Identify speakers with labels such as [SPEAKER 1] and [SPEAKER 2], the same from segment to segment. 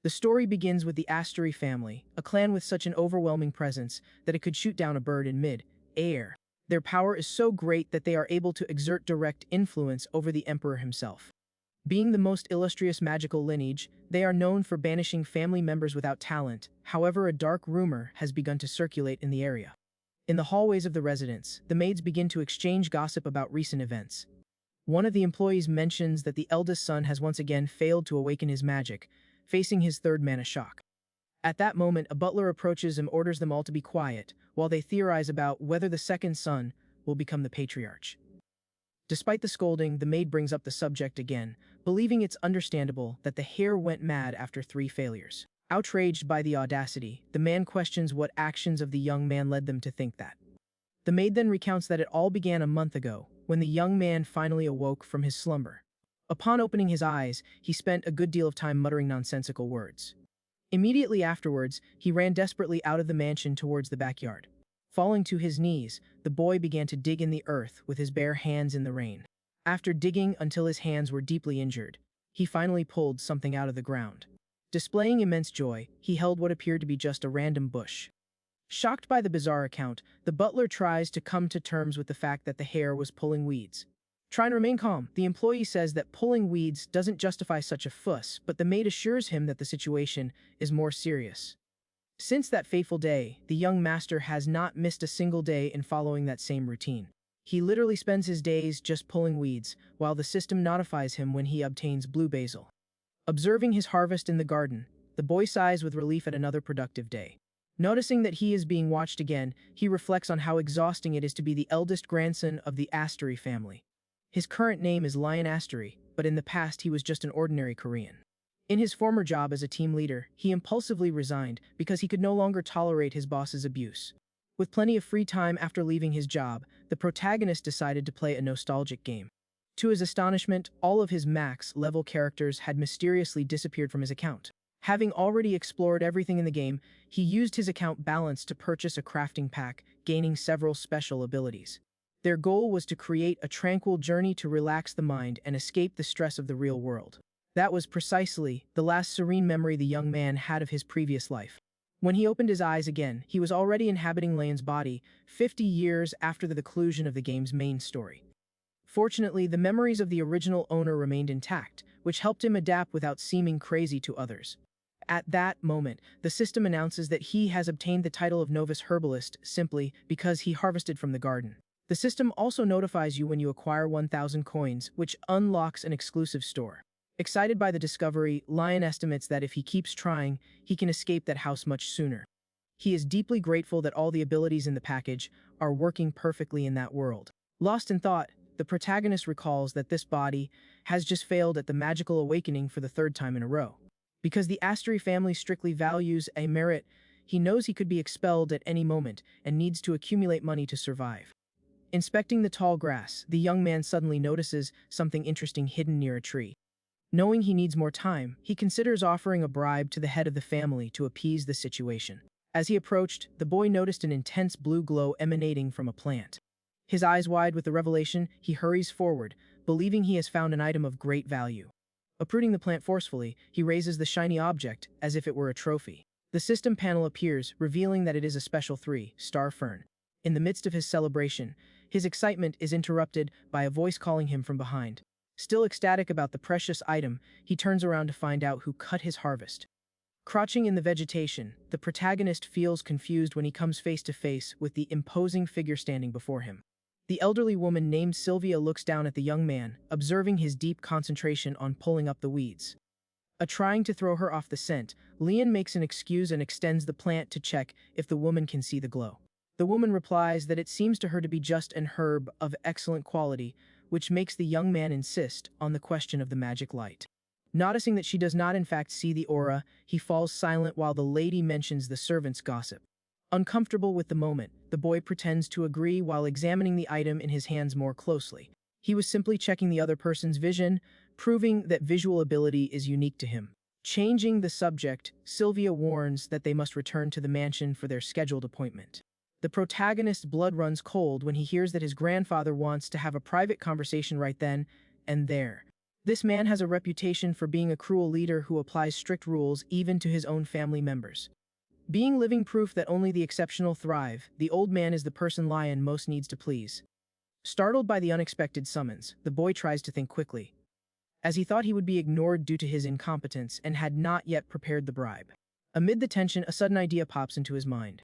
[SPEAKER 1] The story begins with the Astery family, a clan with such an overwhelming presence that it could shoot down a bird in mid-air. Their power is so great that they are able to exert direct influence over the emperor himself. Being the most illustrious magical lineage, they are known for banishing family members without talent. However, a dark rumor has begun to circulate in the area. In the hallways of the residence, the maids begin to exchange gossip about recent events. One of the employees mentions that the eldest son has once again failed to awaken his magic, facing his third mana shock. At that moment, a butler approaches and orders them all to be quiet, while they theorize about whether the second son will become the patriarch. Despite the scolding, the maid brings up the subject again, believing it's understandable that the heir went mad after 3 failures. Outraged by the audacity, the man questions what actions of the young man led them to think that. The maid then recounts that it all began a month ago, when the young man finally awoke from his slumber. Upon opening his eyes, he spent a good deal of time muttering nonsensical words. Immediately afterwards, he ran desperately out of the mansion towards the backyard. Falling to his knees, the boy began to dig in the earth with his bare hands in the rain. After digging until his hands were deeply injured, he finally pulled something out of the ground. Displaying immense joy, he held what appeared to be just a random bush. Shocked by the bizarre account, the butler tries to come to terms with the fact that the heir was pulling weeds. Trying to remain calm, the employee says that pulling weeds doesn't justify such a fuss, but the maid assures him that the situation is more serious. Since that fateful day, the young master has not missed a single day in following that same routine. He literally spends his days just pulling weeds, while the system notifies him when he obtains blue basil. Observing his harvest in the garden, the boy sighs with relief at another productive day. Noticing that he is being watched again, he reflects on how exhausting it is to be the eldest grandson of the Astery family. His current name is Lion Astery, but in the past he was just an ordinary Korean. In his former job as a team leader, he impulsively resigned because he could no longer tolerate his boss's abuse. With plenty of free time after leaving his job, the protagonist decided to play a nostalgic game. To his astonishment, all of his max-level characters had mysteriously disappeared from his account. Having already explored everything in the game, he used his account balance to purchase a crafting pack, gaining several special abilities. Their goal was to create a tranquil journey to relax the mind and escape the stress of the real world. That was precisely the last serene memory the young man had of his previous life. When he opened his eyes again, he was already inhabiting Leon's body, 50 years after the conclusion of the game's main story. Fortunately, the memories of the original owner remained intact, which helped him adapt without seeming crazy to others. At that moment, the system announces that he has obtained the title of novice herbalist simply because he harvested from the garden. The system also notifies you when you acquire 1,000 coins, which unlocks an exclusive store. Excited by the discovery, Lion estimates that if he keeps trying, he can escape that house much sooner. He is deeply grateful that all the abilities in the package are working perfectly in that world. Lost in thought, the protagonist recalls that this body has just failed at the magical awakening for the 3rd time in a row. Because the Astery family strictly values a merit, he knows he could be expelled at any moment and needs to accumulate money to survive. Inspecting the tall grass, the young man suddenly notices something interesting hidden near a tree. Knowing he needs more time, he considers offering a bribe to the head of the family to appease the situation. As he approached, the boy noticed an intense blue glow emanating from a plant. His eyes wide with the revelation, he hurries forward, believing he has found an item of great value. Uprooting the plant forcefully, he raises the shiny object as if it were a trophy. The system panel appears, revealing that it is a special 3-star fern. In the midst of his celebration, his excitement is interrupted by a voice calling him from behind. Still ecstatic about the precious item, he turns around to find out who cut his harvest. Crouching in the vegetation, the protagonist feels confused when he comes face to face with the imposing figure standing before him. The elderly woman named Sylvia looks down at the young man, observing his deep concentration on pulling up the weeds. Trying to throw her off the scent, Leon makes an excuse and extends the plant to check if the woman can see the glow. The woman replies that it seems to her to be just an herb of excellent quality, which makes the young man insist on the question of the magic light. Noticing that she does not in fact see the aura, he falls silent while the lady mentions the servant's gossip. Uncomfortable with the moment, the boy pretends to agree while examining the item in his hands more closely. He was simply checking the other person's vision, proving that visual ability is unique to him. Changing the subject, Sylvia warns that they must return to the mansion for their scheduled appointment. The protagonist's blood runs cold when he hears that his grandfather wants to have a private conversation right then and there. This man has a reputation for being a cruel leader who applies strict rules even to his own family members. Being living proof that only the exceptional thrive, the old man is the person Lion most needs to please. Startled by the unexpected summons, the boy tries to think quickly, as he thought he would be ignored due to his incompetence and had not yet prepared the bribe. Amid the tension, a sudden idea pops into his mind.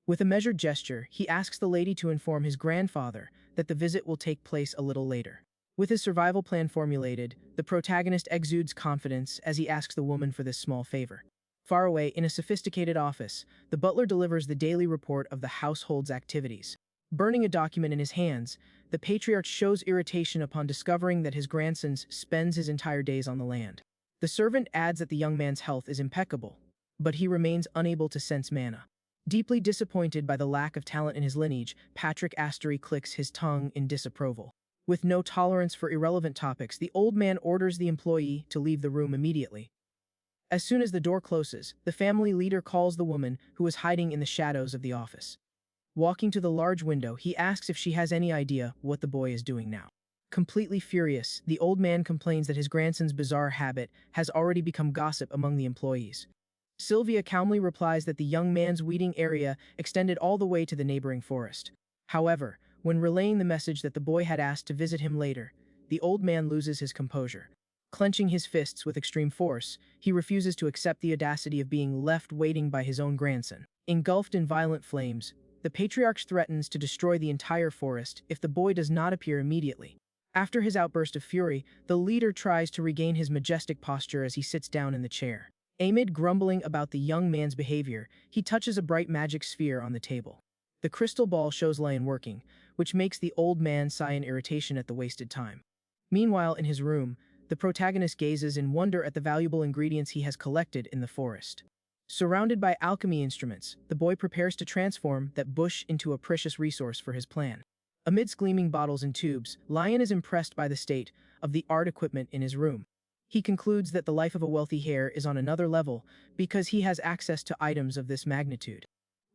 [SPEAKER 1] With a measured gesture, he asks the lady to inform his grandfather that the visit will take place a little later. With his survival plan formulated, the protagonist exudes confidence as he asks the woman for this small favor. Far away, in a sophisticated office, the butler delivers the daily report of the household's activities. Burning a document in his hands, the patriarch shows irritation upon discovering that his grandson spends his entire days on the land. The servant adds that the young man's health is impeccable, but he remains unable to sense mana. Deeply disappointed by the lack of talent in his lineage, Patrick Astery clicks his tongue in disapproval. With no tolerance for irrelevant topics, the old man orders the employee to leave the room immediately. As soon as the door closes, the family leader calls the woman who is hiding in the shadows of the office. Walking to the large window, he asks if she has any idea what the boy is doing now. Completely furious, the old man complains that his grandson's bizarre habit has already become gossip among the employees. Sylvia calmly replies that the young man's weeding area extended all the way to the neighboring forest. However, when relaying the message that the boy had asked to visit him later, the old man loses his composure. Clenching his fists with extreme force, he refuses to accept the audacity of being left waiting by his own grandson. Engulfed in violent flames, the patriarch threatens to destroy the entire forest if the boy does not appear immediately. After his outburst of fury, the leader tries to regain his majestic posture as he sits down in the chair. Amid grumbling about the young man's behavior, he touches a bright magic sphere on the table. The crystal ball shows Lion working, which makes the old man sigh in irritation at the wasted time. Meanwhile, in his room, the protagonist gazes in wonder at the valuable ingredients he has collected in the forest. Surrounded by alchemy instruments, the boy prepares to transform that bush into a precious resource for his plan. Amidst gleaming bottles and tubes, Lion is impressed by the state of the art equipment in his room. He concludes that the life of a wealthy heir is on another level because he has access to items of this magnitude.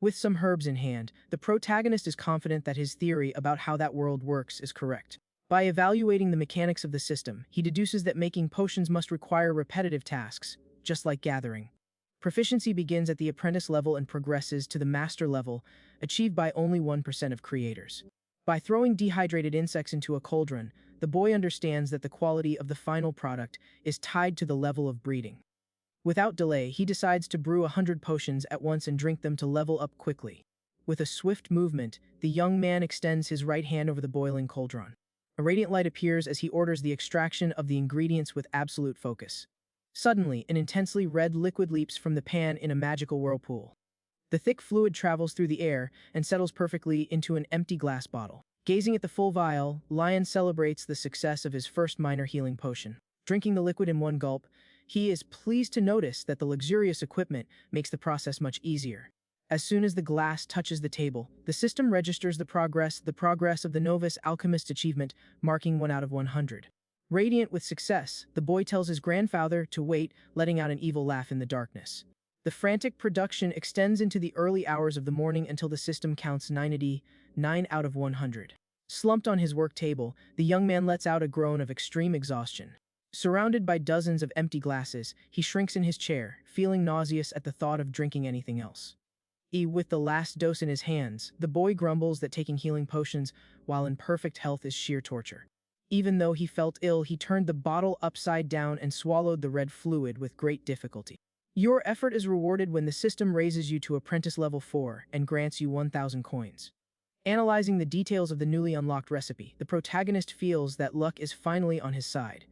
[SPEAKER 1] With some herbs in hand, the protagonist is confident that his theory about how that world works is correct. By evaluating the mechanics of the system, he deduces that making potions must require repetitive tasks, just like gathering. Proficiency begins at the apprentice level and progresses to the master level, achieved by only 1% of creators. By throwing dehydrated insects into a cauldron, the boy understands that the quality of the final product is tied to the level of breeding. Without delay, he decides to brew 100 potions at once and drink them to level up quickly. With a swift movement, the young man extends his right hand over the boiling cauldron. A radiant light appears as he orders the extraction of the ingredients with absolute focus. Suddenly, an intensely red liquid leaps from the pan in a magical whirlpool. The thick fluid travels through the air and settles perfectly into an empty glass bottle. Gazing at the full vial, Lion celebrates the success of his first minor healing potion. Drinking the liquid in one gulp, he is pleased to notice that the luxurious equipment makes the process much easier. As soon as the glass touches the table, the system registers the progress of the novice alchemist achievement, marking 1 out of 100. Radiant with success, the boy tells his grandfather to wait, letting out an evil laugh in the darkness. The frantic production extends into the early hours of the morning until the system counts 9 out of 100. Slumped on his work table, the young man lets out a groan of extreme exhaustion. Surrounded by dozens of empty glasses, he shrinks in his chair, feeling nauseous at the thought of drinking anything else. With the last dose in his hands, the boy grumbles that taking healing potions while in perfect health is sheer torture. Even though he felt ill, he turned the bottle upside down and swallowed the red fluid with great difficulty. Your effort is rewarded when the system raises you to apprentice level 4 and grants you 1,000 coins. Analyzing the details of the newly unlocked recipe, the protagonist feels that luck is finally on his side.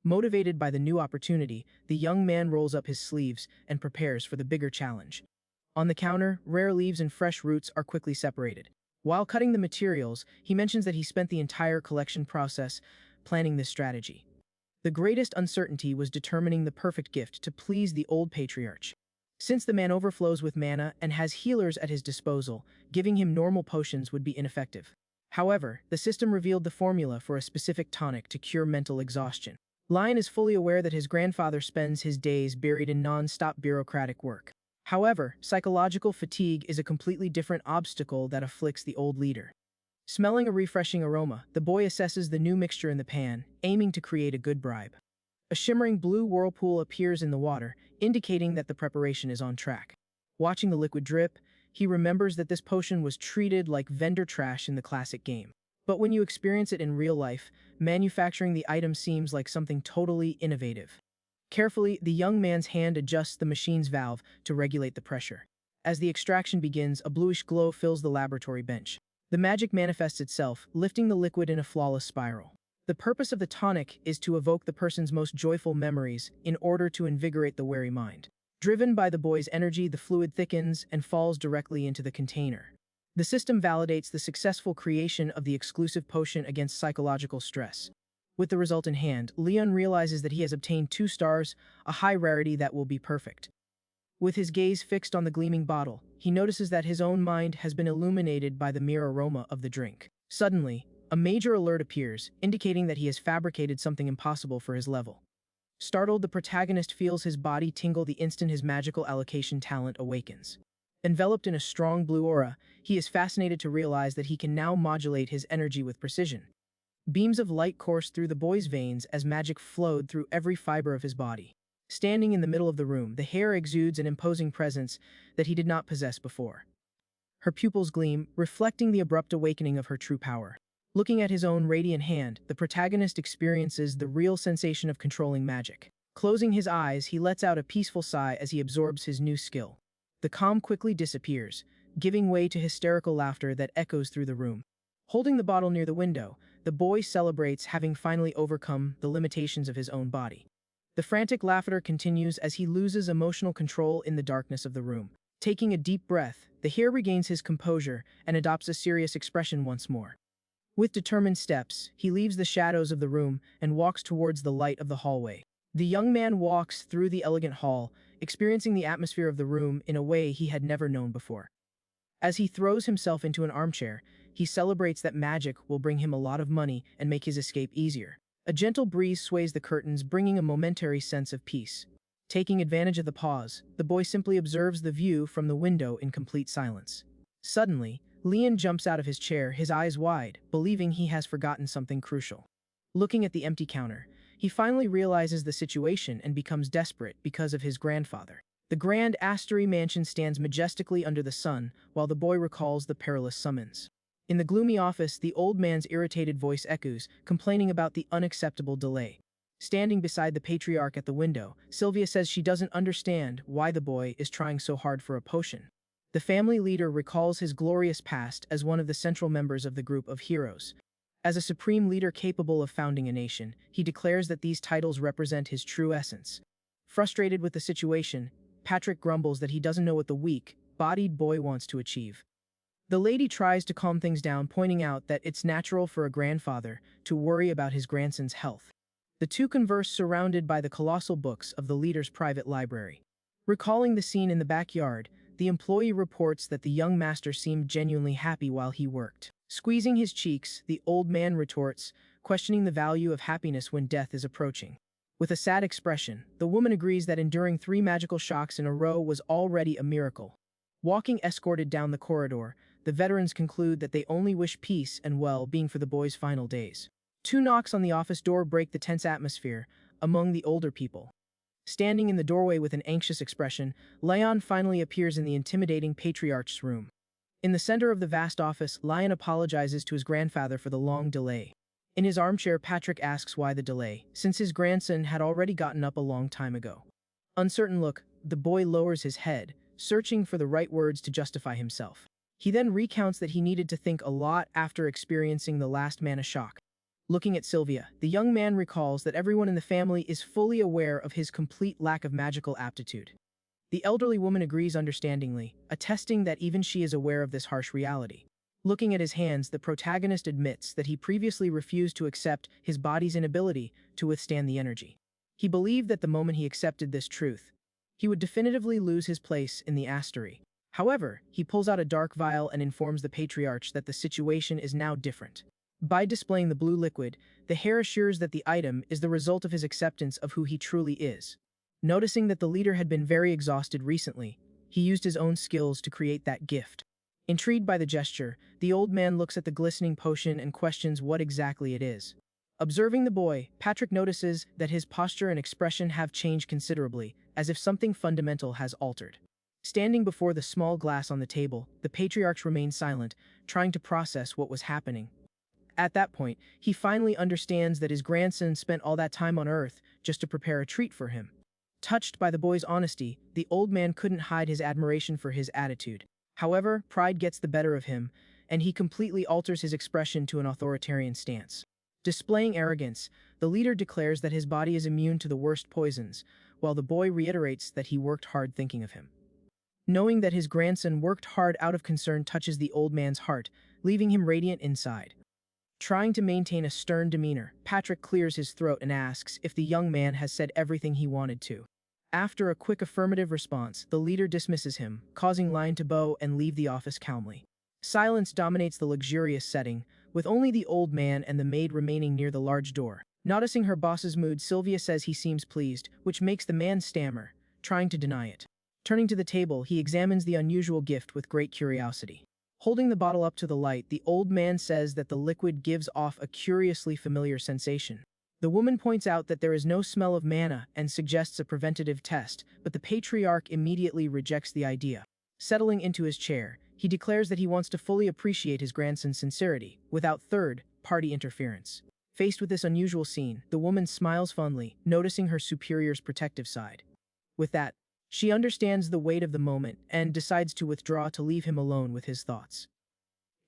[SPEAKER 1] Motivated by the new opportunity, the young man rolls up his sleeves and prepares for the bigger challenge. On the counter, rare leaves and fresh roots are quickly separated. While cutting the materials, he mentions that he spent the entire collection process planning this strategy. The greatest uncertainty was determining the perfect gift to please the old patriarch. Since the man overflows with mana and has healers at his disposal, giving him normal potions would be ineffective. However, the system revealed the formula for a specific tonic to cure mental exhaustion. Lion is fully aware that his grandfather spends his days buried in non-stop bureaucratic work. However, psychological fatigue is a completely different obstacle that afflicts the old leader. Smelling a refreshing aroma, the boy assesses the new mixture in the pan, aiming to create a good bribe. A shimmering blue whirlpool appears in the water, indicating that the preparation is on track. Watching the liquid drip, he remembers that this potion was treated like vendor trash in the classic game. But when you experience it in real life, manufacturing the item seems like something totally innovative. Carefully, the young man's hand adjusts the machine's valve to regulate the pressure. As the extraction begins, a bluish glow fills the laboratory bench. The magic manifests itself, lifting the liquid in a flawless spiral. The purpose of the tonic is to evoke the person's most joyful memories in order to invigorate the wary mind. Driven by the boy's energy, the fluid thickens and falls directly into the container. The system validates the successful creation of the exclusive potion against psychological stress. With the result in hand, Leon realizes that he has obtained 2 stars, a high rarity that will be perfect. With his gaze fixed on the gleaming bottle, he notices that his own mind has been illuminated by the mere aroma of the drink. Suddenly, a major alert appears, indicating that he has fabricated something impossible for his level. Startled, the protagonist feels his body tingle the instant his magical allocation talent awakens. Enveloped in a strong blue aura, he is fascinated to realize that he can now modulate his energy with precision. Beams of light coursed through the boy's veins as magic flowed through every fiber of his body. Standing in the middle of the room, the hair exudes an imposing presence that he did not possess before. Her pupils gleam, reflecting the abrupt awakening of her true power. Looking at his own radiant hand, the protagonist experiences the real sensation of controlling magic. Closing his eyes, he lets out a peaceful sigh as he absorbs his new skill. The calm quickly disappears, giving way to hysterical laughter that echoes through the room. Holding the bottle near the window, the boy celebrates having finally overcome the limitations of his own body. The frantic laughter continues as he loses emotional control in the darkness of the room. Taking a deep breath, the hero regains his composure and adopts a serious expression once more. With determined steps, he leaves the shadows of the room and walks towards the light of the hallway. The young man walks through the elegant hall, experiencing the atmosphere of the room in a way he had never known before. As he throws himself into an armchair, he celebrates that magic will bring him a lot of money and make his escape easier. A gentle breeze sways the curtains, bringing a momentary sense of peace. Taking advantage of the pause, the boy simply observes the view from the window in complete silence. Suddenly, Leon jumps out of his chair, his eyes wide, believing he has forgotten something crucial. Looking at the empty counter, he finally realizes the situation and becomes desperate because of his grandfather. The grand Astery mansion stands majestically under the sun, while the boy recalls the perilous summons. In the gloomy office, the old man's irritated voice echoes, complaining about the unacceptable delay. Standing beside the patriarch at the window, Sylvia says she doesn't understand why the boy is trying so hard for a potion. The family leader recalls his glorious past as one of the central members of the group of heroes. As a supreme leader capable of founding a nation, he declares that these titles represent his true essence. Frustrated with the situation, Patrick grumbles that he doesn't know what the weak-bodied boy wants to achieve. The lady tries to calm things down, pointing out that it's natural for a grandfather to worry about his grandson's health. The two converse surrounded by the colossal books of the leader's private library. Recalling the scene in the backyard, the employee reports that the young master seemed genuinely happy while he worked. Squeezing his cheeks, the old man retorts, questioning the value of happiness when death is approaching. With a sad expression, the woman agrees that enduring 3 magical shocks in a row was already a miracle. Walking escorted down the corridor, the veterans conclude that they only wish peace and well-being for the boy's final days. 2 knocks on the office door break the tense atmosphere among the older people. Standing in the doorway with an anxious expression, Leon finally appears in the intimidating patriarch's room. In the center of the vast office, Leon apologizes to his grandfather for the long delay. In his armchair, Patrick asks why the delay, since his grandson had already gotten up a long time ago. Uncertain look, the boy lowers his head, searching for the right words to justify himself. He then recounts that he needed to think a lot after experiencing the last mana shock. Looking at Sylvia, the young man recalls that everyone in the family is fully aware of his complete lack of magical aptitude. The elderly woman agrees understandingly, attesting that even she is aware of this harsh reality. Looking at his hands, the protagonist admits that he previously refused to accept his body's inability to withstand the energy. He believed that the moment he accepted this truth, he would definitively lose his place in the Astery. However, he pulls out a dark vial and informs the patriarch that the situation is now different. By displaying the blue liquid, the heir assures that the item is the result of his acceptance of who he truly is. Noticing that the leader had been very exhausted recently, he used his own skills to create that gift. Intrigued by the gesture, the old man looks at the glistening potion and questions what exactly it is. Observing the boy, Patrick notices that his posture and expression have changed considerably, as if something fundamental has altered. Standing before the small glass on the table, the patriarch remains silent, trying to process what was happening. At that point, he finally understands that his grandson spent all that time on Earth just to prepare a treat for him. Touched by the boy's honesty, the old man couldn't hide his admiration for his attitude. However, pride gets the better of him, and he completely alters his expression to an authoritarian stance. Displaying arrogance, the leader declares that his body is immune to the worst poisons, while the boy reiterates that he worked hard thinking of him. Knowing that his grandson worked hard out of concern touches the old man's heart, leaving him radiant inside. Trying to maintain a stern demeanor, Patrick clears his throat and asks if the young man has said everything he wanted to. After a quick affirmative response, the leader dismisses him, causing Lion to bow and leave the office calmly. Silence dominates the luxurious setting, with only the old man and the maid remaining near the large door. Noticing her boss's mood, Sylvia says he seems pleased, which makes the man stammer, trying to deny it. Turning to the table, he examines the unusual gift with great curiosity. Holding the bottle up to the light, the old man says that the liquid gives off a curiously familiar sensation. The woman points out that there is no smell of manna and suggests a preventative test, but the patriarch immediately rejects the idea. Settling into his chair, he declares that he wants to fully appreciate his grandson's sincerity, without third-party interference. Faced with this unusual scene, the woman smiles fondly, noticing her superior's protective side. With that, she understands the weight of the moment and decides to withdraw to leave him alone with his thoughts.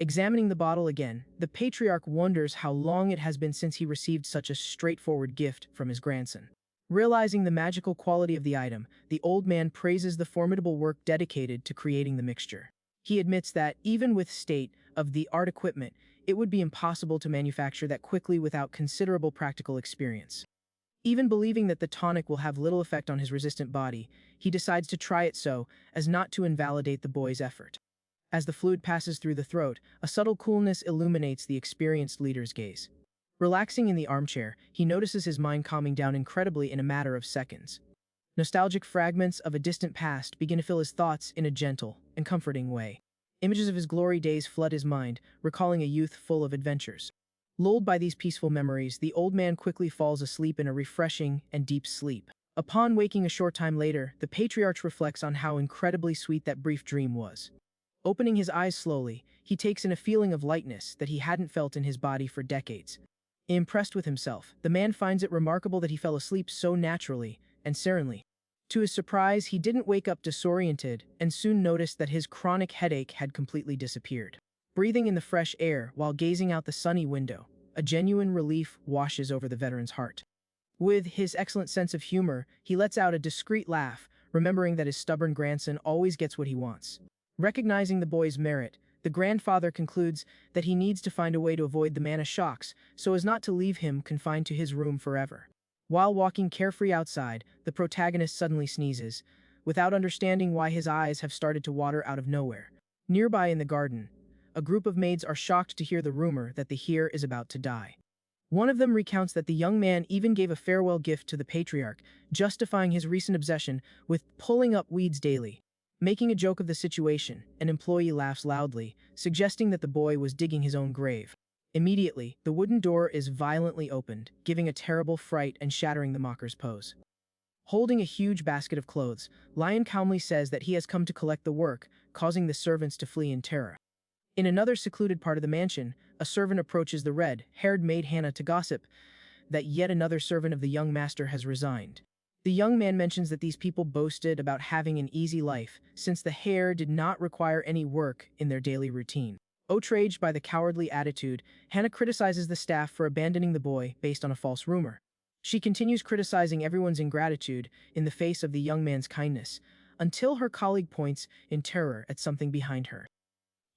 [SPEAKER 1] Examining the bottle again, the patriarch wonders how long it has been since he received such a straightforward gift from his grandson. Realizing the magical quality of the item, the old man praises the formidable work dedicated to creating the mixture. He admits that, even with state-of-the-art equipment, it would be impossible to manufacture that quickly without considerable practical experience. Even believing that the tonic will have little effect on his resistant body, he decides to try it so as not to invalidate the boy's effort. As the fluid passes through the throat, a subtle coolness illuminates the experienced leader's gaze. Relaxing in the armchair, he notices his mind calming down incredibly in a matter of seconds. Nostalgic fragments of a distant past begin to fill his thoughts in a gentle and comforting way. Images of his glory days flood his mind, recalling a youth full of adventures. Lulled by these peaceful memories, the old man quickly falls asleep in a refreshing and deep sleep. Upon waking a short time later, the patriarch reflects on how incredibly sweet that brief dream was. Opening his eyes slowly, he takes in a feeling of lightness that he hadn't felt in his body for decades. Impressed with himself, the man finds it remarkable that he fell asleep so naturally and serenely. To his surprise, he didn't wake up disoriented and soon noticed that his chronic headache had completely disappeared. Breathing in the fresh air while gazing out the sunny window, a genuine relief washes over the veteran's heart. With his excellent sense of humor, he lets out a discreet laugh, remembering that his stubborn grandson always gets what he wants. Recognizing the boy's merit, the grandfather concludes that he needs to find a way to avoid the mana shocks so as not to leave him confined to his room forever. While walking carefree outside, the protagonist suddenly sneezes, without understanding why his eyes have started to water out of nowhere. Nearby in the garden, a group of maids are shocked to hear the rumor that the heir is about to die. One of them recounts that the young man even gave a farewell gift to the patriarch, justifying his recent obsession with pulling up weeds daily. Making a joke of the situation, an employee laughs loudly, suggesting that the boy was digging his own grave. Immediately, the wooden door is violently opened, giving a terrible fright and shattering the mocker's pose. Holding a huge basket of clothes, Lion calmly says that he has come to collect the work, causing the servants to flee in terror. In another secluded part of the mansion, a servant approaches the red-haired maid Hannah to gossip that yet another servant of the young master has resigned. The young man mentions that these people boasted about having an easy life, since the heir did not require any work in their daily routine. Outraged by the cowardly attitude, Hannah criticizes the staff for abandoning the boy based on a false rumor. She continues criticizing everyone's ingratitude in the face of the young man's kindness, until her colleague points in terror at something behind her.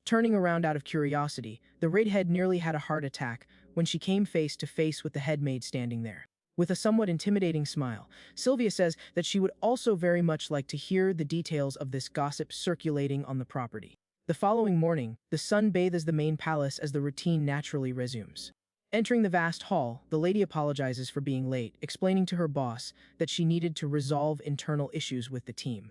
[SPEAKER 1] Turning around out of curiosity, the redhead nearly had a heart attack when she came face to face with the head maid standing there. With a somewhat intimidating smile, Sylvia says that she would also very much like to hear the details of this gossip circulating on the property. The following morning, the sun bathes the main palace as the routine naturally resumes. Entering the vast hall, the lady apologizes for being late, explaining to her boss that she needed to resolve internal issues with the team.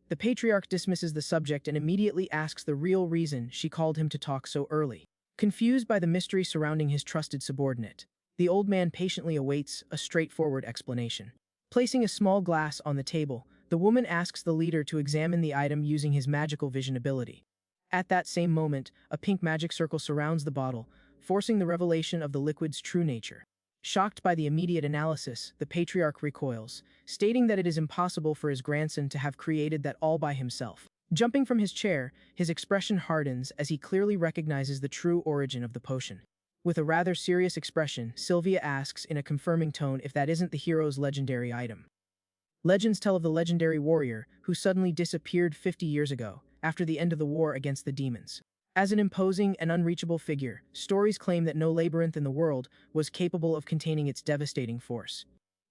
[SPEAKER 1] The patriarch dismisses the subject and immediately asks the real reason she called him to talk so early. Confused by the mystery surrounding his trusted subordinate, The old man patiently awaits a straightforward explanation. Placing a small glass on the table, the woman asks the leader to examine the item using his magical vision ability. At that same moment, a pink magic circle surrounds the bottle, forcing the revelation of the liquid's true nature. Shocked by the immediate analysis, the patriarch recoils, stating that it is impossible for his grandson to have created that all by himself. Jumping from his chair, his expression hardens as he clearly recognizes the true origin of the potion. With a rather serious expression, Sylvia asks in a confirming tone if that isn't the hero's legendary item. Legends tell of the legendary warrior who suddenly disappeared 50 years ago, after the end of the war against the demons. As an imposing and unreachable figure, stories claim that no labyrinth in the world was capable of containing its devastating force.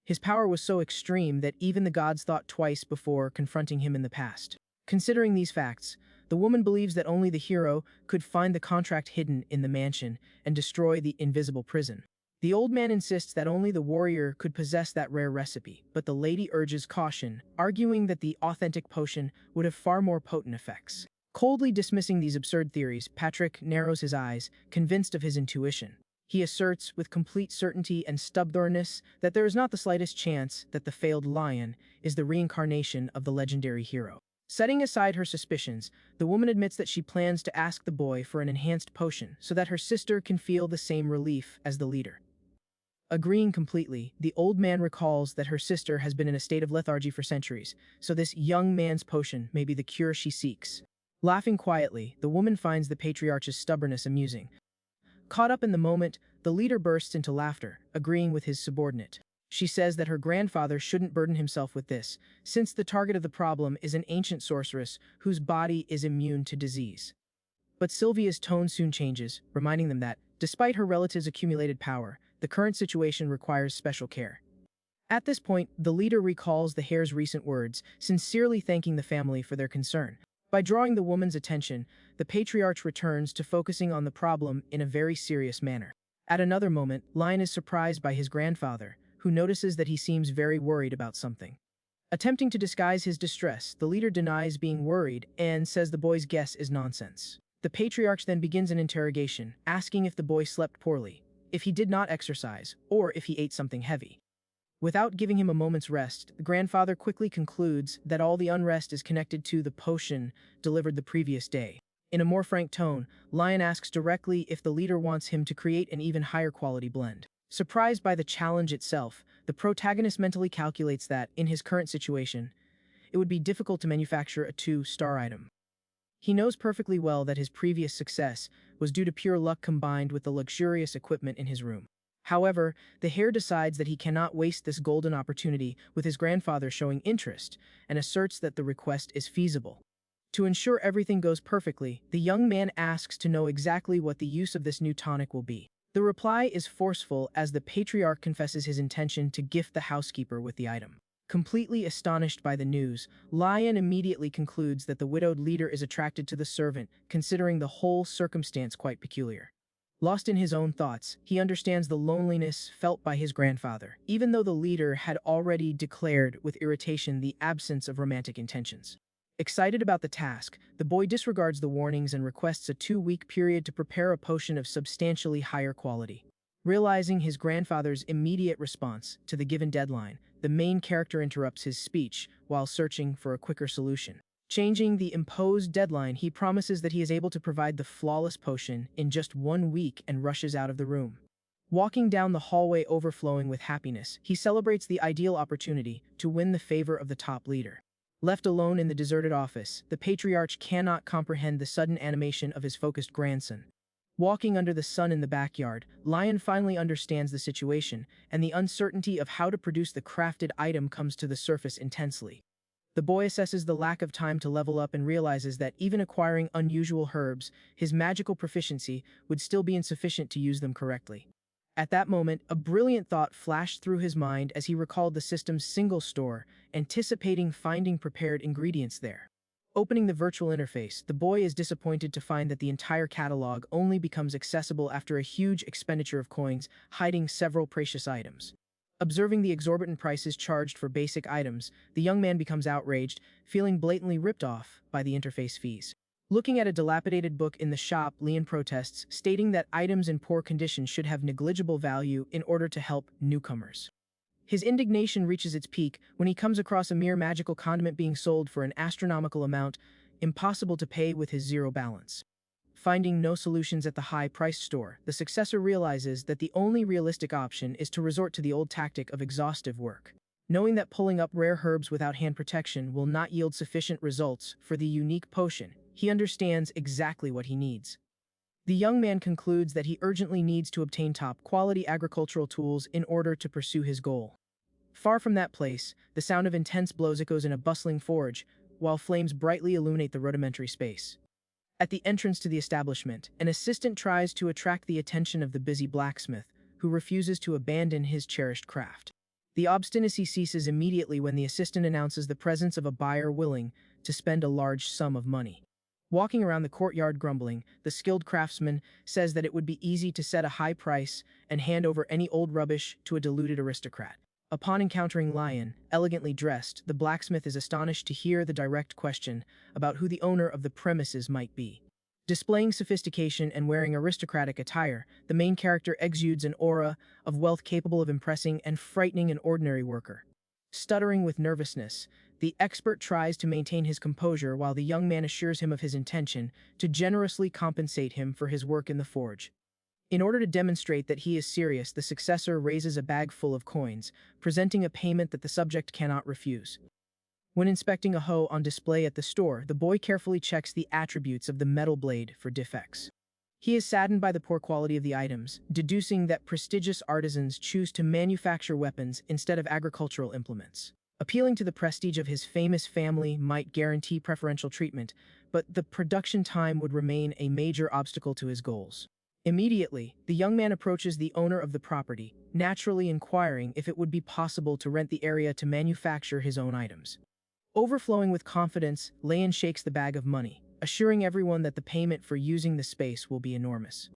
[SPEAKER 1] His power was so extreme that even the gods thought twice before confronting him in the past. Considering these facts, the woman believes that only the hero could find the contract hidden in the mansion and destroy the invisible prison. The old man insists that only the warrior could possess that rare recipe, but the lady urges caution, arguing that the authentic potion would have far more potent effects. Coldly dismissing these absurd theories, Patrick narrows his eyes, convinced of his intuition. He asserts with complete certainty and stubbornness that there is not the slightest chance that the failed lion is the reincarnation of the legendary hero. Setting aside her suspicions, the woman admits that she plans to ask the boy for an enhanced potion so that her sister can feel the same relief as the leader. Agreeing completely, the old man recalls that her sister has been in a state of lethargy for centuries, so this young man's potion may be the cure she seeks. Laughing quietly, the woman finds the patriarch's stubbornness amusing. Caught up in the moment, the leader bursts into laughter, agreeing with his subordinate. She says that her grandfather shouldn't burden himself with this, since the target of the problem is an ancient sorceress whose body is immune to disease. But Sylvia's tone soon changes, reminding them that, despite her relative's accumulated power, the current situation requires special care. At this point, the leader recalls the heir's recent words, sincerely thanking the family for their concern. By drawing the woman's attention, the patriarch returns to focusing on the problem in a very serious manner. At another moment, Lion is surprised by his grandfather, who notices that he seems very worried about something. Attempting to disguise his distress, the leader denies being worried and says the boy's guess is nonsense. The patriarch then begins an interrogation, asking if the boy slept poorly, if he did not exercise, or if he ate something heavy. Without giving him a moment's rest, the grandfather quickly concludes that all the unrest is connected to the potion delivered the previous day. In a more frank tone, Lion asks directly if the leader wants him to create an even higher quality blend. Surprised by the challenge itself, the protagonist mentally calculates that, in his current situation, it would be difficult to manufacture a 2-star item. He knows perfectly well that his previous success was due to pure luck combined with the luxurious equipment in his room. However, the heir decides that he cannot waste this golden opportunity with his grandfather showing interest and asserts that the request is feasible. To ensure everything goes perfectly, the young man asks to know exactly what the use of this new tonic will be. The reply is forceful as the patriarch confesses his intention to gift the housekeeper with the item. Completely astonished by the news, Lion immediately concludes that the widowed leader is attracted to the servant, considering the whole circumstance quite peculiar. Lost in his own thoughts, he understands the loneliness felt by his grandfather, even though the leader had already declared with irritation the absence of romantic intentions. Excited about the task, the boy disregards the warnings and requests a 2-week period to prepare a potion of substantially higher quality. Realizing his grandfather's immediate response to the given deadline, the main character interrupts his speech while searching for a quicker solution. Changing the imposed deadline, he promises that he is able to provide the flawless potion in just 1 week and rushes out of the room. Walking down the hallway overflowing with happiness, he celebrates the ideal opportunity to win the favor of the top leader. Left alone in the deserted office, the patriarch cannot comprehend the sudden animation of his focused grandson. Walking under the sun in the backyard, Lion finally understands the situation, and the uncertainty of how to produce the crafted item comes to the surface intensely. The boy assesses the lack of time to level up and realizes that even acquiring unusual herbs, his magical proficiency would still be insufficient to use them correctly. At that moment, a brilliant thought flashed through his mind as he recalled the system's single store, anticipating finding prepared ingredients there. Opening the virtual interface, the boy is disappointed to find that the entire catalog only becomes accessible after a huge expenditure of coins, hiding several precious items. Observing the exorbitant prices charged for basic items, the young man becomes outraged, feeling blatantly ripped off by the interface fees. Looking at a dilapidated book in the shop, Leon protests, stating that items in poor condition should have negligible value in order to help newcomers. His indignation reaches its peak when he comes across a mere magical condiment being sold for an astronomical amount, impossible to pay with his zero balance. Finding no solutions at the high-priced store, the successor realizes that the only realistic option is to resort to the old tactic of exhaustive work. Knowing that pulling up rare herbs without hand protection will not yield sufficient results for the unique potion, he understands exactly what he needs. The young man concludes that he urgently needs to obtain top-quality agricultural tools in order to pursue his goal. Far from that place, the sound of intense blows echoes in a bustling forge, while flames brightly illuminate the rudimentary space. At the entrance to the establishment, an assistant tries to attract the attention of the busy blacksmith, who refuses to abandon his cherished craft. The obstinacy ceases immediately when the assistant announces the presence of a buyer willing to spend a large sum of money. Walking around the courtyard grumbling, the skilled craftsman says that it would be easy to set a high price and hand over any old rubbish to a deluded aristocrat. Upon encountering Lion, elegantly dressed, the blacksmith is astonished to hear the direct question about who the owner of the premises might be. Displaying sophistication and wearing aristocratic attire, the main character exudes an aura of wealth capable of impressing and frightening an ordinary worker. Stuttering with nervousness, the expert tries to maintain his composure while the young man assures him of his intention to generously compensate him for his work in the forge. In order to demonstrate that he is serious, the successor raises a bag full of coins, presenting a payment that the subject cannot refuse. When inspecting a hoe on display at the store, the boy carefully checks the attributes of the metal blade for defects. He is saddened by the poor quality of the items, deducing that prestigious artisans choose to manufacture weapons instead of agricultural implements. Appealing to the prestige of his famous family might guarantee preferential treatment, but the production time would remain a major obstacle to his goals. Immediately, the young man approaches the owner of the property, naturally inquiring if it would be possible to rent the area to manufacture his own items. Overflowing with confidence, Leon shakes the bag of money, assuring everyone that the payment for using the space will be enormous.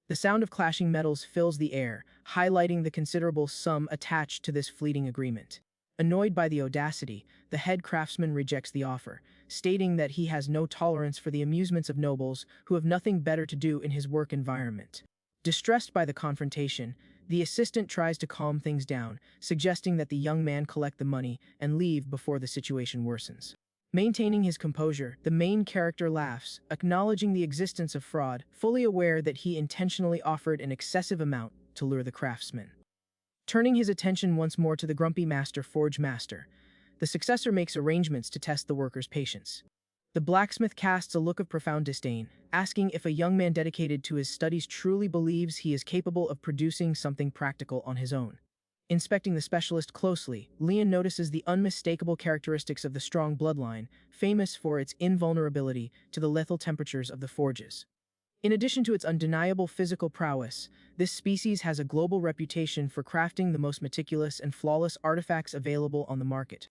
[SPEAKER 1] The sound of clashing metals fills the air, highlighting the considerable sum attached to this fleeting agreement. Annoyed by the audacity, the head craftsman rejects the offer, stating that he has no tolerance for the amusements of nobles who have nothing better to do in his work environment. Distressed by the confrontation, the assistant tries to calm things down, suggesting that the young man collect the money and leave before the situation worsens. Maintaining his composure, the main character laughs, acknowledging the existence of fraud, fully aware that he intentionally offered an excessive amount to lure the craftsman. Turning his attention once more to the grumpy forge master, the successor makes arrangements to test the worker's patience. The blacksmith casts a look of profound disdain, asking if a young man dedicated to his studies truly believes he is capable of producing something practical on his own. Inspecting the specialist closely, Leon notices the unmistakable characteristics of the strong bloodline, famous for its invulnerability to the lethal temperatures of the forges. In addition to its undeniable physical prowess, this species has a global reputation for crafting the most meticulous and flawless artifacts available on the market.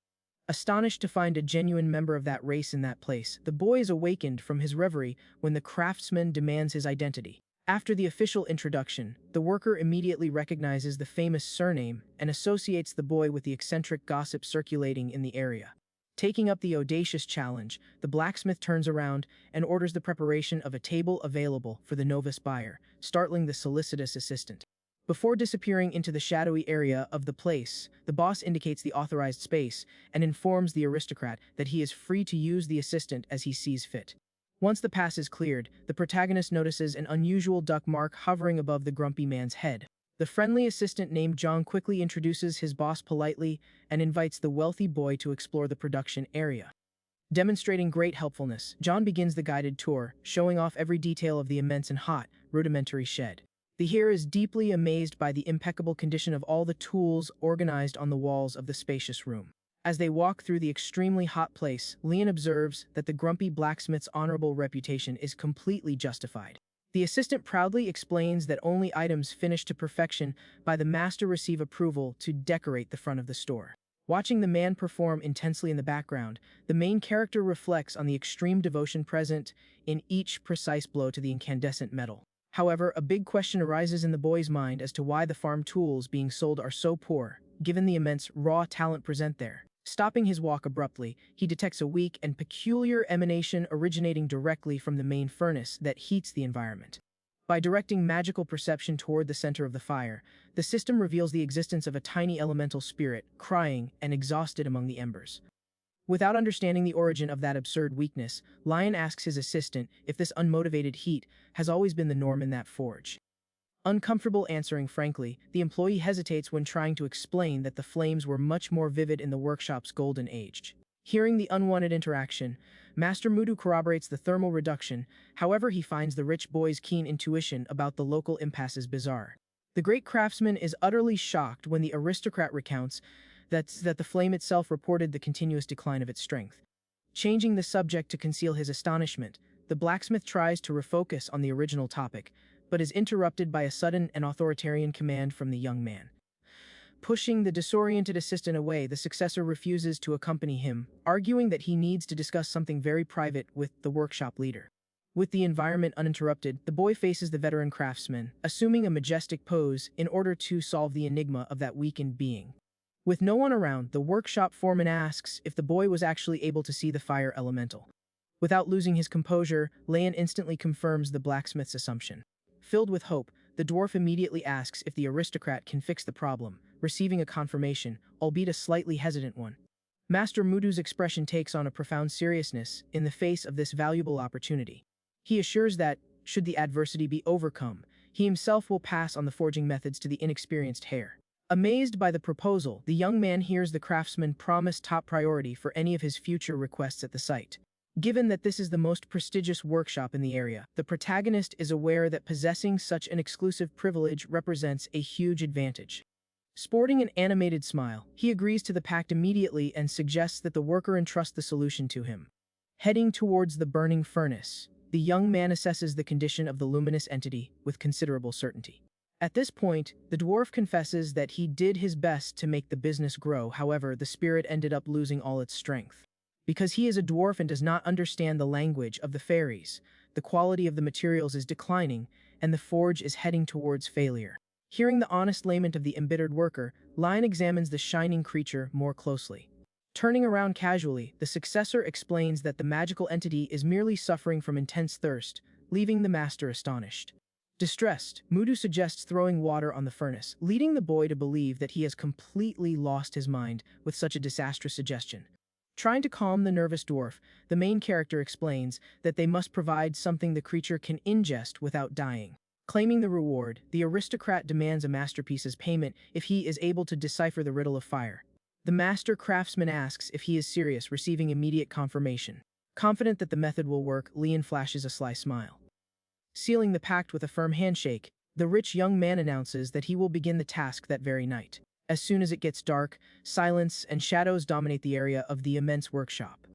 [SPEAKER 1] Astonished to find a genuine member of that race in that place, the boy is awakened from his reverie when the craftsman demands his identity. After the official introduction, the worker immediately recognizes the famous surname and associates the boy with the eccentric gossip circulating in the area. Taking up the audacious challenge, the blacksmith turns around and orders the preparation of a table available for the novice buyer, startling the solicitous assistant. Before disappearing into the shadowy area of the place, the boss indicates the authorized space and informs the aristocrat that he is free to use the assistant as he sees fit. Once the pass is cleared, the protagonist notices an unusual duck mark hovering above the grumpy man's head. The friendly assistant named John quickly introduces his boss politely and invites the wealthy boy to explore the production area. Demonstrating great helpfulness, John begins the guided tour, showing off every detail of the immense and hot, rudimentary shed. The hearer is deeply amazed by the impeccable condition of all the tools organized on the walls of the spacious room. As they walk through the extremely hot place, Leon observes that the grumpy blacksmith's honorable reputation is completely justified. The assistant proudly explains that only items finished to perfection by the master receive approval to decorate the front of the store. Watching the man perform intensely in the background, the main character reflects on the extreme devotion present in each precise blow to the incandescent metal. However, a big question arises in the boy's mind as to why the farm tools being sold are so poor, given the immense raw talent present there. Stopping his walk abruptly, he detects a weak and peculiar emanation originating directly from the main furnace that heats the environment. By directing magical perception toward the center of the fire, the system reveals the existence of a tiny elemental spirit, crying and exhausted among the embers. Without understanding the origin of that absurd weakness, Lion asks his assistant if this unmotivated heat has always been the norm in that forge. Uncomfortable answering frankly, the employee hesitates when trying to explain that the flames were much more vivid in the workshop's golden age. Hearing the unwanted interaction, Master Mudu corroborates the thermal reduction, however he finds the rich boy's keen intuition about the local impasses bizarre. The great craftsman is utterly shocked when the aristocrat recounts that the flame itself reported the continuous decline of its strength. Changing the subject to conceal his astonishment, the blacksmith tries to refocus on the original topic, but is interrupted by a sudden and authoritarian command from the young man. Pushing the disoriented assistant away, the successor refuses to accompany him, arguing that he needs to discuss something very private with the workshop leader. With the environment uninterrupted, the boy faces the veteran craftsman, assuming a majestic pose in order to solve the enigma of that weakened being. With no one around, the workshop foreman asks if the boy was actually able to see the fire elemental. Without losing his composure, Lion instantly confirms the blacksmith's assumption. Filled with hope, the dwarf immediately asks if the aristocrat can fix the problem, receiving a confirmation, albeit a slightly hesitant one. Master Mudu's expression takes on a profound seriousness in the face of this valuable opportunity. He assures that, should the adversity be overcome, he himself will pass on the forging methods to the inexperienced heir. Amazed by the proposal, the young man hears the craftsman promise top priority for any of his future requests at the site. Given that this is the most prestigious workshop in the area, the protagonist is aware that possessing such an exclusive privilege represents a huge advantage. Sporting an animated smile, he agrees to the pact immediately and suggests that the worker entrust the solution to him. Heading towards the burning furnace, the young man assesses the condition of the luminous entity with considerable certainty. At this point, the dwarf confesses that he did his best to make the business grow, however, the spirit ended up losing all its strength. Because he is a dwarf and does not understand the language of the fairies, the quality of the materials is declining, and the forge is heading towards failure. Hearing the honest lament of the embittered worker, Lion examines the shining creature more closely. Turning around casually, the successor explains that the magical entity is merely suffering from intense thirst, leaving the master astonished. Distressed, Mudu suggests throwing water on the furnace, leading the boy to believe that he has completely lost his mind with such a disastrous suggestion. Trying to calm the nervous dwarf, the main character explains that they must provide something the creature can ingest without dying. Claiming the reward, the aristocrat demands a masterpiece's payment if he is able to decipher the riddle of fire. The master craftsman asks if he is serious, receiving immediate confirmation. Confident that the method will work, Lion flashes a sly smile. Sealing the pact with a firm handshake, the rich young man announces that he will begin the task that very night. As soon as it gets dark, silence and shadows dominate the area of the immense workshop.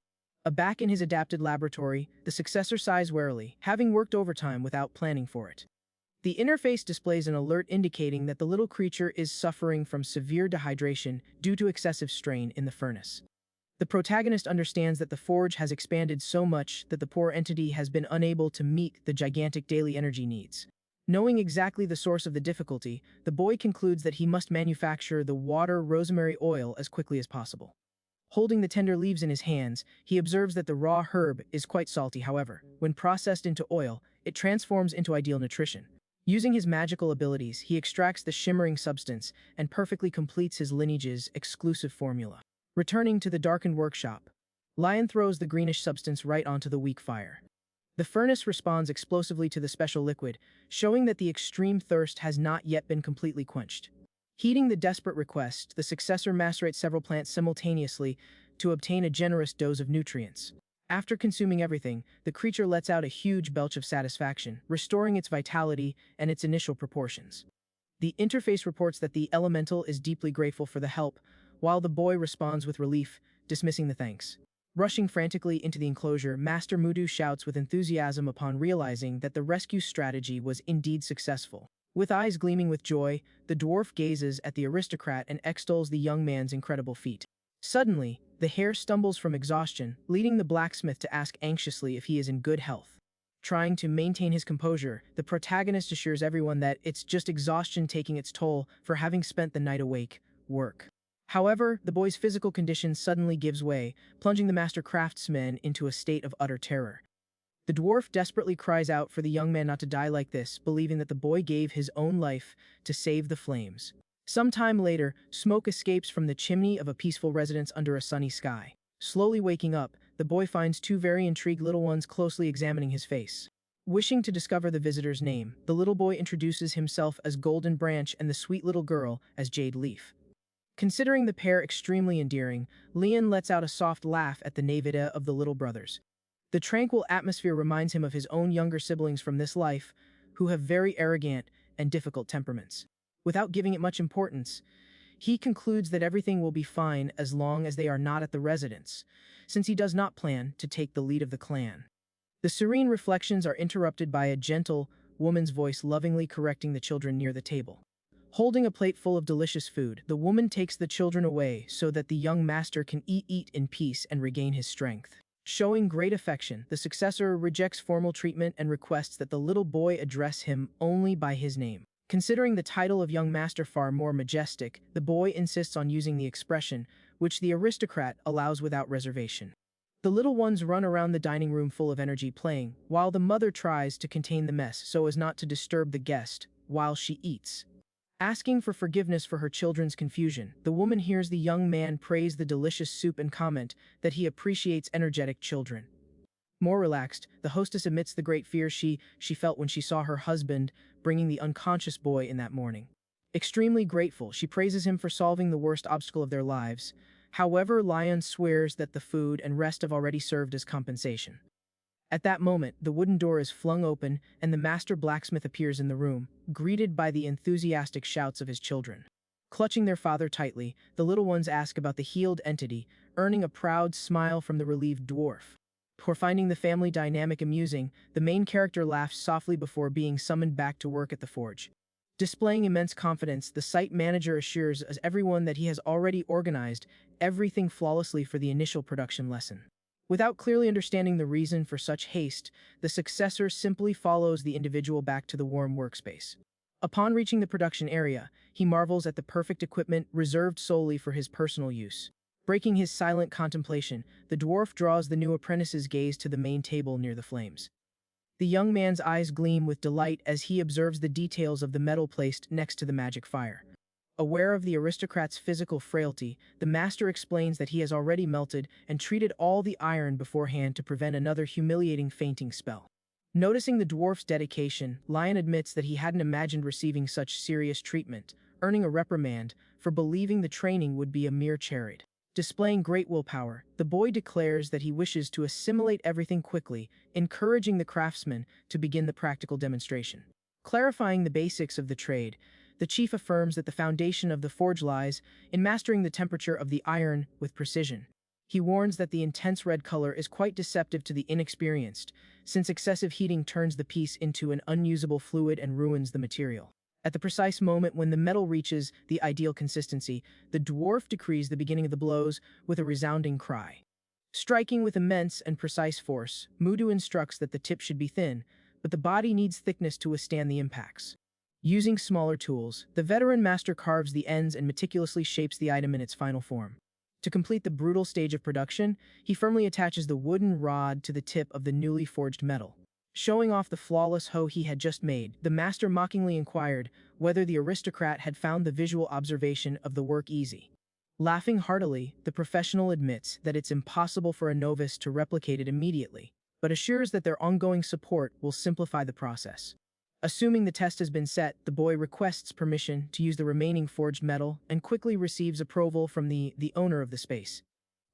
[SPEAKER 1] Aback in his adapted laboratory, the successor sighs warily, having worked overtime without planning for it. The interface displays an alert indicating that the little creature is suffering from severe dehydration due to excessive strain in the furnace. The protagonist understands that the forge has expanded so much that the poor entity has been unable to meet the gigantic daily energy needs. Knowing exactly the source of the difficulty, the boy concludes that he must manufacture the water rosemary oil as quickly as possible. Holding the tender leaves in his hands, he observes that the raw herb is quite salty. However, when processed into oil, it transforms into ideal nutrition. Using his magical abilities, he extracts the shimmering substance and perfectly completes his lineage's exclusive formula. Returning to the darkened workshop, Lion throws the greenish substance right onto the weak fire. The furnace responds explosively to the special liquid, showing that the extreme thirst has not yet been completely quenched. Heeding the desperate request, the successor macerates several plants simultaneously to obtain a generous dose of nutrients. After consuming everything, the creature lets out a huge belch of satisfaction, restoring its vitality and its initial proportions. The interface reports that the elemental is deeply grateful for the help, while the boy responds with relief, dismissing the thanks. Rushing frantically into the enclosure, Master Mudu shouts with enthusiasm upon realizing that the rescue strategy was indeed successful. With eyes gleaming with joy, the dwarf gazes at the aristocrat and extols the young man's incredible feat. Suddenly, the heir stumbles from exhaustion, leading the blacksmith to ask anxiously if he is in good health. Trying to maintain his composure, the protagonist assures everyone that it's just exhaustion taking its toll for having spent the night awake. Work. However, the boy's physical condition suddenly gives way, plunging the master craftsman into a state of utter terror. The dwarf desperately cries out for the young man not to die like this, believing that the boy gave his own life to save the flames. Some time later, smoke escapes from the chimney of a peaceful residence under a sunny sky. Slowly waking up, the boy finds two very intrigued little ones closely examining his face. Wishing to discover the visitor's name, the little boy introduces himself as Golden Branch and the sweet little girl as Jade Leaf. Considering the pair extremely endearing, Leon lets out a soft laugh at the naivete of the little brothers. The tranquil atmosphere reminds him of his own younger siblings from this life, who have very arrogant and difficult temperaments. Without giving it much importance, he concludes that everything will be fine as long as they are not at the residence, since he does not plan to take the lead of the clan. The serene reflections are interrupted by a gentle woman's voice lovingly correcting the children near the table. Holding a plate full of delicious food, the woman takes the children away so that the young master can eat in peace and regain his strength. Showing great affection, the successor rejects formal treatment and requests that the little boy address him only by his name. Considering the title of young master far more majestic, the boy insists on using the expression, which the aristocrat allows without reservation. The little ones run around the dining room full of energy playing, while the mother tries to contain the mess so as not to disturb the guest while she eats. Asking for forgiveness for her children's confusion, the woman hears the young man praise the delicious soup and comment that he appreciates energetic children. More relaxed, the hostess admits the great fear she felt when she saw her husband bringing the unconscious boy in that morning. Extremely grateful, she praises him for solving the worst obstacle of their lives. However, Lion swears that the food and rest have already served as compensation. At that moment, the wooden door is flung open and the master blacksmith appears in the room, greeted by the enthusiastic shouts of his children. Clutching their father tightly, the little ones ask about the healed entity, earning a proud smile from the relieved dwarf. For finding the family dynamic amusing, the main character laughs softly before being summoned back to work at the forge. Displaying immense confidence, the site manager assures everyone that he has already organized everything flawlessly for the initial production lesson. Without clearly understanding the reason for such haste, the successor simply follows the individual back to the warm workspace. Upon reaching the production area, he marvels at the perfect equipment reserved solely for his personal use. Breaking his silent contemplation, the dwarf draws the new apprentice's gaze to the main table near the flames. The young man's eyes gleam with delight as he observes the details of the metal placed next to the magic fire. Aware of the aristocrat's physical frailty, the master explains that he has already melted and treated all the iron beforehand to prevent another humiliating fainting spell. Noticing the dwarf's dedication, Lion admits that he hadn't imagined receiving such serious treatment, earning a reprimand for believing the training would be a mere charade. Displaying great willpower, the boy declares that he wishes to assimilate everything quickly, encouraging the craftsman to begin the practical demonstration. Clarifying the basics of the trade, the chief affirms that the foundation of the forge lies in mastering the temperature of the iron with precision. He warns that the intense red color is quite deceptive to the inexperienced, since excessive heating turns the piece into an unusable fluid and ruins the material. At the precise moment when the metal reaches the ideal consistency, the dwarf decrees the beginning of the blows with a resounding cry. Striking with immense and precise force, Mudu instructs that the tip should be thin, but the body needs thickness to withstand the impacts. Using smaller tools, the veteran master carves the ends and meticulously shapes the item in its final form. To complete the brutal stage of production, he firmly attaches the wooden rod to the tip of the newly forged metal. Showing off the flawless hoe he had just made, the master mockingly inquired whether the aristocrat had found the visual observation of the work easy. Laughing heartily, the professional admits that it's impossible for a novice to replicate it immediately, but assures that their ongoing support will simplify the process. Assuming the test has been set, the boy requests permission to use the remaining forged metal and quickly receives approval from the owner of the space.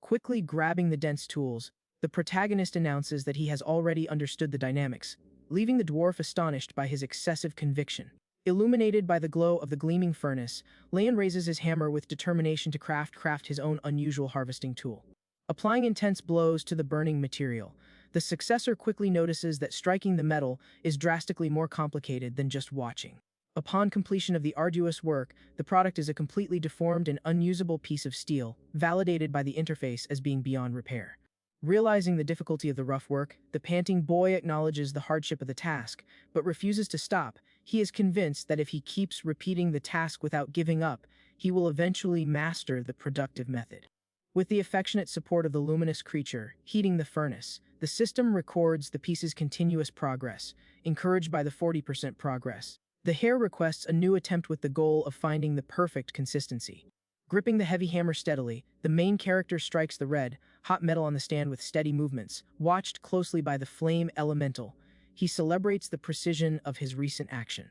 [SPEAKER 1] Quickly grabbing the dense tools, the protagonist announces that he has already understood the dynamics, leaving the dwarf astonished by his excessive conviction. Illuminated by the glow of the gleaming furnace, Leon raises his hammer with determination to craft his own unusual harvesting tool. Applying intense blows to the burning material, the successor quickly notices that striking the metal is drastically more complicated than just watching. Upon completion of the arduous work, the product is a completely deformed and unusable piece of steel, validated by the interface as being beyond repair. Realizing the difficulty of the rough work, the panting boy acknowledges the hardship of the task, but refuses to stop. He is convinced that if he keeps repeating the task without giving up, he will eventually master the productive method. With the affectionate support of the luminous creature heating the furnace, the system records the piece's continuous progress, encouraged by the 40% progress. The hare requests a new attempt with the goal of finding the perfect consistency. Gripping the heavy hammer steadily, the main character strikes the red, hot metal on the stand with steady movements, watched closely by the flame elemental. He celebrates the precision of his recent action.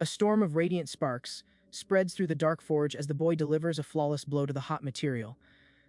[SPEAKER 1] A storm of radiant sparks spreads through the dark forge as the boy delivers a flawless blow to the hot material.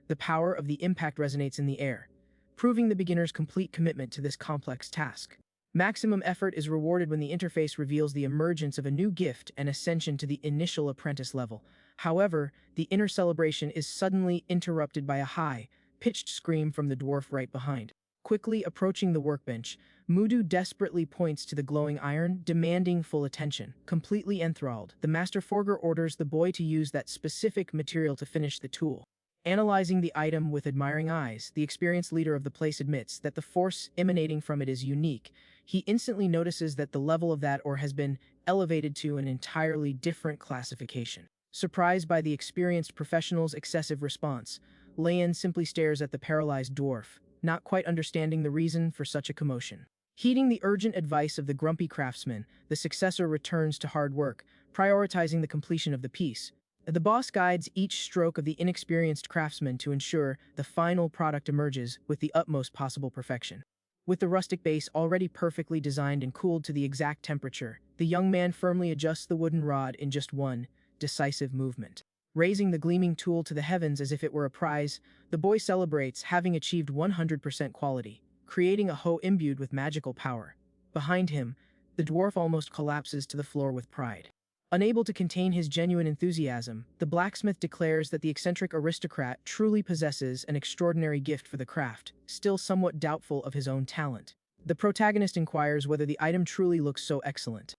[SPEAKER 1] The power of the impact resonates in the air, proving the beginner's complete commitment to this complex task. Maximum effort is rewarded when the interface reveals the emergence of a new gift and ascension to the initial apprentice level. However, the inner celebration is suddenly interrupted by a high-pitched scream from the dwarf right behind. Quickly approaching the workbench, Mudu desperately points to the glowing iron, demanding full attention. Completely enthralled, the master forger orders the boy to use that specific material to finish the tool. Analyzing the item with admiring eyes, the experienced leader of the place admits that the force emanating from it is unique. He instantly notices that the level of that ore has been elevated to an entirely different classification. Surprised by the experienced professional's excessive response, Leon simply stares at the paralyzed dwarf, not quite understanding the reason for such a commotion. Heeding the urgent advice of the grumpy craftsman, the successor returns to hard work, prioritizing the completion of the piece. The boss guides each stroke of the inexperienced craftsman to ensure the final product emerges with the utmost possible perfection. With the rustic base already perfectly designed and cooled to the exact temperature, the young man firmly adjusts the wooden rod in just one decisive movement. Raising the gleaming tool to the heavens as if it were a prize, the boy celebrates having achieved 100% quality, creating a hoe imbued with magical power. Behind him, the dwarf almost collapses to the floor with pride. Unable to contain his genuine enthusiasm, the blacksmith declares that the eccentric aristocrat truly possesses an extraordinary gift for the craft, still somewhat doubtful of his own talent. The protagonist inquires whether the item truly looks so excellent.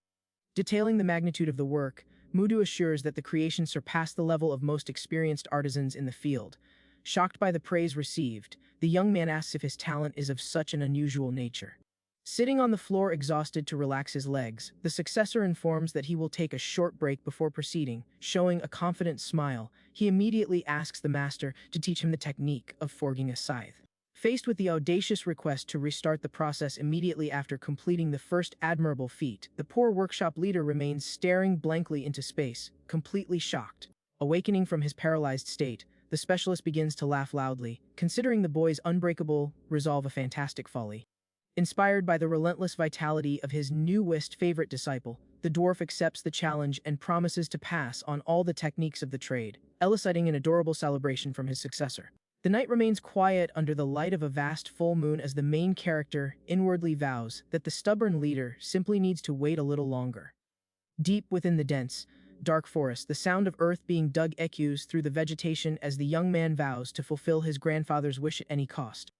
[SPEAKER 1] Detailing the magnitude of the work, Mudu assures that the creation surpassed the level of most experienced artisans in the field. Shocked by the praise received, the young man asks if his talent is of such an unusual nature. Sitting on the floor exhausted to relax his legs, the successor informs that he will take a short break before proceeding. Showing a confident smile, he immediately asks the master to teach him the technique of forging a scythe. Faced with the audacious request to restart the process immediately after completing the first admirable feat, the poor workshop leader remains staring blankly into space, completely shocked. Awakening from his paralyzed state, the specialist begins to laugh loudly, considering the boy's unbreakable resolve a fantastic folly. Inspired by the relentless vitality of his newest favorite disciple, the dwarf accepts the challenge and promises to pass on all the techniques of the trade, eliciting an adorable celebration from his successor. The night remains quiet under the light of a vast full moon as the main character inwardly vows that the stubborn leader simply needs to wait a little longer. Deep within the dense, dark forest, the sound of earth being dug echoes through the vegetation as the young man vows to fulfill his grandfather's wish at any cost.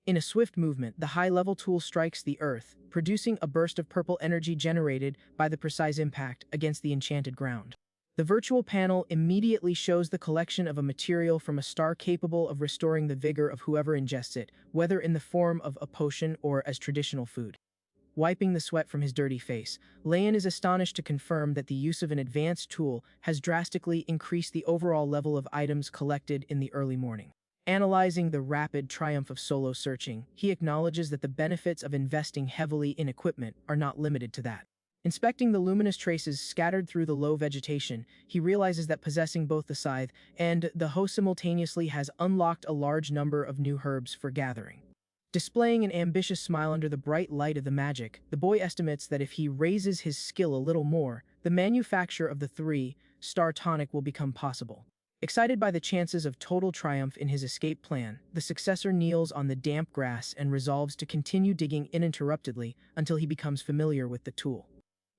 [SPEAKER 1] In a swift movement, the high-level tool strikes the earth, producing a burst of purple energy generated by the precise impact against the enchanted ground. The virtual panel immediately shows the collection of a material from a star capable of restoring the vigor of whoever ingests it, whether in the form of a potion or as traditional food. Wiping the sweat from his dirty face, Leon is astonished to confirm that the use of an advanced tool has drastically increased the overall level of items collected in the early morning. Analyzing the rapid triumph of solo searching, he acknowledges that the benefits of investing heavily in equipment are not limited to that. Inspecting the luminous traces scattered through the low vegetation, he realizes that possessing both the scythe and the hoe simultaneously has unlocked a large number of new herbs for gathering. Displaying an ambitious smile under the bright light of the magic, the boy estimates that if he raises his skill a little more, the manufacture of the three-star tonic will become possible. Excited by the chances of total triumph in his escape plan, the successor kneels on the damp grass and resolves to continue digging uninterruptedly until he becomes familiar with the tool.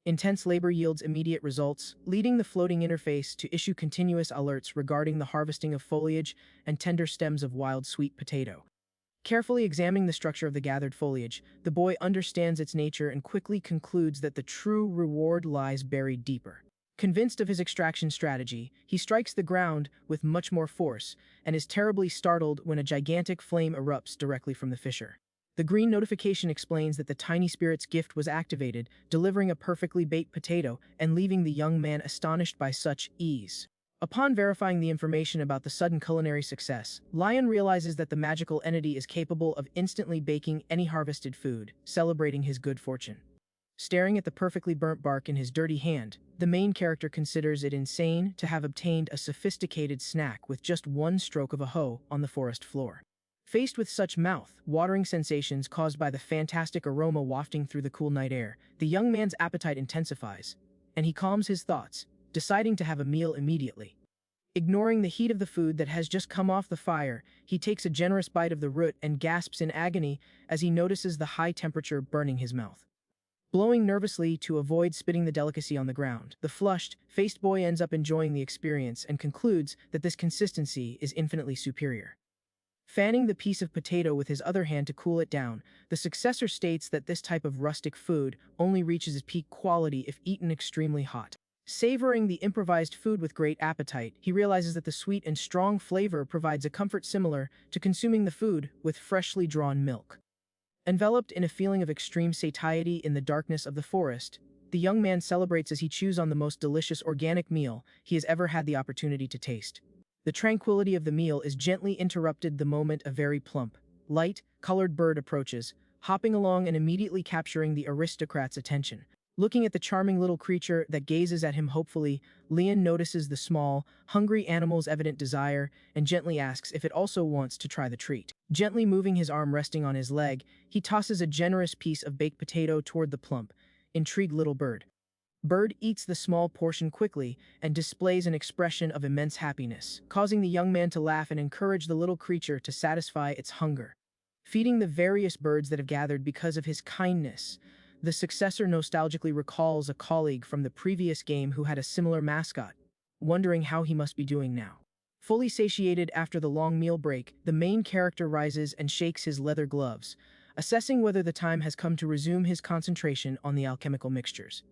[SPEAKER 1] Intense labor yields immediate results, leading the floating interface to issue continuous alerts regarding the harvesting of foliage and tender stems of wild sweet potato. Carefully examining the structure of the gathered foliage, the boy understands its nature and quickly concludes that the true reward lies buried deeper. Convinced of his extraction strategy, he strikes the ground with much more force and is terribly startled when a gigantic flame erupts directly from the fissure. The green notification explains that the tiny spirit's gift was activated, delivering a perfectly baked potato and leaving the young man astonished by such ease. Upon verifying the information about the sudden culinary success, Lion realizes that the magical entity is capable of instantly baking any harvested food, celebrating his good fortune. Staring at the perfectly burnt bark in his dirty hand, the main character considers it insane to have obtained a sophisticated snack with just one stroke of a hoe on the forest floor. Faced with such mouth-watering sensations caused by the fantastic aroma wafting through the cool night air, the young man's appetite intensifies, and he calms his thoughts, deciding to have a meal immediately. Ignoring the heat of the food that has just come off the fire, he takes a generous bite of the root and gasps in agony as he notices the high temperature burning his mouth. Blowing nervously to avoid spitting the delicacy on the ground, the flushed-faced boy ends up enjoying the experience and concludes that this consistency is infinitely superior. Fanning the piece of potato with his other hand to cool it down, the successor states that this type of rustic food only reaches its peak quality if eaten extremely hot. Savoring the improvised food with great appetite, he realizes that the sweet and strong flavor provides a comfort similar to consuming the food with freshly drawn milk. Enveloped in a feeling of extreme satiety in the darkness of the forest, the young man celebrates as he chews on the most delicious organic meal he has ever had the opportunity to taste. The tranquility of the meal is gently interrupted the moment a very plump, light-colored bird approaches, hopping along and immediately capturing the aristocrat's attention. Looking at the charming little creature that gazes at him hopefully, Leon notices the small, hungry animal's evident desire and gently asks if it also wants to try the treat. Gently moving his arm resting on his leg, he tosses a generous piece of baked potato toward the plump, intrigued little bird. Bird eats the small portion quickly and displays an expression of immense happiness, causing the young man to laugh and encourage the little creature to satisfy its hunger. Feeding the various birds that have gathered because of his kindness, the successor nostalgically recalls a colleague from the previous game who had a similar mascot, wondering how he must be doing now. Fully satiated after the long meal break, the main character rises and shakes his leather gloves, assessing whether the time has come to resume his concentration on the alchemical mixtures.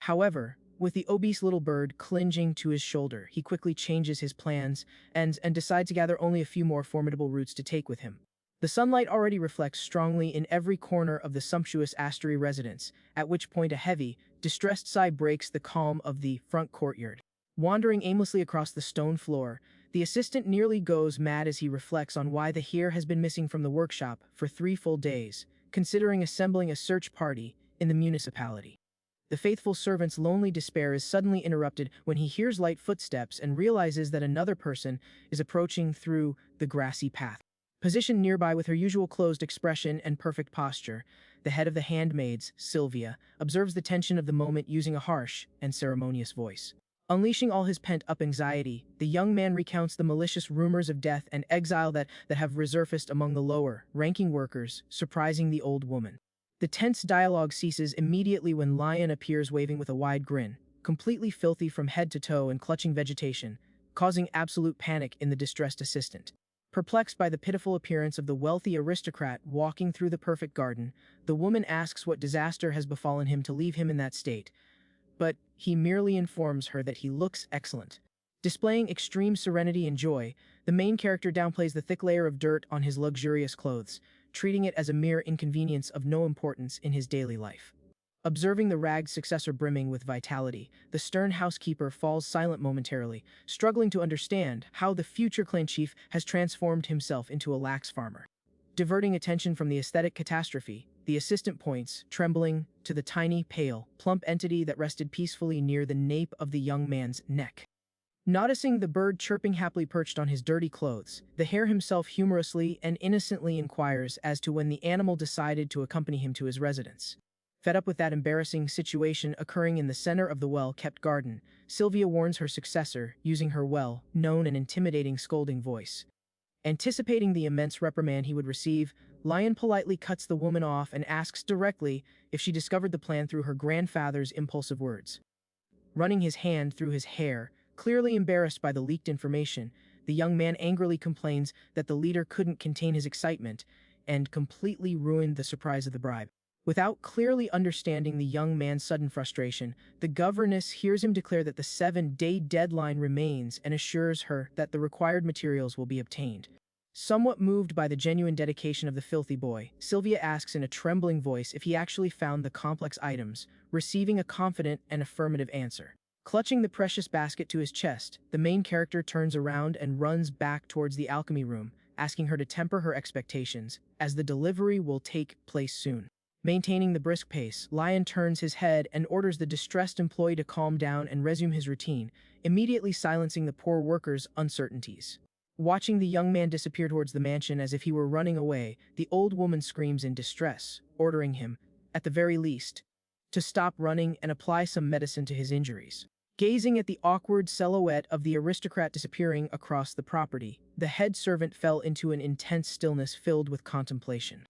[SPEAKER 1] However, with the obese little bird clinging to his shoulder, he quickly changes his plans and decides to gather only a few more formidable roots to take with him. The sunlight already reflects strongly in every corner of the sumptuous Astery residence, at which point a heavy, distressed sigh breaks the calm of the front courtyard. Wandering aimlessly across the stone floor, the assistant nearly goes mad as he reflects on why the heir has been missing from the workshop for 3 full days, considering assembling a search party in the municipality. The faithful servant's lonely despair is suddenly interrupted when he hears light footsteps and realizes that another person is approaching through the grassy path. Positioned nearby with her usual closed expression and perfect posture, the head of the handmaids, Sylvia, observes the tension of the moment using a harsh and ceremonious voice. Unleashing all his pent-up anxiety, the young man recounts the malicious rumors of death and exile that have resurfaced among the lower-ranking workers, surprising the old woman. The tense dialogue ceases immediately when Lion appears waving with a wide grin, completely filthy from head to toe and clutching vegetation, causing absolute panic in the distressed assistant. Perplexed by the pitiful appearance of the wealthy aristocrat walking through the perfect garden, the woman asks what disaster has befallen him to leave him in that state, but he merely informs her that he looks excellent. Displaying extreme serenity and joy, the main character downplays the thick layer of dirt on his luxurious clothes, treating it as a mere inconvenience of no importance in his daily life. Observing the ragged successor brimming with vitality, the stern housekeeper falls silent momentarily, struggling to understand how the future clan chief has transformed himself into a lax farmer. Diverting attention from the aesthetic catastrophe, the assistant points, trembling, to the tiny, pale, plump entity that rested peacefully near the nape of the young man's neck. Noticing the bird chirping happily perched on his dirty clothes, the hare himself humorously and innocently inquires as to when the animal decided to accompany him to his residence. Fed up with that embarrassing situation occurring in the center of the well-kept garden, Sylvia warns her successor, using her well-known and intimidating scolding voice. Anticipating the immense reprimand he would receive, Lion politely cuts the woman off and asks directly if she discovered the plan through her grandfather's impulsive words. Running his hand through his hair, clearly embarrassed by the leaked information, the young man angrily complains that the leader couldn't contain his excitement and completely ruined the surprise of the bribe. Without clearly understanding the young man's sudden frustration, the governess hears him declare that the 7-day deadline remains and assures her that the required materials will be obtained. Somewhat moved by the genuine dedication of the filthy boy, Sylvia asks in a trembling voice if he actually found the complex items, receiving a confident and affirmative answer. Clutching the precious basket to his chest, the main character turns around and runs back towards the alchemy room, asking her to temper her expectations, as the delivery will take place soon. Maintaining the brisk pace, Lion turns his head and orders the distressed employee to calm down and resume his routine, immediately silencing the poor worker's uncertainties. Watching the young man disappear towards the mansion as if he were running away, the old woman screams in distress, ordering him, at the very least, to stop running and apply some medicine to his injuries. Gazing at the awkward silhouette of the aristocrat disappearing across the property, the head servant fell into an intense stillness filled with contemplation.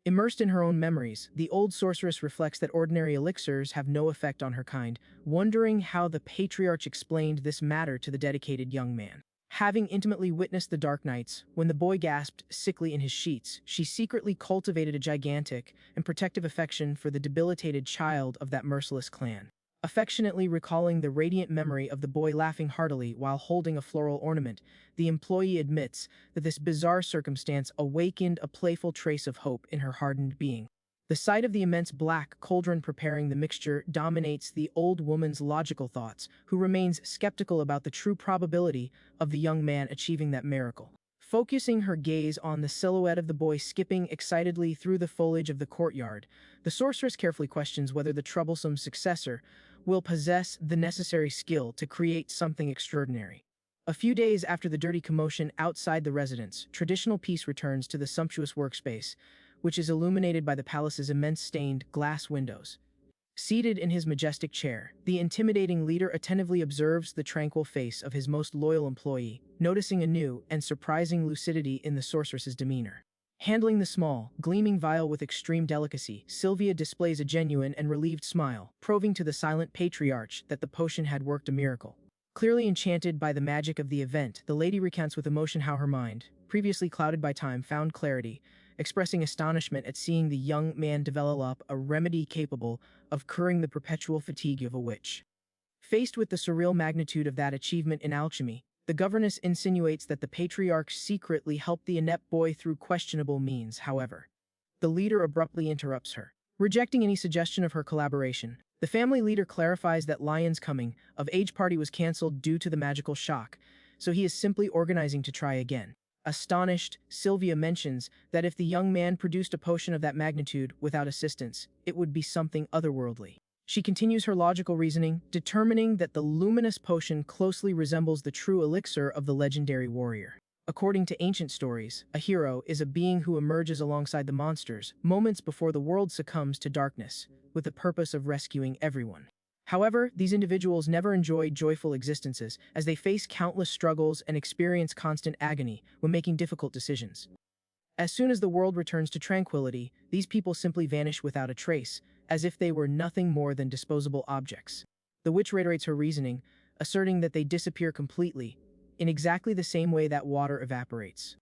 [SPEAKER 1] Immersed in her own memories, the old sorceress reflects that ordinary elixirs have no effect on her kind, wondering how the patriarch explained this matter to the dedicated young man. Having intimately witnessed the dark nights, when the boy gasped sickly in his sheets, she secretly cultivated a gigantic and protective affection for the debilitated child of that merciless clan. Affectionately recalling the radiant memory of the boy laughing heartily while holding a floral ornament, the employee admits that this bizarre circumstance awakened a playful trace of hope in her hardened being. The sight of the immense black cauldron preparing the mixture dominates the old woman's logical thoughts, who remains skeptical about the true probability of the young man achieving that miracle. Focusing her gaze on the silhouette of the boy skipping excitedly through the foliage of the courtyard, the sorceress carefully questions whether the troublesome successor will possess the necessary skill to create something extraordinary. A few days after the dirty commotion outside the residence, traditional peace returns to the sumptuous workspace, which is illuminated by the palace's immense stained glass windows. Seated in his majestic chair, the intimidating leader attentively observes the tranquil face of his most loyal employee, noticing a new and surprising lucidity in the sorceress's demeanor. Handling the small, gleaming vial with extreme delicacy, Sylvia displays a genuine and relieved smile, proving to the silent patriarch that the potion had worked a miracle. Clearly enchanted by the magic of the event, the lady recounts with emotion how her mind, previously clouded by time, found clarity, expressing astonishment at seeing the young man develop a remedy capable of curing the perpetual fatigue of a witch. Faced with the surreal magnitude of that achievement in alchemy, the governess insinuates that the patriarch secretly helped the inept boy through questionable means. However, the leader abruptly interrupts her. Rejecting any suggestion of her collaboration, the family leader clarifies that Lion's coming of age party was cancelled due to the magical shock, so he is simply organizing to try again. Astonished, Sylvia mentions that if the young man produced a potion of that magnitude without assistance, it would be something otherworldly. She continues her logical reasoning, determining that the luminous potion closely resembles the true elixir of the legendary warrior. According to ancient stories, a hero is a being who emerges alongside the monsters moments before the world succumbs to darkness, with the purpose of rescuing everyone. However, these individuals never enjoy joyful existences, as they face countless struggles and experience constant agony when making difficult decisions. As soon as the world returns to tranquility, these people simply vanish without a trace, as if they were nothing more than disposable objects. The witch reiterates her reasoning, asserting that they disappear completely, in exactly the same way that water evaporates.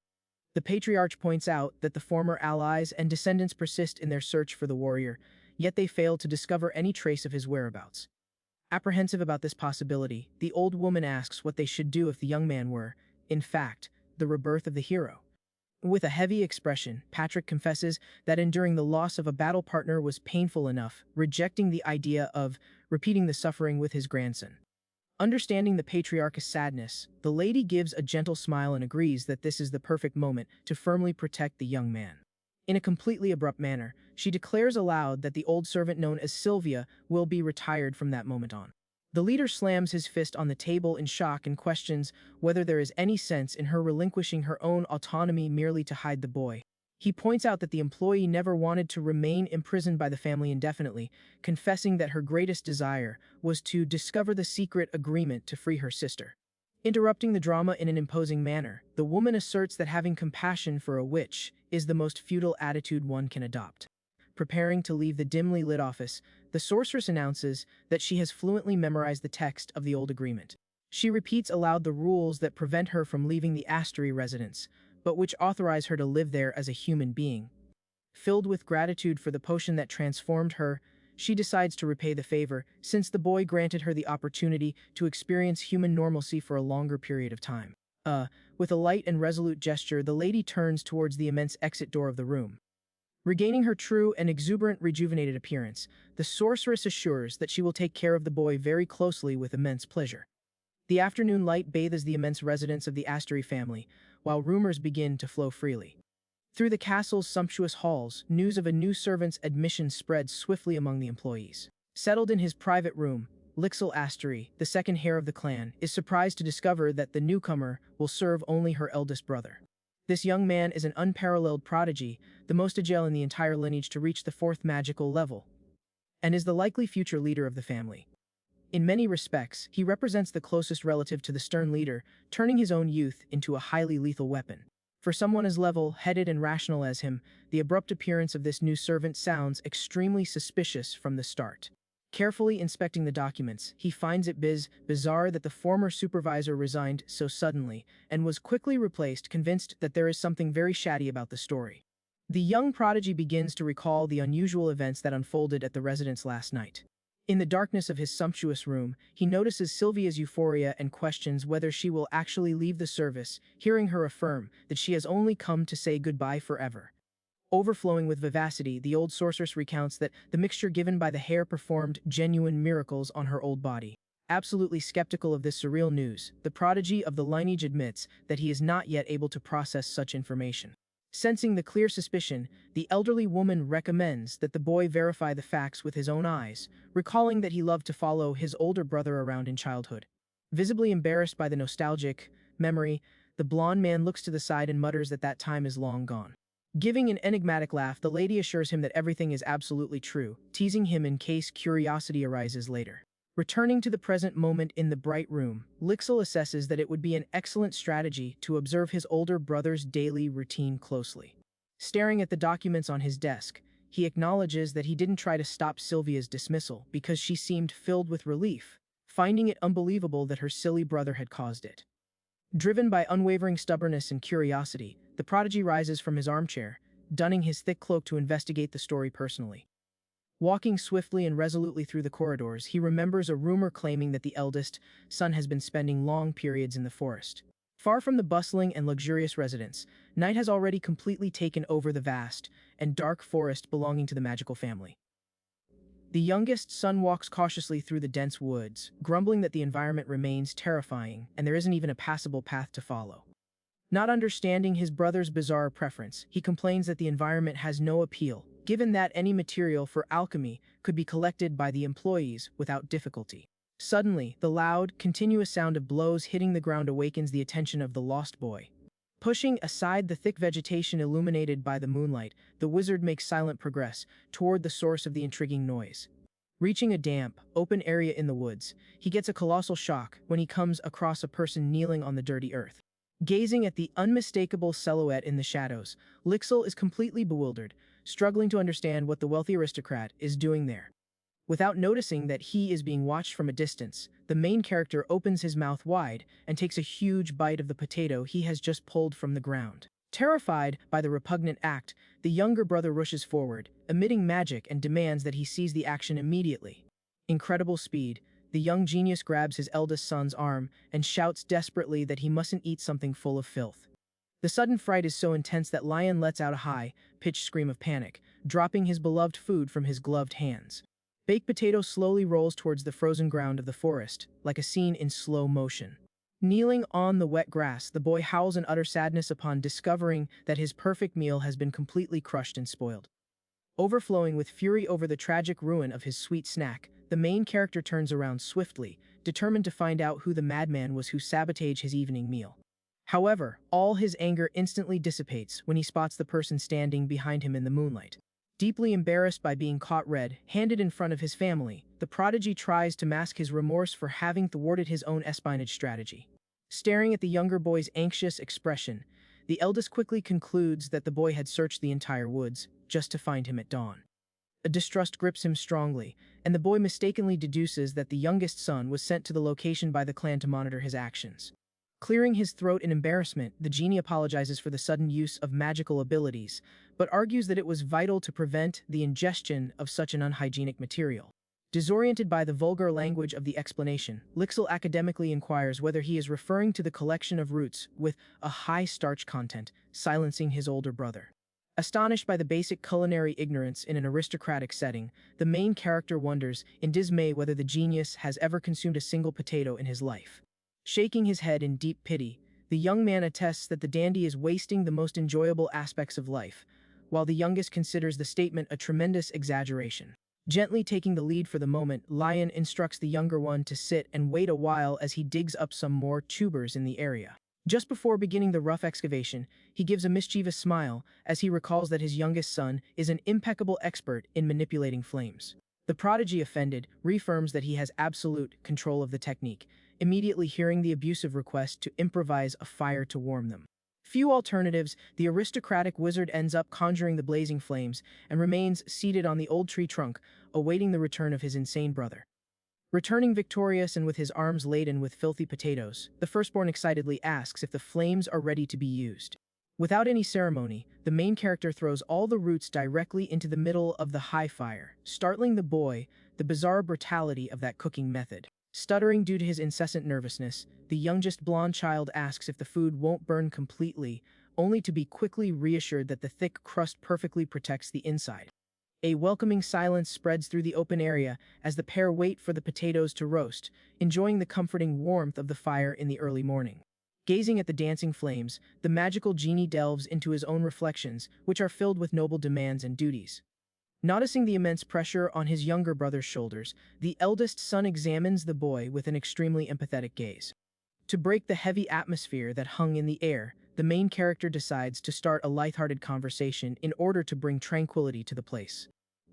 [SPEAKER 1] The patriarch points out that the former allies and descendants persist in their search for the warrior, yet they fail to discover any trace of his whereabouts. Apprehensive about this possibility, the old woman asks what they should do if the young man were, in fact, the rebirth of the hero. With a heavy expression, Patrick confesses that enduring the loss of a battle partner was painful enough, rejecting the idea of repeating the suffering with his grandson. Understanding the patriarch's sadness, the lady gives a gentle smile and agrees that this is the perfect moment to firmly protect the young man. In a completely abrupt manner, she declares aloud that the old servant known as Sylvia will be retired from that moment on. The leader slams his fist on the table in shock and questions whether there is any sense in her relinquishing her own autonomy merely to hide the boy. He points out that the employee never wanted to remain imprisoned by the family indefinitely, confessing that her greatest desire was to discover the secret agreement to free her sister. Interrupting the drama in an imposing manner, the woman asserts that having compassion for a witch is the most futile attitude one can adopt. Preparing to leave the dimly lit office, the sorceress announces that she has fluently memorized the text of the old agreement. She repeats aloud the rules that prevent her from leaving the Astery residence, but which authorize her to live there as a human being. Filled with gratitude for the potion that transformed her, she decides to repay the favor, since the boy granted her the opportunity to experience human normalcy for a longer period of time. With a light and resolute gesture, the lady turns towards the immense exit door of the room. Regaining her true and exuberant rejuvenated appearance, the sorceress assures that she will take care of the boy very closely with immense pleasure. The afternoon light bathes the immense residence of the Astery family, while rumors begin to flow freely. Through the castle's sumptuous halls, news of a new servant's admission spreads swiftly among the employees. Settled in his private room, Lixil Astery, the second heir of the clan, is surprised to discover that the newcomer will serve only her eldest brother. This young man is an unparalleled prodigy, the most agile in the entire lineage to reach the fourth magical level, and is the likely future leader of the family. In many respects, he represents the closest relative to the stern leader, turning his own youth into a highly lethal weapon. For someone as level-headed and rational as him, the abrupt appearance of this new servant sounds extremely suspicious from the start. Carefully inspecting the documents, he finds it bizarre that the former supervisor resigned so suddenly, and was quickly replaced, convinced that there is something very shady about the story. The young prodigy begins to recall the unusual events that unfolded at the residence last night. In the darkness of his sumptuous room, he notices Sylvia's euphoria and questions whether she will actually leave the service, hearing her affirm that she has only come to say goodbye forever. Overflowing with vivacity, the old sorceress recounts that the mixture given by the hair performed genuine miracles on her old body. Absolutely skeptical of this surreal news, the prodigy of the lineage admits that he is not yet able to process such information. Sensing the clear suspicion, the elderly woman recommends that the boy verify the facts with his own eyes, recalling that he loved to follow his older brother around in childhood. Visibly embarrassed by the nostalgic memory, the blonde man looks to the side and mutters that that time is long gone. Giving an enigmatic laugh, the lady assures him that everything is absolutely true, teasing him in case curiosity arises later. Returning to the present moment in the bright room, Lixil assesses that it would be an excellent strategy to observe his older brother's daily routine closely. Staring at the documents on his desk, he acknowledges that he didn't try to stop Sylvia's dismissal because she seemed filled with relief, finding it unbelievable that her silly brother had caused it. Driven by unwavering stubbornness and curiosity, the prodigy rises from his armchair, donning his thick cloak to investigate the story personally. Walking swiftly and resolutely through the corridors, he remembers a rumor claiming that the eldest son has been spending long periods in the forest. Far from the bustling and luxurious residence, night has already completely taken over the vast and dark forest belonging to the magical family. The youngest son walks cautiously through the dense woods, grumbling that the environment remains terrifying and there isn't even a passable path to follow. Not understanding his brother's bizarre preference, he complains that the environment has no appeal, given that any material for alchemy could be collected by the employees without difficulty. Suddenly, the loud, continuous sound of blows hitting the ground awakens the attention of the lost boy. Pushing aside the thick vegetation illuminated by the moonlight, the wizard makes silent progress toward the source of the intriguing noise. Reaching a damp, open area in the woods, he gets a colossal shock when he comes across a person kneeling on the dirty earth. Gazing at the unmistakable silhouette in the shadows, Lixil is completely bewildered, struggling to understand what the wealthy aristocrat is doing there. Without noticing that he is being watched from a distance, the main character opens his mouth wide and takes a huge bite of the potato he has just pulled from the ground. Terrified by the repugnant act, the younger brother rushes forward, emitting magic, and demands that he seize the action immediately. Incredible speed, the young genius grabs his eldest son's arm and shouts desperately that he mustn't eat something full of filth. The sudden fright is so intense that Lion lets out a high-pitched scream of panic, dropping his beloved food from his gloved hands. Baked potato slowly rolls towards the frozen ground of the forest, like a scene in slow motion. Kneeling on the wet grass, the boy howls in utter sadness upon discovering that his perfect meal has been completely crushed and spoiled. Overflowing with fury over the tragic ruin of his sweet snack, the main character turns around swiftly, determined to find out who the madman was who sabotaged his evening meal. However, all his anger instantly dissipates when he spots the person standing behind him in the moonlight. Deeply embarrassed by being caught red-handed in front of his family, the prodigy tries to mask his remorse for having thwarted his own espionage strategy. Staring at the younger boy's anxious expression, the eldest quickly concludes that the boy had searched the entire woods just to find him at dawn. A distrust grips him strongly, and the boy mistakenly deduces that the youngest son was sent to the location by the clan to monitor his actions. Clearing his throat in embarrassment, the genie apologizes for the sudden use of magical abilities, but argues that it was vital to prevent the ingestion of such an unhygienic material. Disoriented by the vulgar language of the explanation, Lixil academically inquires whether he is referring to the collection of roots with a high starch content, silencing his older brother. Astonished by the basic culinary ignorance in an aristocratic setting, the main character wonders in dismay whether the genius has ever consumed a single potato in his life. Shaking his head in deep pity, the young man attests that the dandy is wasting the most enjoyable aspects of life, while the youngest considers the statement a tremendous exaggeration. Gently taking the lead for the moment, Lion instructs the younger one to sit and wait a while as he digs up some more tubers in the area. Just before beginning the rough excavation, he gives a mischievous smile as he recalls that his youngest son is an impeccable expert in manipulating flames. The prodigy, offended, reaffirms that he has absolute control of the technique, immediately hearing the abusive request to improvise a fire to warm them. Few alternatives, the aristocratic wizard ends up conjuring the blazing flames and remains seated on the old tree trunk, awaiting the return of his insane brother. Returning victorious and with his arms laden with filthy potatoes, the firstborn excitedly asks if the flames are ready to be used. Without any ceremony, the main character throws all the roots directly into the middle of the high fire, startling the boy, the bizarre brutality of that cooking method. Stuttering due to his incessant nervousness, the youngest blonde child asks if the food won't burn completely, only to be quickly reassured that the thick crust perfectly protects the inside. A welcoming silence spreads through the open area as the pair wait for the potatoes to roast, enjoying the comforting warmth of the fire in the early morning. Gazing at the dancing flames, the magical genie delves into his own reflections, which are filled with noble demands and duties. Noticing the immense pressure on his younger brother's shoulders, the eldest son examines the boy with an extremely empathetic gaze. To break the heavy atmosphere that hung in the air, the main character decides to start a lighthearted conversation in order to bring tranquility to the place.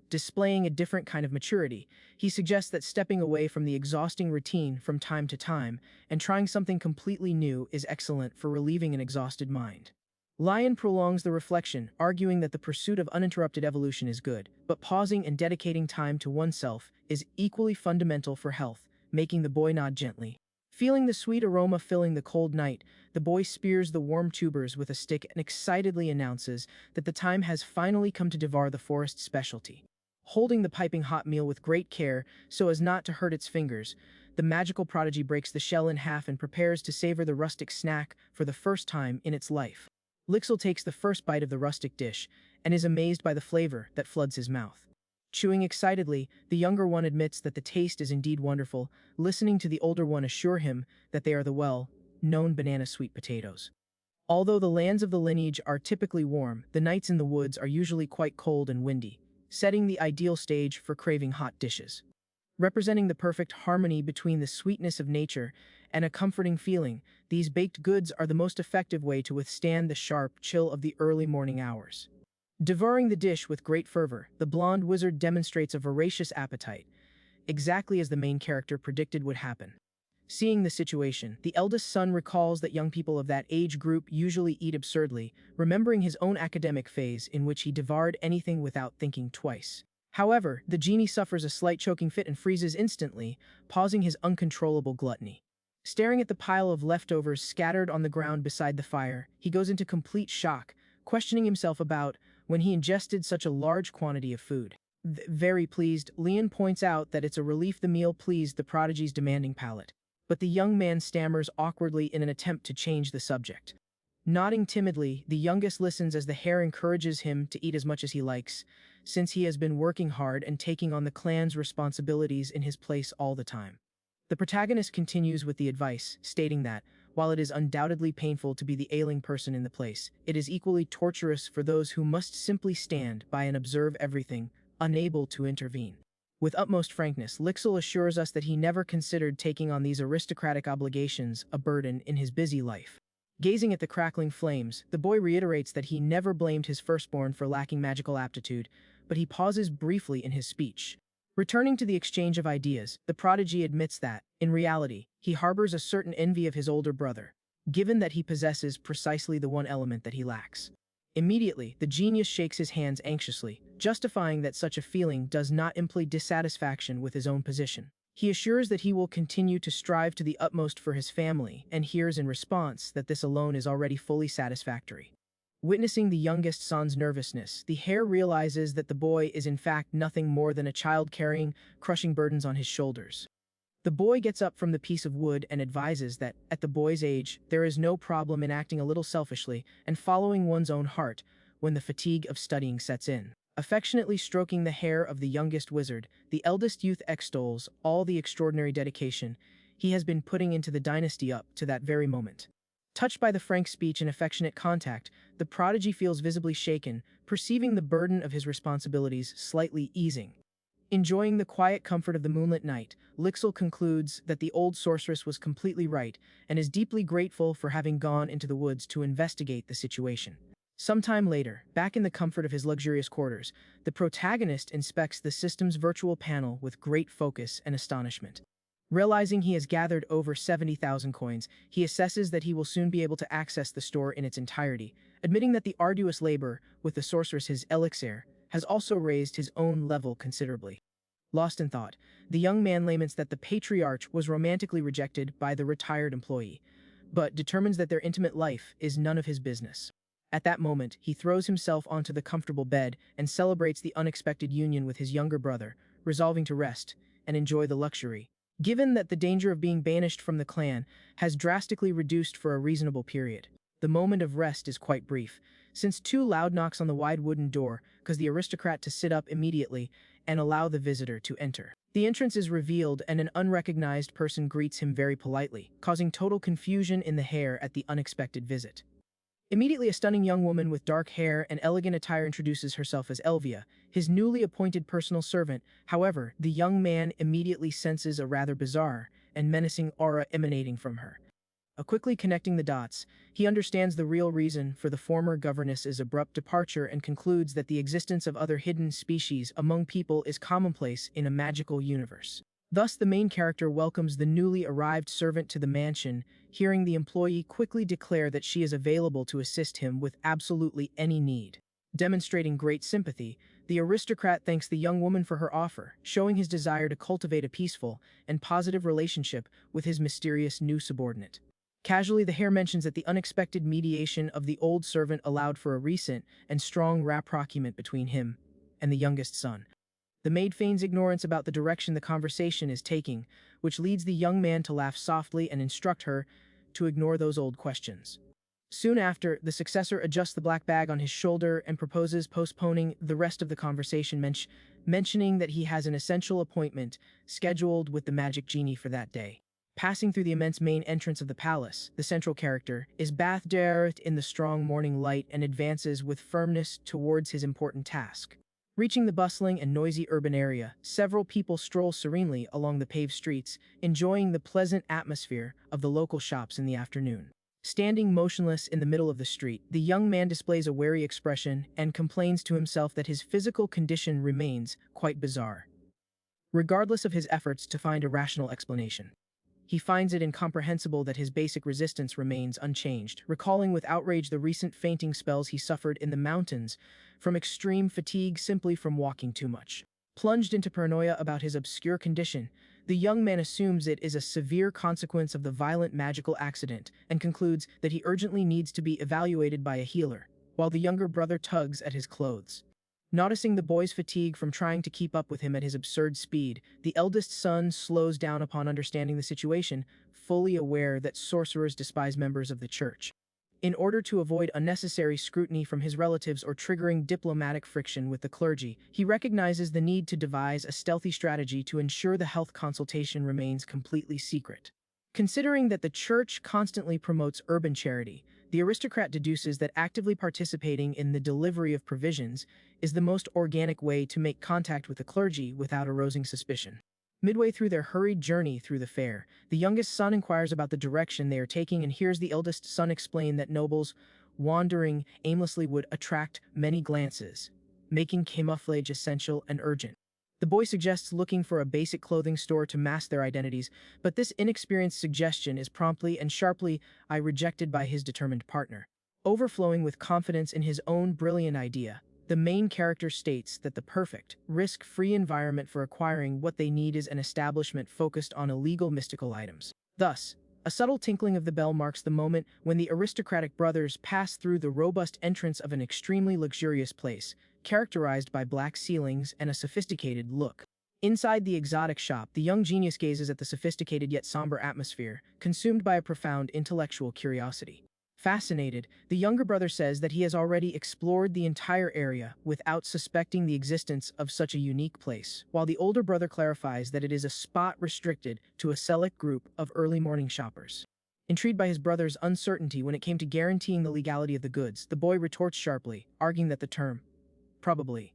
[SPEAKER 1] Displaying a different kind of maturity, he suggests that stepping away from the exhausting routine from time to time and trying something completely new is excellent for relieving an exhausted mind. Lion prolongs the reflection, arguing that the pursuit of uninterrupted evolution is good, but pausing and dedicating time to oneself is equally fundamental for health, making the boy nod gently. Feeling the sweet aroma filling the cold night, the boy spears the warm tubers with a stick and excitedly announces that the time has finally come to devour the forest's specialty. Holding the piping hot meal with great care so as not to hurt its fingers, the magical prodigy breaks the shell in half and prepares to savor the rustic snack for the first time in its life. Lixel takes the first bite of the rustic dish and is amazed by the flavor that floods his mouth. Chewing excitedly, the younger one admits that the taste is indeed wonderful, listening to the older one assure him that they are the well-known banana sweet potatoes. Although the lands of the lineage are typically warm, the nights in the woods are usually quite cold and windy, setting the ideal stage for craving hot dishes. Representing the perfect harmony between the sweetness of nature and a comforting feeling, these baked goods are the most effective way to withstand the sharp chill of the early morning hours. Devouring the dish with great fervor, the blonde wizard demonstrates a voracious appetite, exactly as the main character predicted would happen. Seeing the situation, the eldest son recalls that young people of that age group usually eat absurdly, remembering his own academic phase in which he devoured anything without thinking twice. However, the genie suffers a slight choking fit and freezes instantly, pausing his uncontrollable gluttony. Staring at the pile of leftovers scattered on the ground beside the fire, he goes into complete shock, questioning himself about when he ingested such a large quantity of food. Very pleased, Leon points out that it's a relief the meal pleased the prodigy's demanding palate. But the young man stammers awkwardly in an attempt to change the subject. Nodding timidly, the youngest listens as the heir encourages him to eat as much as he likes, since he has been working hard and taking on the clan's responsibilities in his place all the time. The protagonist continues with the advice, stating that, while it is undoubtedly painful to be the ailing person in the place, it is equally torturous for those who must simply stand by and observe everything, unable to intervene. With utmost frankness, Lixel assures us that he never considered taking on these aristocratic obligations a burden in his busy life. Gazing at the crackling flames, the boy reiterates that he never blamed his firstborn for lacking magical aptitude, but he pauses briefly in his speech. Returning to the exchange of ideas, the prodigy admits that, in reality, he harbors a certain envy of his older brother, given that he possesses precisely the one element that he lacks. Immediately, the genius shakes his hands anxiously, justifying that such a feeling does not imply dissatisfaction with his own position. He assures that he will continue to strive to the utmost for his family, and hears in response that this alone is already fully satisfactory. Witnessing the youngest son's nervousness, the heir realizes that the boy is in fact nothing more than a child carrying crushing burdens on his shoulders. The boy gets up from the piece of wood and advises that, at the boy's age, there is no problem in acting a little selfishly and following one's own heart, when the fatigue of studying sets in. Affectionately stroking the hair of the youngest wizard, the eldest youth extols all the extraordinary dedication he has been putting into the dynasty up to that very moment. Touched by the frank speech and affectionate contact, the prodigy feels visibly shaken, perceiving the burden of his responsibilities slightly easing. Enjoying the quiet comfort of the moonlit night, Lixil concludes that the old sorceress was completely right and is deeply grateful for having gone into the woods to investigate the situation. Sometime later, back in the comfort of his luxurious quarters, the protagonist inspects the system's virtual panel with great focus and astonishment. Realizing he has gathered over 70,000 coins, he assesses that he will soon be able to access the store in its entirety, admitting that the arduous labor with the sorceress his elixir has also raised his own level considerably. Lost in thought, the young man laments that the patriarch was romantically rejected by the retired employee, but determines that their intimate life is none of his business. At that moment, he throws himself onto the comfortable bed and celebrates the unexpected union with his younger brother, resolving to rest and enjoy the luxury. Given that the danger of being banished from the clan has drastically reduced for a reasonable period, the moment of rest is quite brief, since two loud knocks on the wide wooden door cause the aristocrat to sit up immediately and allow the visitor to enter. The entrance is revealed and an unrecognized person greets him very politely, causing total confusion in the heir at the unexpected visit. Immediately, a stunning young woman with dark hair and elegant attire introduces herself as Elvia, his newly appointed personal servant. However, the young man immediately senses a rather bizarre and menacing aura emanating from her. Quickly connecting the dots, he understands the real reason for the former governess's abrupt departure and concludes that the existence of other hidden species among people is commonplace in a magical universe. Thus, the main character welcomes the newly arrived servant to the mansion, hearing the employee quickly declare that she is available to assist him with absolutely any need. Demonstrating great sympathy, the aristocrat thanks the young woman for her offer, showing his desire to cultivate a peaceful and positive relationship with his mysterious new subordinate. Casually, the heir mentions that the unexpected mediation of the old servant allowed for a recent and strong rapprochement between him and the youngest son. The maid feigns ignorance about the direction the conversation is taking, which leads the young man to laugh softly and instruct her to ignore those old questions. Soon after, the successor adjusts the black bag on his shoulder and proposes postponing the rest of the conversation, mentioning that he has an essential appointment scheduled with the magic genie for that day. Passing through the immense main entrance of the palace, the central character is bathed in the strong morning light and advances with firmness towards his important task. Reaching the bustling and noisy urban area, several people stroll serenely along the paved streets, enjoying the pleasant atmosphere of the local shops in the afternoon. Standing motionless in the middle of the street, the young man displays a wary expression and complains to himself that his physical condition remains quite bizarre, regardless of his efforts to find a rational explanation. He finds it incomprehensible that his basic resistance remains unchanged, recalling with outrage the recent fainting spells he suffered in the mountains from extreme fatigue simply from walking too much. Plunged into paranoia about his obscure condition, the young man assumes it is a severe consequence of the violent magical accident and concludes that he urgently needs to be evaluated by a healer, while the younger brother tugs at his clothes. Noticing the boy's fatigue from trying to keep up with him at his absurd speed, the eldest son slows down upon understanding the situation, fully aware that sorcerers despise members of the church. In order to avoid unnecessary scrutiny from his relatives or triggering diplomatic friction with the clergy, he recognizes the need to devise a stealthy strategy to ensure the health consultation remains completely secret. Considering that the church constantly promotes urban charity, the aristocrat deduces that actively participating in the delivery of provisions is the most organic way to make contact with the clergy without arousing suspicion. Midway through their hurried journey through the fair, the youngest son inquires about the direction they are taking and hears the eldest son explain that nobles wandering aimlessly would attract many glances, making camouflage essential and urgent. The boy suggests looking for a basic clothing store to mask their identities, but this inexperienced suggestion is promptly and sharply rejected by his determined partner. Overflowing with confidence in his own brilliant idea, the main character states that the perfect, risk-free environment for acquiring what they need is an establishment focused on illegal mystical items. Thus, a subtle tinkling of the bell marks the moment when the aristocratic brothers pass through the robust entrance of an extremely luxurious place, characterized by black ceilings and a sophisticated look. Inside the exotic shop, the young genius gazes at the sophisticated yet somber atmosphere, consumed by a profound intellectual curiosity. Fascinated, the younger brother says that he has already explored the entire area without suspecting the existence of such a unique place, while the older brother clarifies that it is a spot restricted to a select group of early morning shoppers. Intrigued by his brother's uncertainty when it came to guaranteeing the legality of the goods, the boy retorts sharply, arguing that the term, probably,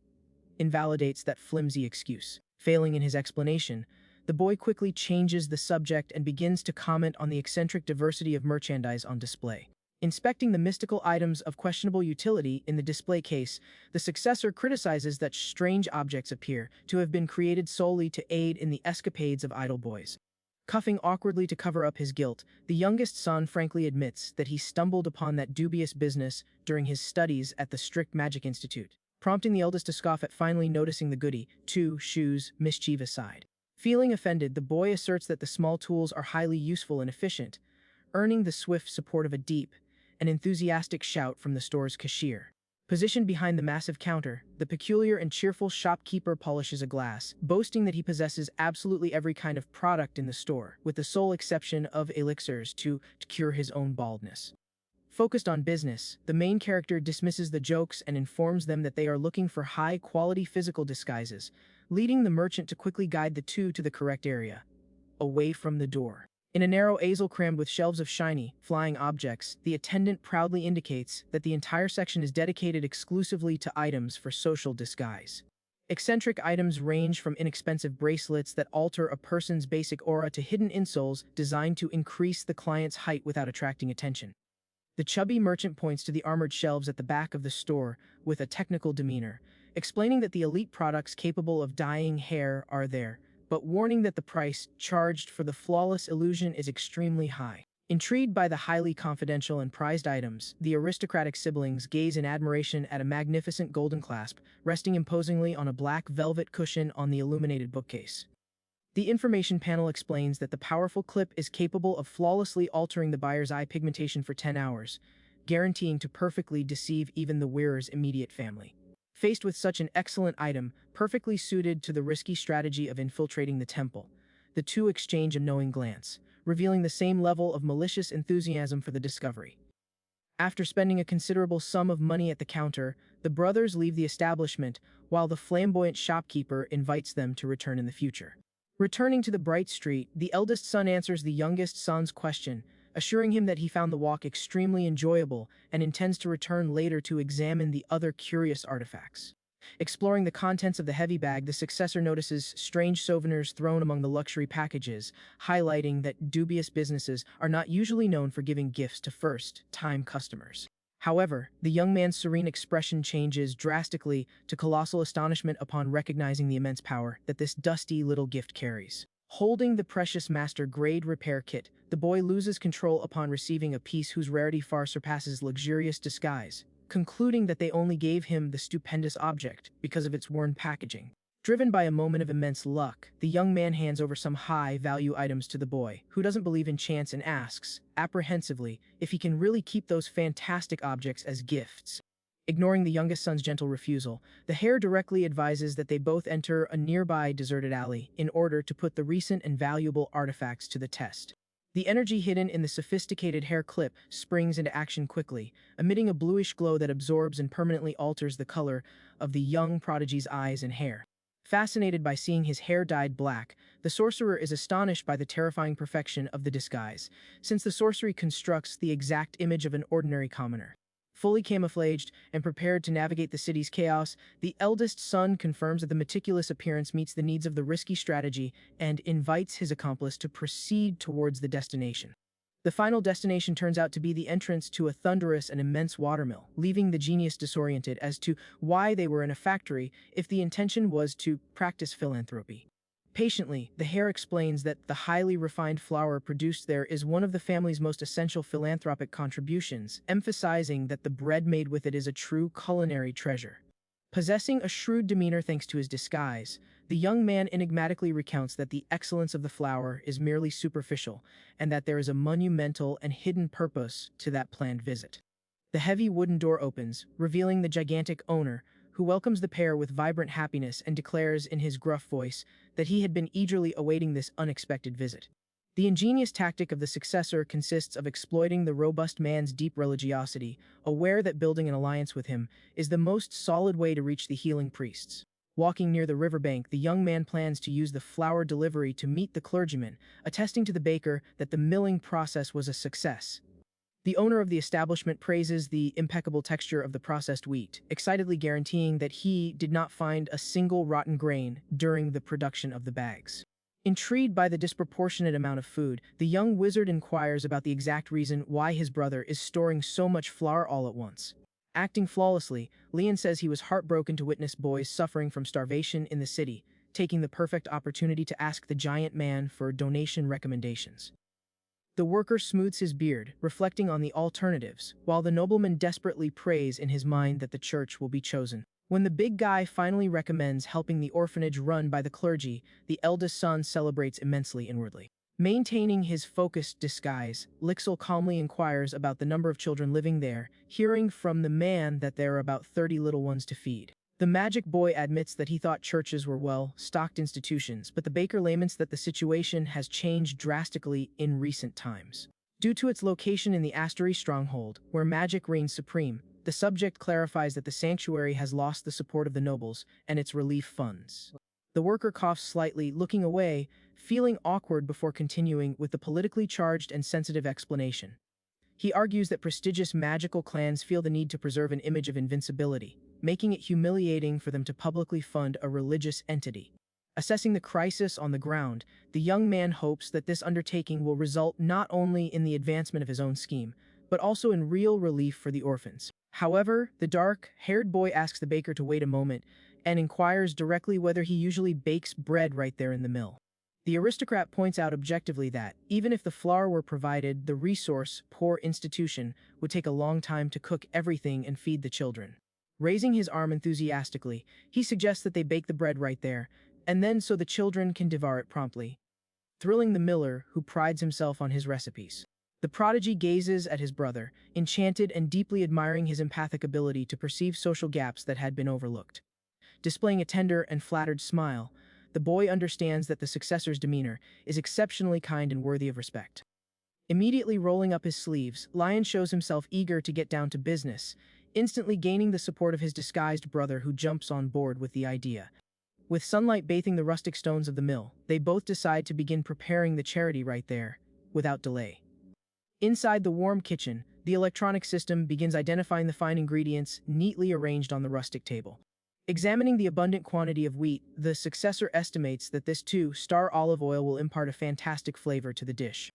[SPEAKER 1] invalidates that flimsy excuse. Failing in his explanation, the boy quickly changes the subject and begins to comment on the eccentric diversity of merchandise on display. Inspecting the mystical items of questionable utility in the display case, the successor criticizes that strange objects appear to have been created solely to aid in the escapades of idle boys. Cuffing awkwardly to cover up his guilt, the youngest son frankly admits that he stumbled upon that dubious business during his studies at the strict magic institute, prompting the eldest to scoff at finally noticing the goody two-shoes mischievous side. Feeling offended, the boy asserts that the small tools are highly useful and efficient, earning the swift support of a deep, an enthusiastic shout from the store's cashier. Positioned behind the massive counter, the peculiar and cheerful shopkeeper polishes a glass, boasting that he possesses absolutely every kind of product in the store, with the sole exception of elixirs to cure his own baldness. Focused on business, the main character dismisses the jokes and informs them that they are looking for high-quality physical disguises, leading the merchant to quickly guide the two to the correct area, away from the door. In a narrow easel crammed with shelves of shiny, flying objects, the attendant proudly indicates that the entire section is dedicated exclusively to items for social disguise. Eccentric items range from inexpensive bracelets that alter a person's basic aura to hidden insoles designed to increase the client's height without attracting attention. The chubby merchant points to the armored shelves at the back of the store with a technical demeanor, explaining that the elite products capable of dyeing hair are there, but warning that the price charged for the flawless illusion is extremely high. Intrigued by the highly confidential and prized items, the aristocratic siblings gaze in admiration at a magnificent golden clasp, resting imposingly on a black velvet cushion on the illuminated bookcase. The information panel explains that the powerful clip is capable of flawlessly altering the buyer's eye pigmentation for 10 hours, guaranteeing to perfectly deceive even the wearer's immediate family. Faced with such an excellent item, perfectly suited to the risky strategy of infiltrating the temple, the two exchange a knowing glance, revealing the same level of malicious enthusiasm for the discovery. After spending a considerable sum of money at the counter, the brothers leave the establishment, while the flamboyant shopkeeper invites them to return in the future. Returning to the bright street, the eldest son answers the youngest son's question, assuring him that he found the walk extremely enjoyable and intends to return later to examine the other curious artifacts. Exploring the contents of the heavy bag, the successor notices strange souvenirs thrown among the luxury packages, highlighting that dubious businesses are not usually known for giving gifts to first-time customers. However, the young man's serene expression changes drastically to colossal astonishment upon recognizing the immense power that this dusty little gift carries. Holding the precious master-grade repair kit, the boy loses control upon receiving a piece whose rarity far surpasses luxurious disguise, concluding that they only gave him the stupendous object because of its worn packaging. Driven by a moment of immense luck, the young man hands over some high-value items to the boy, who doesn't believe in chance and asks, apprehensively, if he can really keep those fantastic objects as gifts. Ignoring the youngest son's gentle refusal, the heir directly advises that they both enter a nearby deserted alley in order to put the recent and valuable artifacts to the test. The energy hidden in the sophisticated hair clip springs into action quickly, emitting a bluish glow that absorbs and permanently alters the color of the young prodigy's eyes and hair. Fascinated by seeing his hair dyed black, the sorcerer is astonished by the terrifying perfection of the disguise, since the sorcery constructs the exact image of an ordinary commoner. Fully camouflaged and prepared to navigate the city's chaos, the eldest son confirms that the meticulous appearance meets the needs of the risky strategy and invites his accomplice to proceed towards the destination. The final destination turns out to be the entrance to a thunderous and immense watermill, leaving the genius disoriented as to why they were in a factory if the intention was to practice philanthropy. Patiently, the heir explains that the highly refined flour produced there is one of the family's most essential philanthropic contributions, emphasizing that the bread made with it is a true culinary treasure. Possessing a shrewd demeanor thanks to his disguise, the young man enigmatically recounts that the excellence of the flour is merely superficial, and that there is a monumental and hidden purpose to that planned visit. The heavy wooden door opens, revealing the gigantic owner, who welcomes the pair with vibrant happiness and declares in his gruff voice that he had been eagerly awaiting this unexpected visit. The ingenious tactic of the successor consists of exploiting the robust man's deep religiosity, aware that building an alliance with him is the most solid way to reach the healing priests. Walking near the riverbank, the young man plans to use the flour delivery to meet the clergyman, attesting to the baker that the milling process was a success. The owner of the establishment praises the impeccable texture of the processed wheat, excitedly guaranteeing that he did not find a single rotten grain during the production of the bags. Intrigued by the disproportionate amount of food, the young wizard inquires about the exact reason why his brother is storing so much flour all at once. Acting flawlessly, Leon says he was heartbroken to witness boys suffering from starvation in the city, taking the perfect opportunity to ask the giant man for donation recommendations. The worker smooths his beard, reflecting on the alternatives, while the nobleman desperately prays in his mind that the church will be chosen. When the big guy finally recommends helping the orphanage run by the clergy, the eldest son celebrates immensely inwardly. Maintaining his focused disguise, Lixel calmly inquires about the number of children living there, hearing from the man that there are about 30 little ones to feed. The magic boy admits that he thought churches were well-stocked institutions, but the baker laments that the situation has changed drastically in recent times. Due to its location in the Astery stronghold, where magic reigns supreme, the subject clarifies that the sanctuary has lost the support of the nobles and its relief funds. The worker coughs slightly, looking away, feeling awkward before continuing with the politically charged and sensitive explanation. He argues that prestigious magical clans feel the need to preserve an image of invincibility, making it humiliating for them to publicly fund a religious entity. Assessing the crisis on the ground, the young man hopes that this undertaking will result not only in the advancement of his own scheme, but also in real relief for the orphans. However, the dark-haired boy asks the baker to wait a moment and inquires directly whether he usually bakes bread right there in the mill. The aristocrat points out objectively that, even if the flour were provided, the resource-poor institution would take a long time to cook everything and feed the children. Raising his arm enthusiastically, he suggests that they bake the bread right there, and then so the children can devour it promptly, thrilling the miller, who prides himself on his recipes. The prodigy gazes at his brother, enchanted and deeply admiring his empathic ability to perceive social gaps that had been overlooked. Displaying a tender and flattered smile, the boy understands that the successor's demeanor is exceptionally kind and worthy of respect. Immediately rolling up his sleeves, Lion shows himself eager to get down to business, instantly gaining the support of his disguised brother, who jumps on board with the idea. With sunlight bathing the rustic stones of the mill, they both decide to begin preparing the charity right there, without delay. Inside the warm kitchen, the electronic system begins identifying the fine ingredients neatly arranged on the rustic table. Examining the abundant quantity of wheat, the successor estimates that this 2-star olive oil will impart a fantastic flavor to the dish.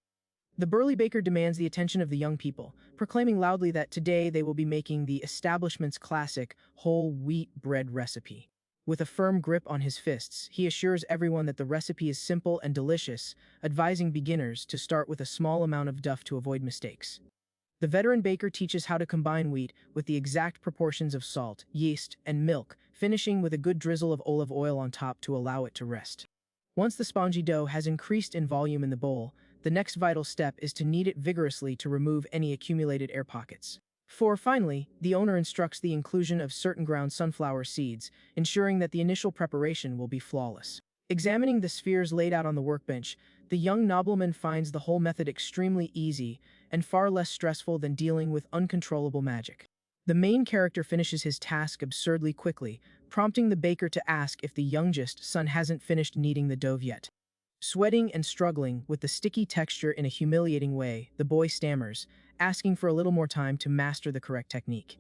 [SPEAKER 1] The burly baker demands the attention of the young people, proclaiming loudly that today they will be making the establishment's classic whole wheat bread recipe. With a firm grip on his fists, he assures everyone that the recipe is simple and delicious, advising beginners to start with a small amount of duff to avoid mistakes. The veteran baker teaches how to combine wheat with the exact proportions of salt, yeast, and milk, finishing with a good drizzle of olive oil on top to allow it to rest. Once the spongy dough has increased in volume in the bowl, the next vital step is to knead it vigorously to remove any accumulated air pockets. Finally, the owner instructs the inclusion of certain ground sunflower seeds, ensuring that the initial preparation will be flawless. Examining the spheres laid out on the workbench, the young nobleman finds the whole method extremely easy and far less stressful than dealing with uncontrollable magic. The main character finishes his task absurdly quickly, prompting the baker to ask if the youngest son hasn't finished kneading the dough yet. Sweating and struggling with the sticky texture in a humiliating way, the boy stammers, asking for a little more time to master the correct technique.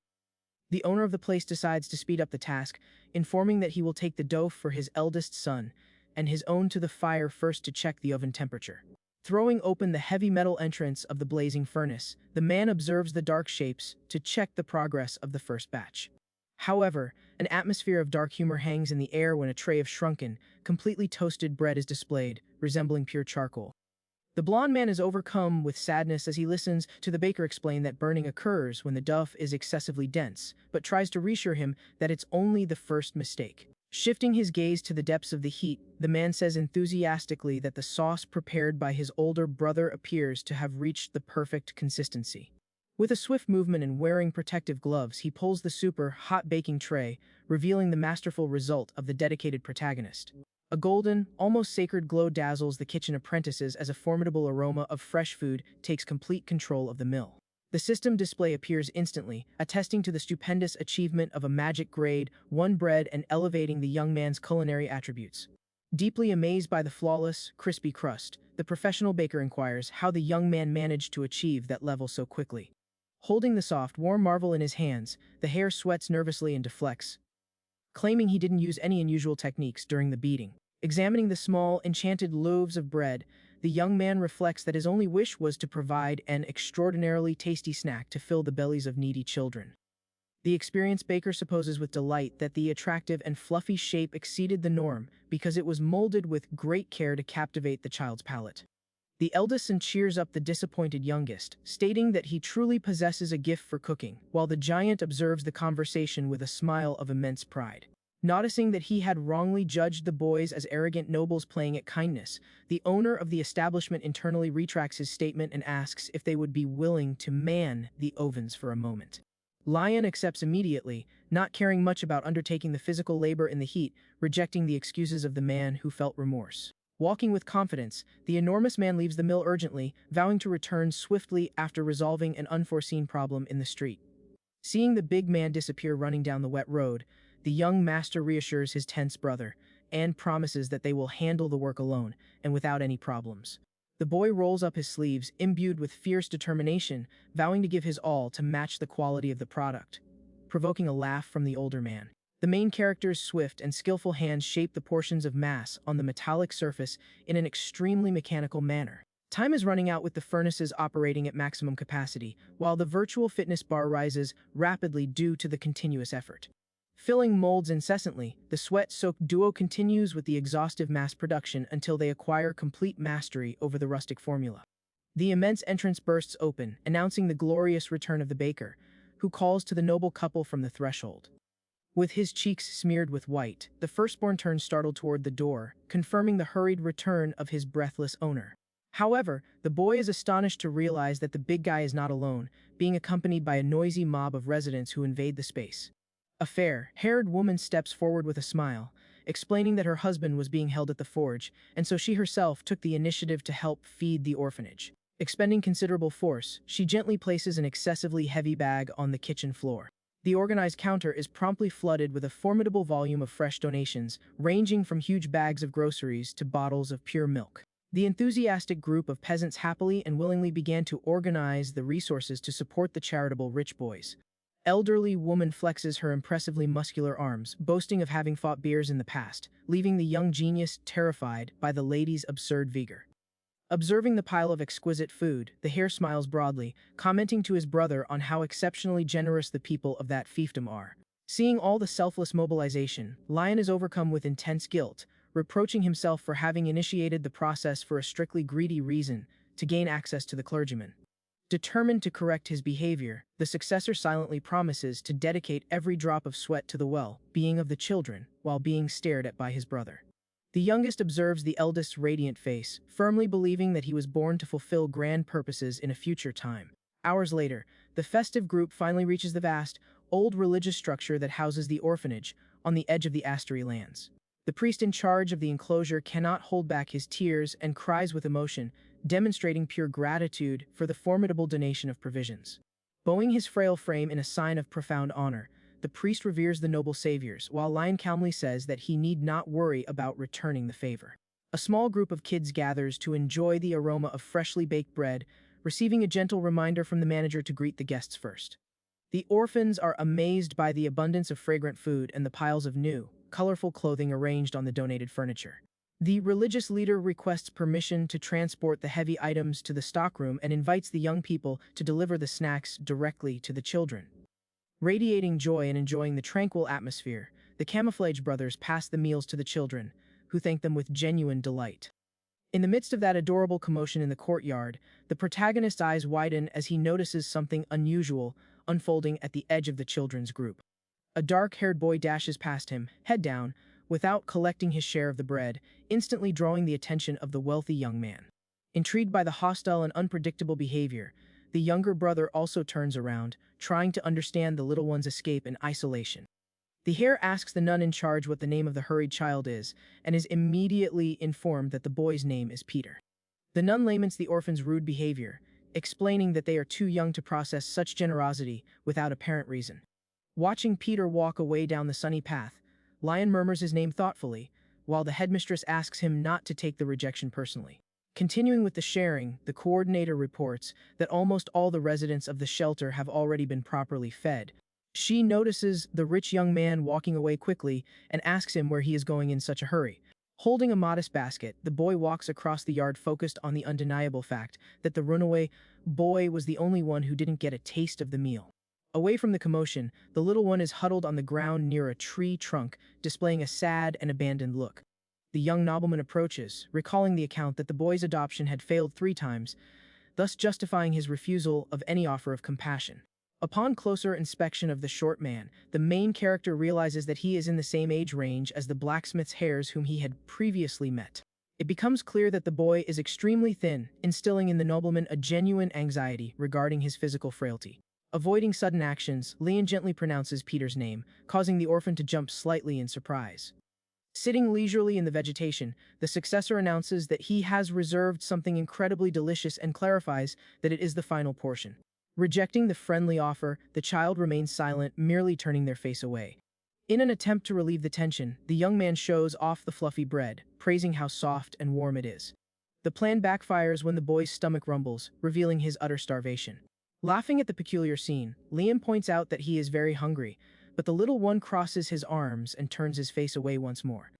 [SPEAKER 1] The owner of the place decides to speed up the task, informing that he will take the dough for his eldest son and his own to the fire first to check the oven temperature. Throwing open the heavy metal entrance of the blazing furnace, the man observes the dark shapes to check the progress of the first batch. However, an atmosphere of dark humor hangs in the air when a tray of shrunken, completely toasted bread is displayed, resembling pure charcoal. The blond man is overcome with sadness as he listens to the baker explain that burning occurs when the dough is excessively dense, but tries to reassure him that it's only the first mistake. Shifting his gaze to the depths of the heat, the man says enthusiastically that the sauce prepared by his older brother appears to have reached the perfect consistency. With a swift movement and wearing protective gloves, he pulls the super hot baking tray, revealing the masterful result of the dedicated protagonist. A golden, almost sacred glow dazzles the kitchen apprentices as a formidable aroma of fresh food takes complete control of the mill. The system display appears instantly, attesting to the stupendous achievement of a magic grade 1 bread and elevating the young man's culinary attributes. Deeply amazed by the flawless, crispy crust, the professional baker inquires how the young man managed to achieve that level so quickly. Holding the soft, warm marvel in his hands, the heir sweats nervously and deflects, claiming he didn't use any unusual techniques during the beating. Examining the small, enchanted loaves of bread, the young man reflects that his only wish was to provide an extraordinarily tasty snack to fill the bellies of needy children. The experienced baker supposes with delight that the attractive and fluffy shape exceeded the norm because it was molded with great care to captivate the child's palate. The eldest son cheers up the disappointed youngest, stating that he truly possesses a gift for cooking, while the giant observes the conversation with a smile of immense pride. Noticing that he had wrongly judged the boys as arrogant nobles playing at kindness, the owner of the establishment internally retracts his statement and asks if they would be willing to man the ovens for a moment. Lion accepts immediately, not caring much about undertaking the physical labor in the heat, rejecting the excuses of the man who felt remorse. Walking with confidence, the enormous man leaves the mill urgently, vowing to return swiftly after resolving an unforeseen problem in the street. Seeing the big man disappear running down the wet road, the young master reassures his tense brother, and promises that they will handle the work alone, and without any problems. The boy rolls up his sleeves, imbued with fierce determination, vowing to give his all to match the quality of the product, provoking a laugh from the older man. The main character's swift and skillful hands shape the portions of mass on the metallic surface in an extremely mechanical manner. Time is running out with the furnaces operating at maximum capacity, while the virtual fitness bar rises rapidly due to the continuous effort. Filling molds incessantly, the sweat-soaked duo continues with the exhaustive mass production until they acquire complete mastery over the rustic formula. The immense entrance bursts open, announcing the glorious return of the baker, who calls to the noble couple from the threshold. With his cheeks smeared with white, the firstborn turns startled toward the door, confirming the hurried return of his breathless owner. However, the boy is astonished to realize that the big guy is not alone, being accompanied by a noisy mob of residents who invade the space. A fair-haired woman steps forward with a smile, explaining that her husband was being held at the forge, and so she herself took the initiative to help feed the orphanage. Expending considerable force, she gently places an excessively heavy bag on the kitchen floor. The organized counter is promptly flooded with a formidable volume of fresh donations, ranging from huge bags of groceries to bottles of pure milk. The enthusiastic group of peasants happily and willingly began to organize the resources to support the charitable rich boys. Elderly woman flexes her impressively muscular arms, boasting of having fought bears in the past, leaving the young genius terrified by the lady's absurd vigor. Observing the pile of exquisite food, the heir smiles broadly, commenting to his brother on how exceptionally generous the people of that fiefdom are. Seeing all the selfless mobilization, Lion is overcome with intense guilt, reproaching himself for having initiated the process for a strictly greedy reason, to gain access to the clergyman. Determined to correct his behavior, the successor silently promises to dedicate every drop of sweat to the well-being of the children, while being stared at by his brother. The youngest observes the eldest's radiant face, firmly believing that he was born to fulfill grand purposes in a future time. Hours later, the festive group finally reaches the vast, old religious structure that houses the orphanage, on the edge of the Astery lands. The priest in charge of the enclosure cannot hold back his tears and cries with emotion, demonstrating pure gratitude for the formidable donation of provisions. Bowing his frail frame in a sign of profound honor, the priest reveres the noble saviors, while Lion calmly says that he need not worry about returning the favor. A small group of kids gathers to enjoy the aroma of freshly baked bread, receiving a gentle reminder from the manager to greet the guests first. The orphans are amazed by the abundance of fragrant food and the piles of new, colorful clothing arranged on the donated furniture. The religious leader requests permission to transport the heavy items to the stockroom and invites the young people to deliver the snacks directly to the children. Radiating joy and enjoying the tranquil atmosphere, the Camouflage brothers pass the meals to the children, who thank them with genuine delight. In the midst of that adorable commotion in the courtyard, the protagonist's eyes widen as he notices something unusual unfolding at the edge of the children's group. A dark-haired boy dashes past him, head down, without collecting his share of the bread, instantly drawing the attention of the wealthy young man. Intrigued by the hostile and unpredictable behavior, the younger brother also turns around, trying to understand the little one's escape and isolation. The heir asks the nun in charge what the name of the hurried child is, and is immediately informed that the boy's name is Peter. The nun laments the orphan's rude behavior, explaining that they are too young to process such generosity without apparent reason. Watching Peter walk away down the sunny path, Lion murmurs his name thoughtfully, while the headmistress asks him not to take the rejection personally. Continuing with the sharing, the coordinator reports that almost all the residents of the shelter have already been properly fed. She notices the rich young man walking away quickly and asks him where he is going in such a hurry. Holding a modest basket, the boy walks across the yard focused on the undeniable fact that the runaway boy was the only one who didn't get a taste of the meal. Away from the commotion, the little one is huddled on the ground near a tree trunk, displaying a sad and abandoned look. The young nobleman approaches, recalling the account that the boy's adoption had failed 3 times, thus justifying his refusal of any offer of compassion. Upon closer inspection of the short man, the main character realizes that he is in the same age range as the blacksmith's heirs whom he had previously met. It becomes clear that the boy is extremely thin, instilling in the nobleman a genuine anxiety regarding his physical frailty. Avoiding sudden actions, Leon gently pronounces Peter's name, causing the orphan to jump slightly in surprise. Sitting leisurely in the vegetation, the successor announces that he has reserved something incredibly delicious and clarifies that it is the final portion. Rejecting the friendly offer, the child remains silent, merely turning their face away. In an attempt to relieve the tension, the young man shows off the fluffy bread, praising how soft and warm it is. The plan backfires when the boy's stomach rumbles, revealing his utter starvation. Laughing at the peculiar scene, Liam points out that he is very hungry, but the little one crosses his arms and turns his face away once more.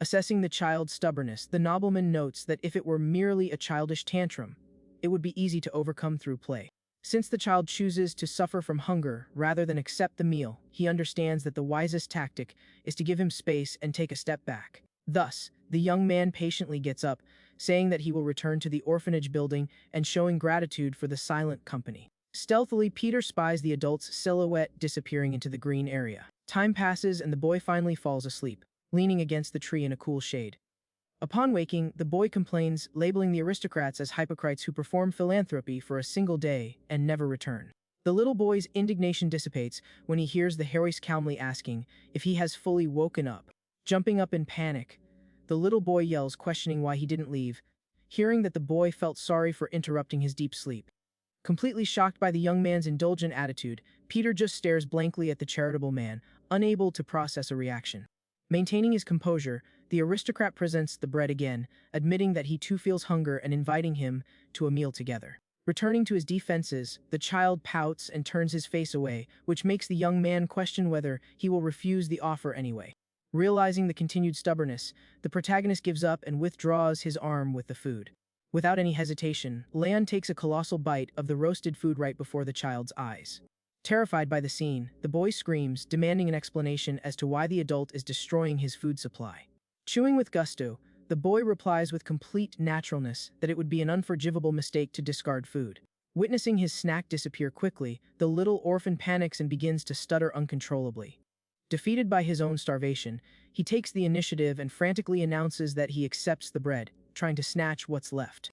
[SPEAKER 1] Assessing the child's stubbornness, the nobleman notes that if it were merely a childish tantrum, it would be easy to overcome through play. Since the child chooses to suffer from hunger rather than accept the meal, he understands that the wisest tactic is to give him space and take a step back. Thus, the young man patiently gets up, saying that he will return to the orphanage building and showing gratitude for the silent company. Stealthily, Peter spies the adult's silhouette disappearing into the green area. Time passes and the boy finally falls asleep, leaning against the tree in a cool shade. Upon waking, the boy complains, labeling the aristocrats as hypocrites who perform philanthropy for a single day and never return. The little boy's indignation dissipates when he hears the Harris calmly asking if he has fully woken up. Jumping up in panic, the little boy yells, questioning why he didn't leave, hearing that the boy felt sorry for interrupting his deep sleep. Completely shocked by the young man's indulgent attitude, Peter just stares blankly at the charitable man, unable to process a reaction. Maintaining his composure, the aristocrat presents the bread again, admitting that he too feels hunger and inviting him to a meal together. Returning to his defenses, the child pouts and turns his face away, which makes the young man question whether he will refuse the offer anyway. Realizing the continued stubbornness, the protagonist gives up and withdraws his arm with the food. Without any hesitation, Leon takes a colossal bite of the roasted food right before the child's eyes. Terrified by the scene, the boy screams, demanding an explanation as to why the adult is destroying his food supply. Chewing with gusto, the boy replies with complete naturalness that it would be an unforgivable mistake to discard food. Witnessing his snack disappear quickly, the little orphan panics and begins to stutter uncontrollably. Defeated by his own starvation, he takes the initiative and frantically announces that he accepts the bread, trying to snatch what's left.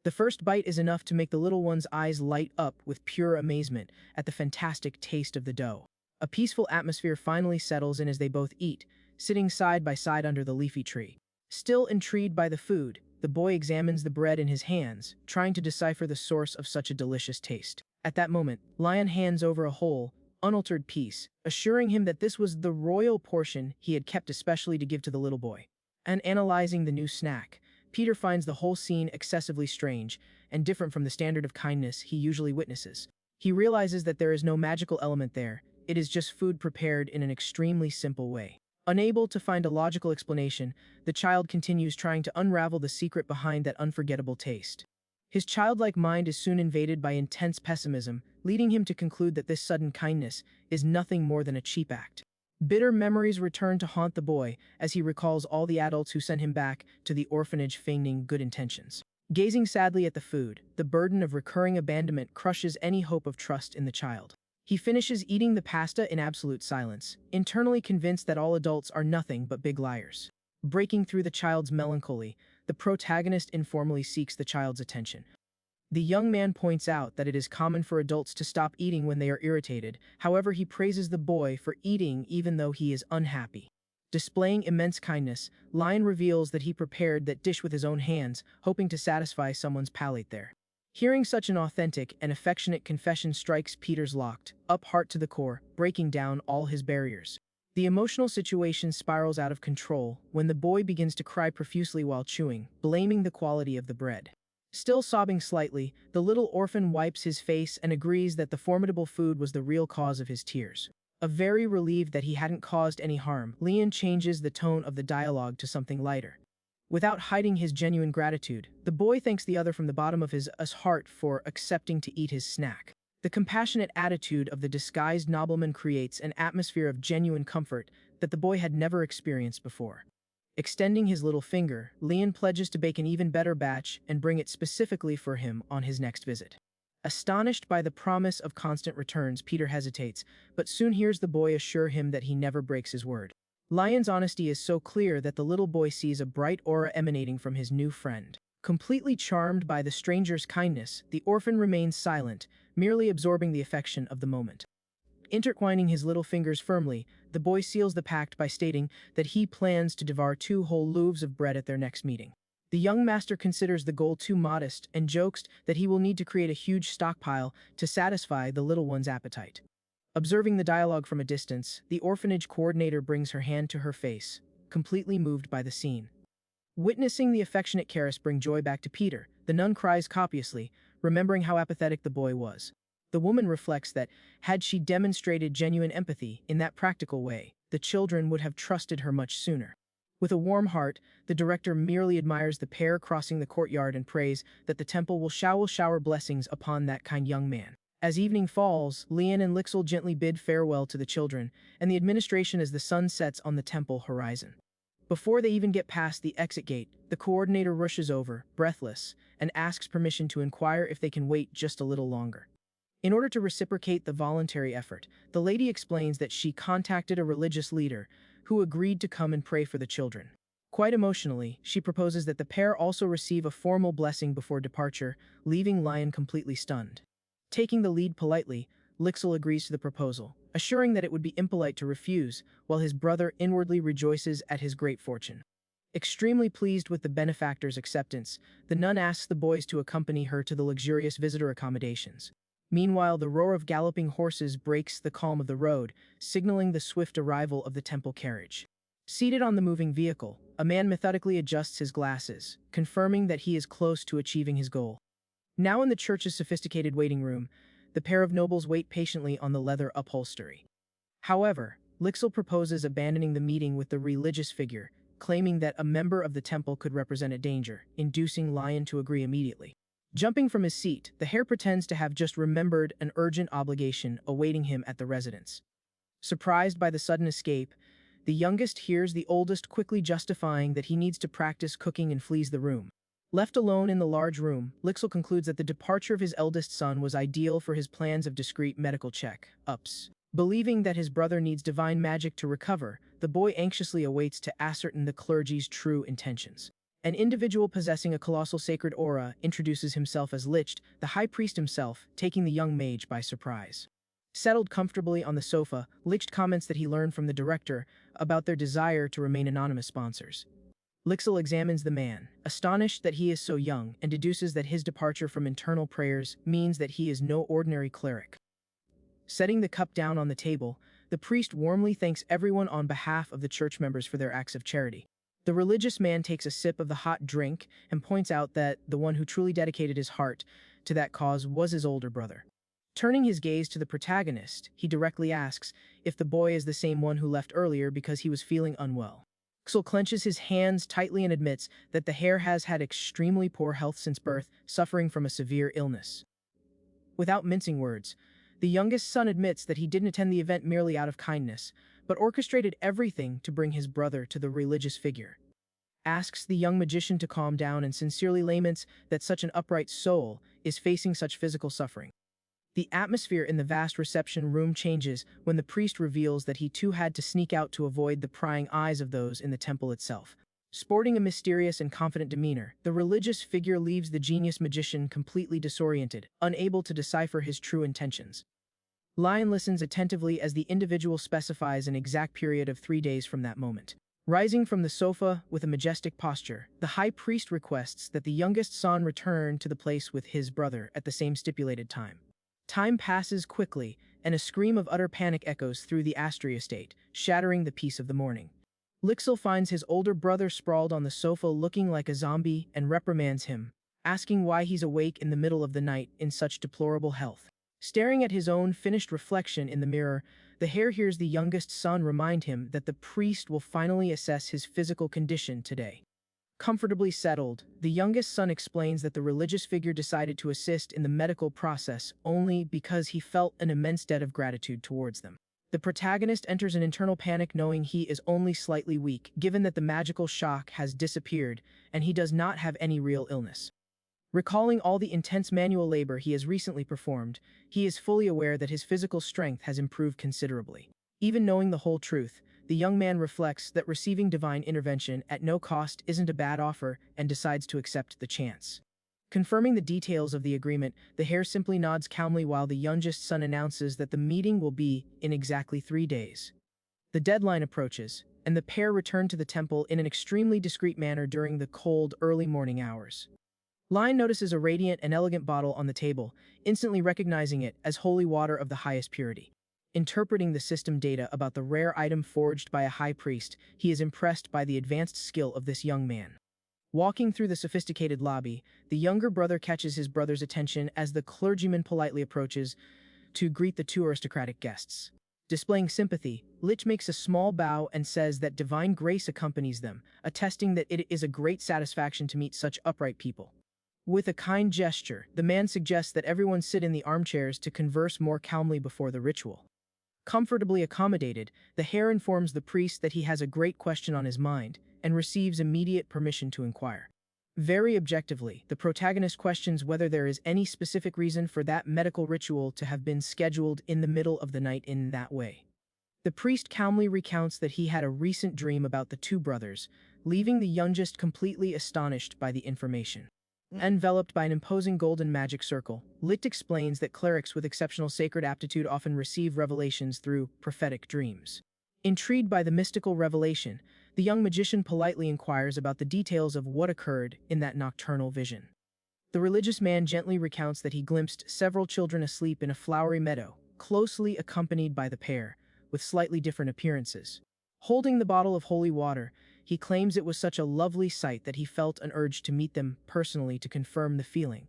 [SPEAKER 1] The first bite is enough to make the little one's eyes light up with pure amazement at the fantastic taste of the dough. A peaceful atmosphere finally settles in as they both eat, sitting side by side under the leafy tree. Still intrigued by the food, the boy examines the bread in his hands, trying to decipher the source of such a delicious taste. At that moment, Lion hands over a whole, unaltered piece, assuring him that this was the royal portion he had kept especially to give to the little boy. And analyzing the new snack, Peter finds the whole scene excessively strange and different from the standard of kindness he usually witnesses. He realizes that there is no magical element there, it is just food prepared in an extremely simple way. Unable to find a logical explanation, the child continues trying to unravel the secret behind that unforgettable taste. His childlike mind is soon invaded by intense pessimism, leading him to conclude that this sudden kindness is nothing more than a cheap act. Bitter memories return to haunt the boy as he recalls all the adults who sent him back to the orphanage feigning good intentions. Gazing sadly at the food, the burden of recurring abandonment crushes any hope of trust in the child. He finishes eating the pasta in absolute silence, internally convinced that all adults are nothing but big liars. Breaking through the child's melancholy, the protagonist informally seeks the child's attention. The young man points out that it is common for adults to stop eating when they are irritated. However, he praises the boy for eating even though he is unhappy. Displaying immense kindness, Lion reveals that he prepared that dish with his own hands, hoping to satisfy someone's palate there. Hearing such an authentic and affectionate confession strikes Peter's locked up heart to the core, breaking down all his barriers. The emotional situation spirals out of control when the boy begins to cry profusely while chewing, blaming the quality of the bread. Still sobbing slightly, the little orphan wipes his face and agrees that the formidable food was the real cause of his tears. Very relieved that he hadn't caused any harm, Leon changes the tone of the dialogue to something lighter. Without hiding his genuine gratitude, the boy thanks the other from the bottom of his heart for accepting to eat his snack. The compassionate attitude of the disguised nobleman creates an atmosphere of genuine comfort that the boy had never experienced before. Extending his little finger, Leon pledges to bake an even better batch and bring it specifically for him on his next visit. Astonished by the promise of constant returns, Peter hesitates, but soon hears the boy assure him that he never breaks his word. Lion's honesty is so clear that the little boy sees a bright aura emanating from his new friend. Completely charmed by the stranger's kindness, the orphan remains silent, merely absorbing the affection of the moment. Intertwining his little fingers firmly, the boy seals the pact by stating that he plans to devour 2 whole loaves of bread at their next meeting. The young master considers the goal too modest and jokes that he will need to create a huge stockpile to satisfy the little one's appetite. Observing the dialogue from a distance, the orphanage coordinator brings her hand to her face, completely moved by the scene. Witnessing the affectionate caress bring joy back to Peter, the nun cries copiously, remembering how apathetic the boy was. The woman reflects that, had she demonstrated genuine empathy in that practical way, the children would have trusted her much sooner. With a warm heart, the director merely admires the pair crossing the courtyard and prays that the temple will shower blessings upon that kind young man. As evening falls, Leon and Lixel gently bid farewell to the children and the administration as the sun sets on the temple horizon. Before they even get past the exit gate, the coordinator rushes over, breathless, and asks permission to inquire if they can wait just a little longer. In order to reciprocate the voluntary effort, the lady explains that she contacted a religious leader who agreed to come and pray for the children. Quite emotionally, she proposes that the pair also receive a formal blessing before departure, leaving Lion completely stunned. Taking the lead politely, Lixel agrees to the proposal, assuring that it would be impolite to refuse, while his brother inwardly rejoices at his great fortune. Extremely pleased with the benefactor's acceptance, the nun asks the boys to accompany her to the luxurious visitor accommodations. Meanwhile, the roar of galloping horses breaks the calm of the road, signaling the swift arrival of the temple carriage. Seated on the moving vehicle, a man methodically adjusts his glasses, confirming that he is close to achieving his goal. Now in the church's sophisticated waiting room, the pair of nobles wait patiently on the leather upholstery. However, Lixel proposes abandoning the meeting with the religious figure, claiming that a member of the temple could represent a danger, inducing Lion to agree immediately. Jumping from his seat, the heir pretends to have just remembered an urgent obligation awaiting him at the residence. Surprised by the sudden escape, the youngest hears the oldest quickly justifying that he needs to practice cooking and flees the room. Left alone in the large room, Lixel concludes that the departure of his eldest son was ideal for his plans of discreet medical check-ups. Believing that his brother needs divine magic to recover, the boy anxiously awaits to ascertain the clergy's true intentions. An individual possessing a colossal sacred aura introduces himself as Licht, the high priest himself, taking the young mage by surprise. Settled comfortably on the sofa, Licht comments that he learned from the director about their desire to remain anonymous sponsors. Lixel examines the man, astonished that he is so young, and deduces that his departure from internal prayers means that he is no ordinary cleric. Setting the cup down on the table, the priest warmly thanks everyone on behalf of the church members for their acts of charity. The religious man takes a sip of the hot drink and points out that the one who truly dedicated his heart to that cause was his older brother. Turning his gaze to the protagonist, he directly asks if the boy is the same one who left earlier because he was feeling unwell. Lixel clenches his hands tightly and admits that the heir has had extremely poor health since birth, suffering from a severe illness. Without mincing words, the youngest son admits that he didn't attend the event merely out of kindness, but orchestrated everything to bring his brother to the religious figure. Asks the young magician to calm down and sincerely laments that such an upright soul is facing such physical suffering. The atmosphere in the vast reception room changes when the priest reveals that he too had to sneak out to avoid the prying eyes of those in the temple itself. Sporting a mysterious and confident demeanor, the religious figure leaves the genius magician completely disoriented, unable to decipher his true intentions. Lion listens attentively as the individual specifies an exact period of 3 days from that moment. Rising from the sofa with a majestic posture, the high priest requests that the youngest son return to the place with his brother at the same stipulated time. Time passes quickly, and a scream of utter panic echoes through the Astri estate, shattering the peace of the morning. Lixil finds his older brother sprawled on the sofa looking like a zombie and reprimands him, asking why he's awake in the middle of the night in such deplorable health. Staring at his own finished reflection in the mirror, the heir hears the youngest son remind him that the priest will finally assess his physical condition today. Comfortably settled, the youngest son explains that the religious figure decided to assist in the medical process only because he felt an immense debt of gratitude towards them. The protagonist enters an internal panic knowing he is only slightly weak, given that the magical shock has disappeared and he does not have any real illness. Recalling all the intense manual labor he has recently performed, he is fully aware that his physical strength has improved considerably. Even knowing the whole truth, the young man reflects that receiving divine intervention at no cost isn't a bad offer and decides to accept the chance. Confirming the details of the agreement, the heir simply nods calmly while the youngest son announces that the meeting will be in exactly 3 days. The deadline approaches, and the pair return to the temple in an extremely discreet manner during the cold, early morning hours. Lion notices a radiant and elegant bottle on the table, instantly recognizing it as holy water of the highest purity. Interpreting the system data about the rare item forged by a high priest, he is impressed by the advanced skill of this young man. Walking through the sophisticated lobby, the younger brother catches his brother's attention as the clergyman politely approaches to greet the two aristocratic guests. Displaying sympathy, Lich makes a small bow and says that divine grace accompanies them, attesting that it is a great satisfaction to meet such upright people. With a kind gesture, the man suggests that everyone sit in the armchairs to converse more calmly before the ritual. Comfortably accommodated, the heir informs the priest that he has a great question on his mind, and receives immediate permission to inquire. Very objectively, the protagonist questions whether there is any specific reason for that medical ritual to have been scheduled in the middle of the night in that way. The priest calmly recounts that he had a recent dream about the two brothers, leaving the youngest completely astonished by the information. Enveloped by an imposing golden magic circle, Lit explains that clerics with exceptional sacred aptitude often receive revelations through prophetic dreams. Intrigued by the mystical revelation, the young magician politely inquires about the details of what occurred in that nocturnal vision. The religious man gently recounts that he glimpsed several children asleep in a flowery meadow, closely accompanied by the pair, with slightly different appearances. Holding the bottle of holy water, he claims it was such a lovely sight that he felt an urge to meet them personally to confirm the feeling.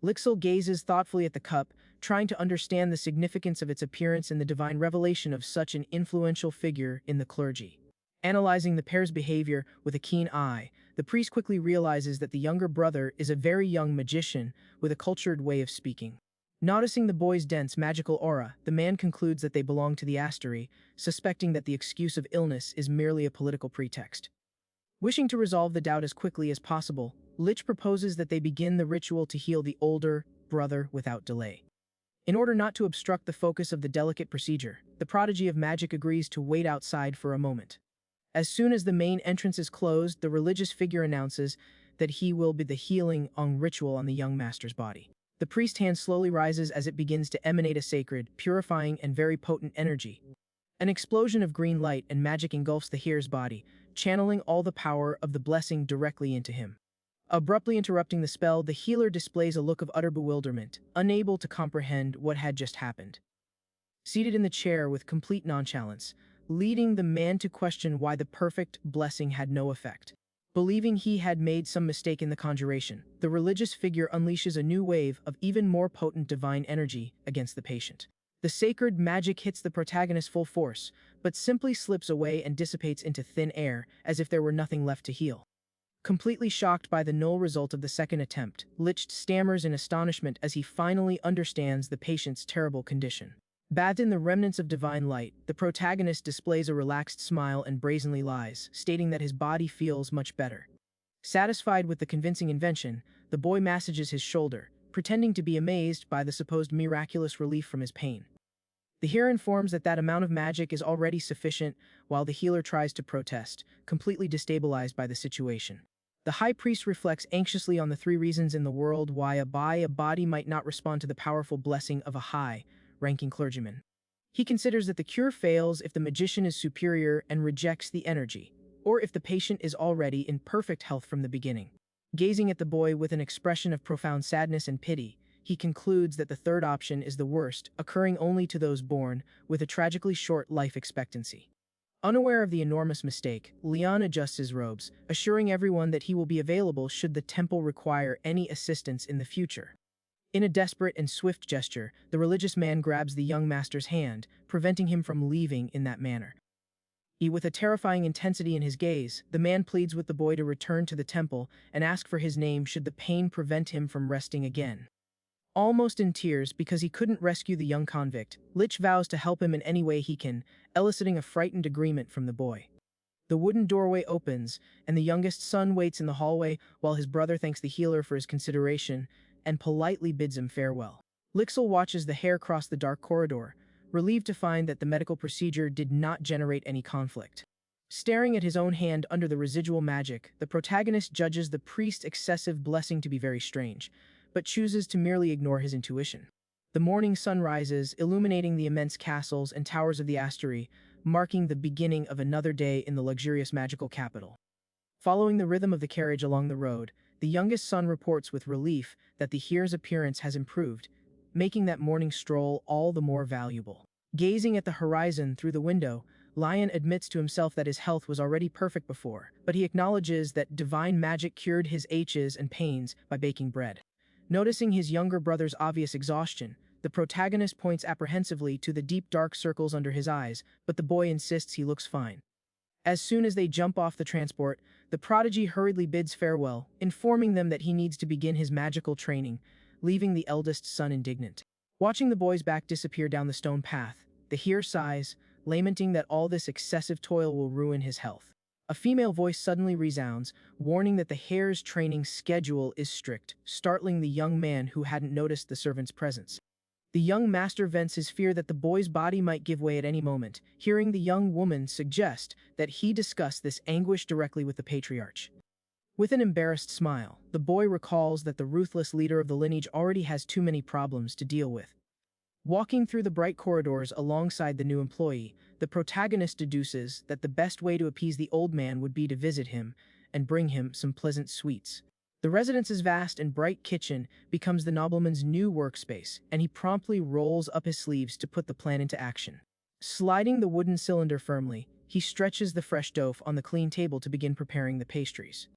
[SPEAKER 1] Lixil gazes thoughtfully at the cup, trying to understand the significance of its appearance and the divine revelation of such an influential figure in the clergy. Analyzing the pair's behavior with a keen eye, the priest quickly realizes that the younger brother is a very young magician with a cultured way of speaking. Noticing the boy's dense magical aura, the man concludes that they belong to the Astery, suspecting that the excuse of illness is merely a political pretext. Wishing to resolve the doubt as quickly as possible, Lich proposes that they begin the ritual to heal the older brother without delay. In order not to obstruct the focus of the delicate procedure, the prodigy of magic agrees to wait outside for a moment. As soon as the main entrance is closed, the religious figure announces that he will be the healing ritual on the young master's body. The priest's hand slowly rises as it begins to emanate a sacred, purifying, and very potent energy. An explosion of green light and magic engulfs the hearer's body, channeling all the power of the blessing directly into him. Abruptly interrupting the spell, the healer displays a look of utter bewilderment, unable to comprehend what had just happened. Seated in the chair with complete nonchalance, leading the man to question why the perfect blessing had no effect. Believing he had made some mistake in the conjuration, the religious figure unleashes a new wave of even more potent divine energy against the patient. The sacred magic hits the protagonist full force, but simply slips away and dissipates into thin air, as if there were nothing left to heal. Completely shocked by the null result of the second attempt, Lich stammers in astonishment as he finally understands the patient's terrible condition. Bathed in the remnants of divine light, the protagonist displays a relaxed smile and brazenly lies, stating that his body feels much better. Satisfied with the convincing invention, the boy massages his shoulder, pretending to be amazed by the supposed miraculous relief from his pain. The healer informs that that amount of magic is already sufficient, while the healer tries to protest, completely destabilized by the situation. The high priest reflects anxiously on the three reasons in the world why a body might not respond to the powerful blessing of a high-ranking clergyman. He considers that the cure fails if the magician is superior and rejects the energy, or if the patient is already in perfect health from the beginning. Gazing at the boy with an expression of profound sadness and pity, he concludes that the third option is the worst, occurring only to those born with a tragically short life expectancy. Unaware of the enormous mistake, Leon adjusts his robes, assuring everyone that he will be available should the temple require any assistance in the future. In a desperate and swift gesture, the religious man grabs the young master's hand, preventing him from leaving in that manner. With a terrifying intensity in his gaze, the man pleads with the boy to return to the temple and ask for his name should the pain prevent him from resting again. Almost in tears because he couldn't rescue the young convict, Lich vows to help him in any way he can, eliciting a frightened agreement from the boy. The wooden doorway opens, and the youngest son waits in the hallway while his brother thanks the healer for his consideration and politely bids him farewell. Lixel watches the heir cross the dark corridor, relieved to find that the medical procedure did not generate any conflict. Staring at his own hand under the residual magic, the protagonist judges the priest's excessive blessing to be very strange, but chooses to merely ignore his intuition. The morning sun rises, illuminating the immense castles and towers of the Astery, marking the beginning of another day in the luxurious magical capital. Following the rhythm of the carriage along the road, the youngest son reports with relief that the heir's appearance has improved, making that morning stroll all the more valuable. Gazing at the horizon through the window, Lion admits to himself that his health was already perfect before, but he acknowledges that divine magic cured his aches and pains by baking bread. Noticing his younger brother's obvious exhaustion, the protagonist points apprehensively to the deep dark circles under his eyes, but the boy insists he looks fine. As soon as they jump off the transport, the prodigy hurriedly bids farewell, informing them that he needs to begin his magical training, leaving the eldest son indignant. Watching the boy's back disappear down the stone path, the heir sighs, lamenting that all this excessive toil will ruin his health. A female voice suddenly resounds, warning that the heir's training schedule is strict, startling the young man who hadn't noticed the servant's presence. The young master vents his fear that the boy's body might give way at any moment, hearing the young woman suggest that he discuss this anguish directly with the patriarch. With an embarrassed smile, the boy recalls that the ruthless leader of the lineage already has too many problems to deal with. Walking through the bright corridors alongside the new employee, the protagonist deduces that the best way to appease the old man would be to visit him and bring him some pleasant sweets. The residence's vast and bright kitchen becomes the nobleman's new workspace, and he promptly rolls up his sleeves to put the plan into action. Sliding the wooden cylinder firmly, he stretches the fresh dough on the clean table to begin preparing the pastries.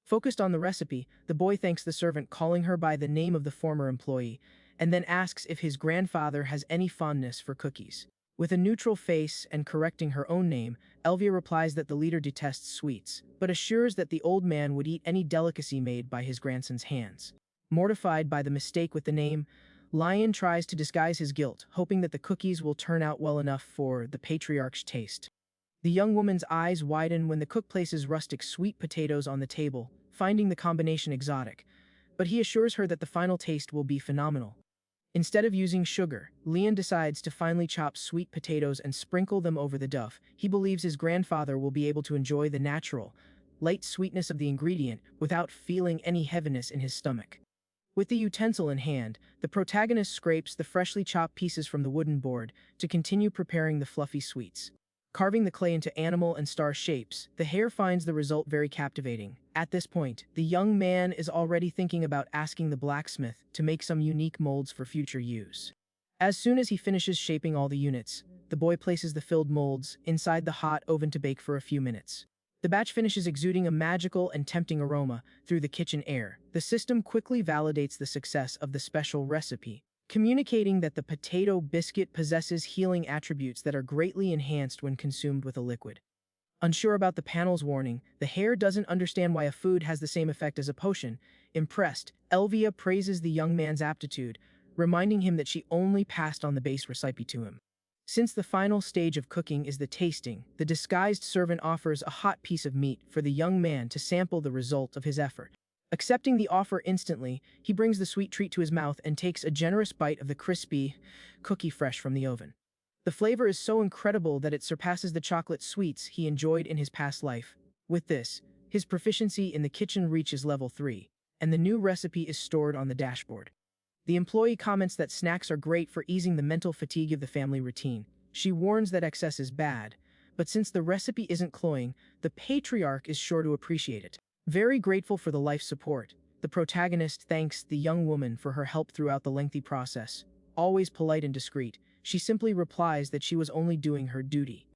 [SPEAKER 1] Focused on the recipe, the boy thanks the servant, calling her by the name of the former employee, and then asks if his grandfather has any fondness for cookies. With a neutral face and correcting her own name, Elvia replies that the leader detests sweets, but assures that the old man would eat any delicacy made by his grandson's hands. Mortified by the mistake with the name, Lion tries to disguise his guilt, hoping that the cookies will turn out well enough for the patriarch's taste. The young woman's eyes widen when the cook places rustic sweet potatoes on the table, finding the combination exotic, but he assures her that the final taste will be phenomenal. Instead of using sugar, Leon decides to finely chop sweet potatoes and sprinkle them over the dough. He believes his grandfather will be able to enjoy the natural, light sweetness of the ingredient without feeling any heaviness in his stomach. With the utensil in hand, the protagonist scrapes the freshly chopped pieces from the wooden board to continue preparing the fluffy sweets. Carving the clay into animal and star shapes, the heir finds the result very captivating. At this point, the young man is already thinking about asking the blacksmith to make some unique molds for future use. As soon as he finishes shaping all the units, the boy places the filled molds inside the hot oven to bake for a few minutes. The batch finishes exuding a magical and tempting aroma through the kitchen air. The system quickly validates the success of the special recipe, communicating that the potato biscuit possesses healing attributes that are greatly enhanced when consumed with a liquid. Unsure about the panel's warning, the heir doesn't understand why a food has the same effect as a potion. Impressed, Elvia praises the young man's aptitude, reminding him that she only passed on the base recipe to him. Since the final stage of cooking is the tasting, the disguised servant offers a hot piece of meat for the young man to sample the result of his effort. Accepting the offer instantly, he brings the sweet treat to his mouth and takes a generous bite of the crispy cookie fresh from the oven. The The flavor is so incredible that it surpasses the chocolate sweets he enjoyed in his past life. With this, his proficiency in the kitchen reaches level 3, and the new recipe is stored on the dashboard. The employee comments that snacks are great for easing the mental fatigue of the family routine. She warns that excess is bad, but since the recipe isn't cloying, the patriarch is sure to appreciate it. Very grateful for the life support, the protagonist thanks the young woman for her help throughout the lengthy process. Always polite and discreet, she simply replies that she was only doing her duty.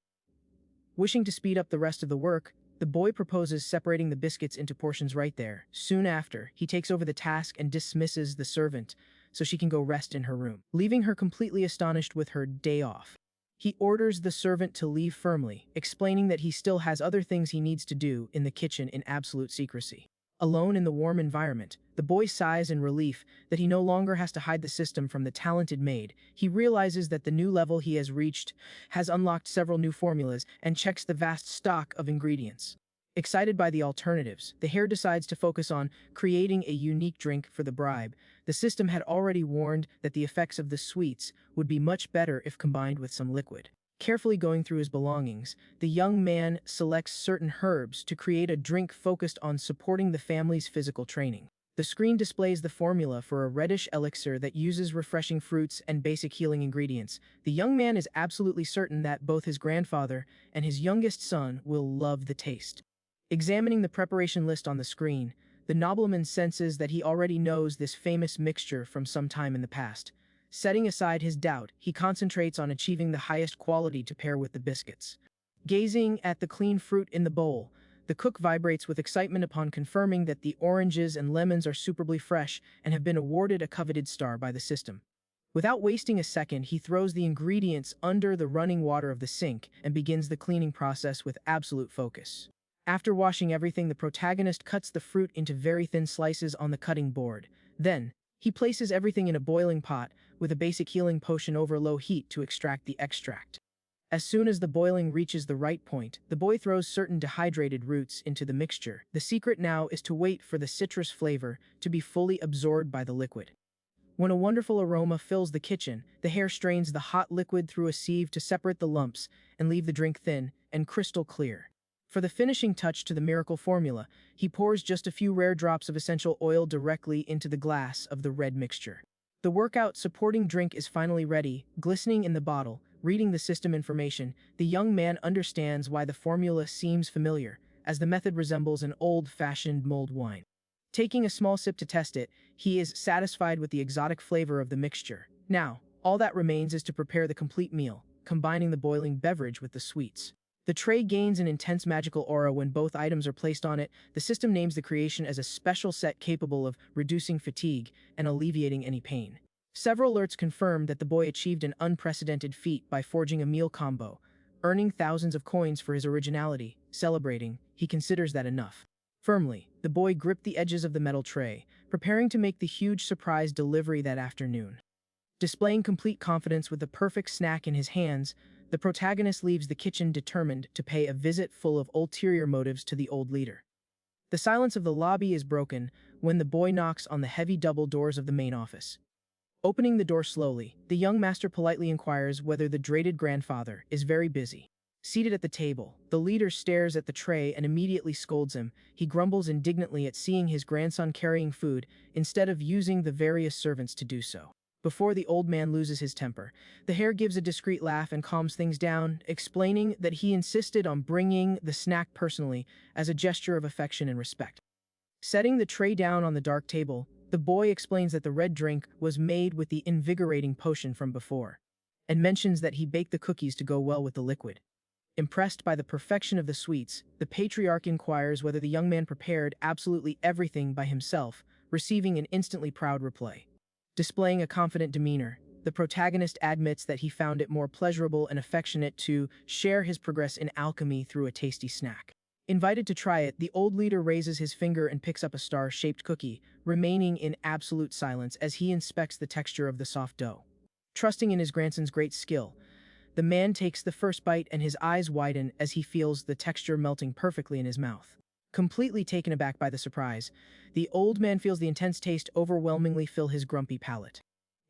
[SPEAKER 1] Wishing to speed up the rest of the work, the boy proposes separating the biscuits into portions right there. Soon after, he takes over the task and dismisses the servant so she can go rest in her room, leaving her completely astonished with her day off. He orders the servant to leave firmly, explaining that he still has other things he needs to do in the kitchen in absolute secrecy. Alone in the warm environment, the boy sighs in relief that he no longer has to hide the system from the talented maid. He realizes that the new level he has reached has unlocked several new formulas and checks the vast stock of ingredients. Excited by the alternatives, the heir decides to focus on creating a unique drink for the bribe. The system had already warned that the effects of the sweets would be much better if combined with some liquid. Carefully going through his belongings, the young man selects certain herbs to create a drink focused on supporting the family's physical training. The screen displays the formula for a reddish elixir that uses refreshing fruits and basic healing ingredients. The young man is absolutely certain that both his grandfather and his youngest son will love the taste. Examining the preparation list on the screen, the nobleman senses that he already knows this famous mixture from some time in the past. Setting aside his doubt, he concentrates on achieving the highest quality to pair with the biscuits. Gazing at the clean fruit in the bowl, the cook vibrates with excitement upon confirming that the oranges and lemons are superbly fresh and have been awarded a coveted star by the system. Without wasting a second, he throws the ingredients under the running water of the sink and begins the cleaning process with absolute focus. After washing everything, the protagonist cuts the fruit into very thin slices on the cutting board. Then, he places everything in a boiling pot with a basic healing potion over low heat to extract the extract. As soon as the boiling reaches the right point, the boy throws certain dehydrated roots into the mixture. The secret now is to wait for the citrus flavor to be fully absorbed by the liquid. When a wonderful aroma fills the kitchen, the heir strains the hot liquid through a sieve to separate the lumps and leave the drink thin and crystal clear. For the finishing touch to the miracle formula, he pours just a few rare drops of essential oil directly into the glass of the red mixture. The workout supporting drink is finally ready, glistening in the bottle. Reading the system information, the young man understands why the formula seems familiar, as the method resembles an old-fashioned mulled wine. Taking a small sip to test it, he is satisfied with the exotic flavor of the mixture. Now, all that remains is to prepare the complete meal, combining the boiling beverage with the sweets. The tray gains an intense magical aura when both items are placed on it. The system names the creation as a special set capable of reducing fatigue and alleviating any pain. Several alerts confirm that the boy achieved an unprecedented feat by forging a meal combo, earning thousands of coins for his originality. Celebrating, he considers that enough. Firmly, the boy gripped the edges of the metal tray, preparing to make the huge surprise delivery that afternoon. Displaying complete confidence with the perfect snack in his hands, the protagonist leaves the kitchen determined to pay a visit full of ulterior motives to the old leader. The silence of the lobby is broken when the boy knocks on the heavy double doors of the main office. Opening the door slowly, the young master politely inquires whether the dreaded grandfather is very busy. Seated at the table, the leader stares at the tray and immediately scolds him. He grumbles indignantly at seeing his grandson carrying food instead of using the various servants to do so. Before the old man loses his temper, the heir gives a discreet laugh and calms things down, explaining that he insisted on bringing the snack personally as a gesture of affection and respect. Setting the tray down on the dark table, the boy explains that the red drink was made with the invigorating potion from before, and mentions that he baked the cookies to go well with the liquid. Impressed by the perfection of the sweets, the patriarch inquires whether the young man prepared absolutely everything by himself, receiving an instantly proud reply. Displaying a confident demeanor, the protagonist admits that he found it more pleasurable and affectionate to share his progress in alchemy through a tasty snack. Invited to try it, the old leader raises his finger and picks up a star-shaped cookie, remaining in absolute silence as he inspects the texture of the soft dough. Trusting in his grandson's great skill, the man takes the first bite and his eyes widen as he feels the texture melting perfectly in his mouth. Completely taken aback by the surprise, the old man feels the intense taste overwhelmingly fill his grumpy palate.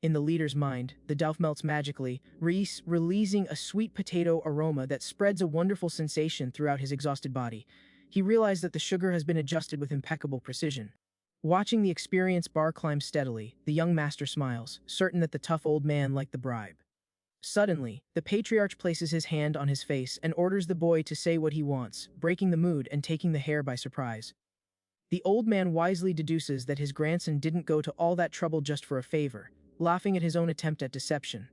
[SPEAKER 1] In the leader's mind, the dough melts magically, releasing a sweet potato aroma that spreads a wonderful sensation throughout his exhausted body. He realized that the sugar has been adjusted with impeccable precision. Watching the experienced bar climb steadily, the young master smiles, certain that the tough old man liked the bribe. Suddenly, the patriarch places his hand on his face and orders the boy to say what he wants, breaking the mood and taking the heir by surprise. The old man wisely deduces that his grandson didn't go to all that trouble just for a favor, laughing at his own attempt at deception.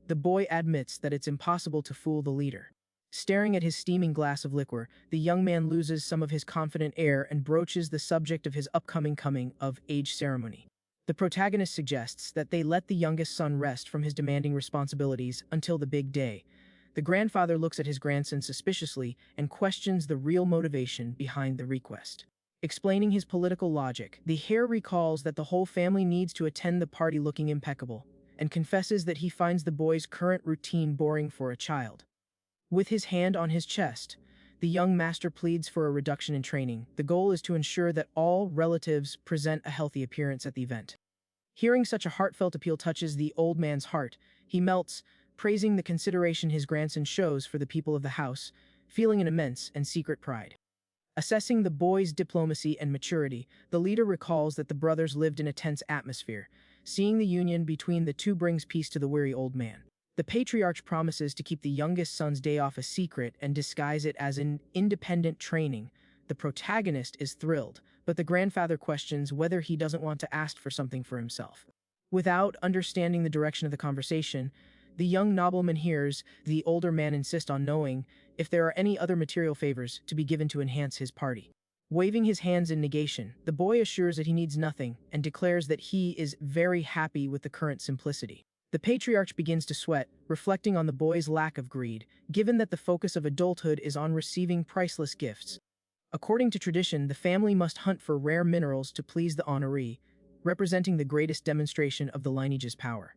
[SPEAKER 1] The boy admits that it's impossible to fool the leader. Staring at his steaming glass of liquor, the young man loses some of his confident air and broaches the subject of his upcoming coming-of-age ceremony. The protagonist suggests that they let the youngest son rest from his demanding responsibilities until the big day. The grandfather looks at his grandson suspiciously and questions the real motivation behind the request. Explaining his political logic, the heir recalls that the whole family needs to attend the party looking impeccable, and confesses that he finds the boy's current routine boring for a child. With his hand on his chest, the young master pleads for a reduction in training. The goal is to ensure that all relatives present a healthy appearance at the event. Hearing such a heartfelt appeal touches the old man's heart. He melts, praising the consideration his grandson shows for the people of the house, feeling an immense and secret pride. Assessing the boy's diplomacy and maturity, the leader recalls that the brothers lived in a tense atmosphere. Seeing the union between the two brings peace to the weary old man. The patriarch promises to keep the youngest son's day off a secret and disguise it as an independent training. The protagonist is thrilled, but the grandfather questions whether he doesn't want to ask for something for himself. Without understanding the direction of the conversation, the young nobleman hears the older man insist on knowing if there are any other material favors to be given to enhance his party. Waving his hands in negation, the boy assures that he needs nothing and declares that he is very happy with the current simplicity. The patriarch begins to sweat, reflecting on the boy's lack of greed, given that the focus of adulthood is on receiving priceless gifts. According to tradition, the family must hunt for rare minerals to please the honoree, representing the greatest demonstration of the lineage's power.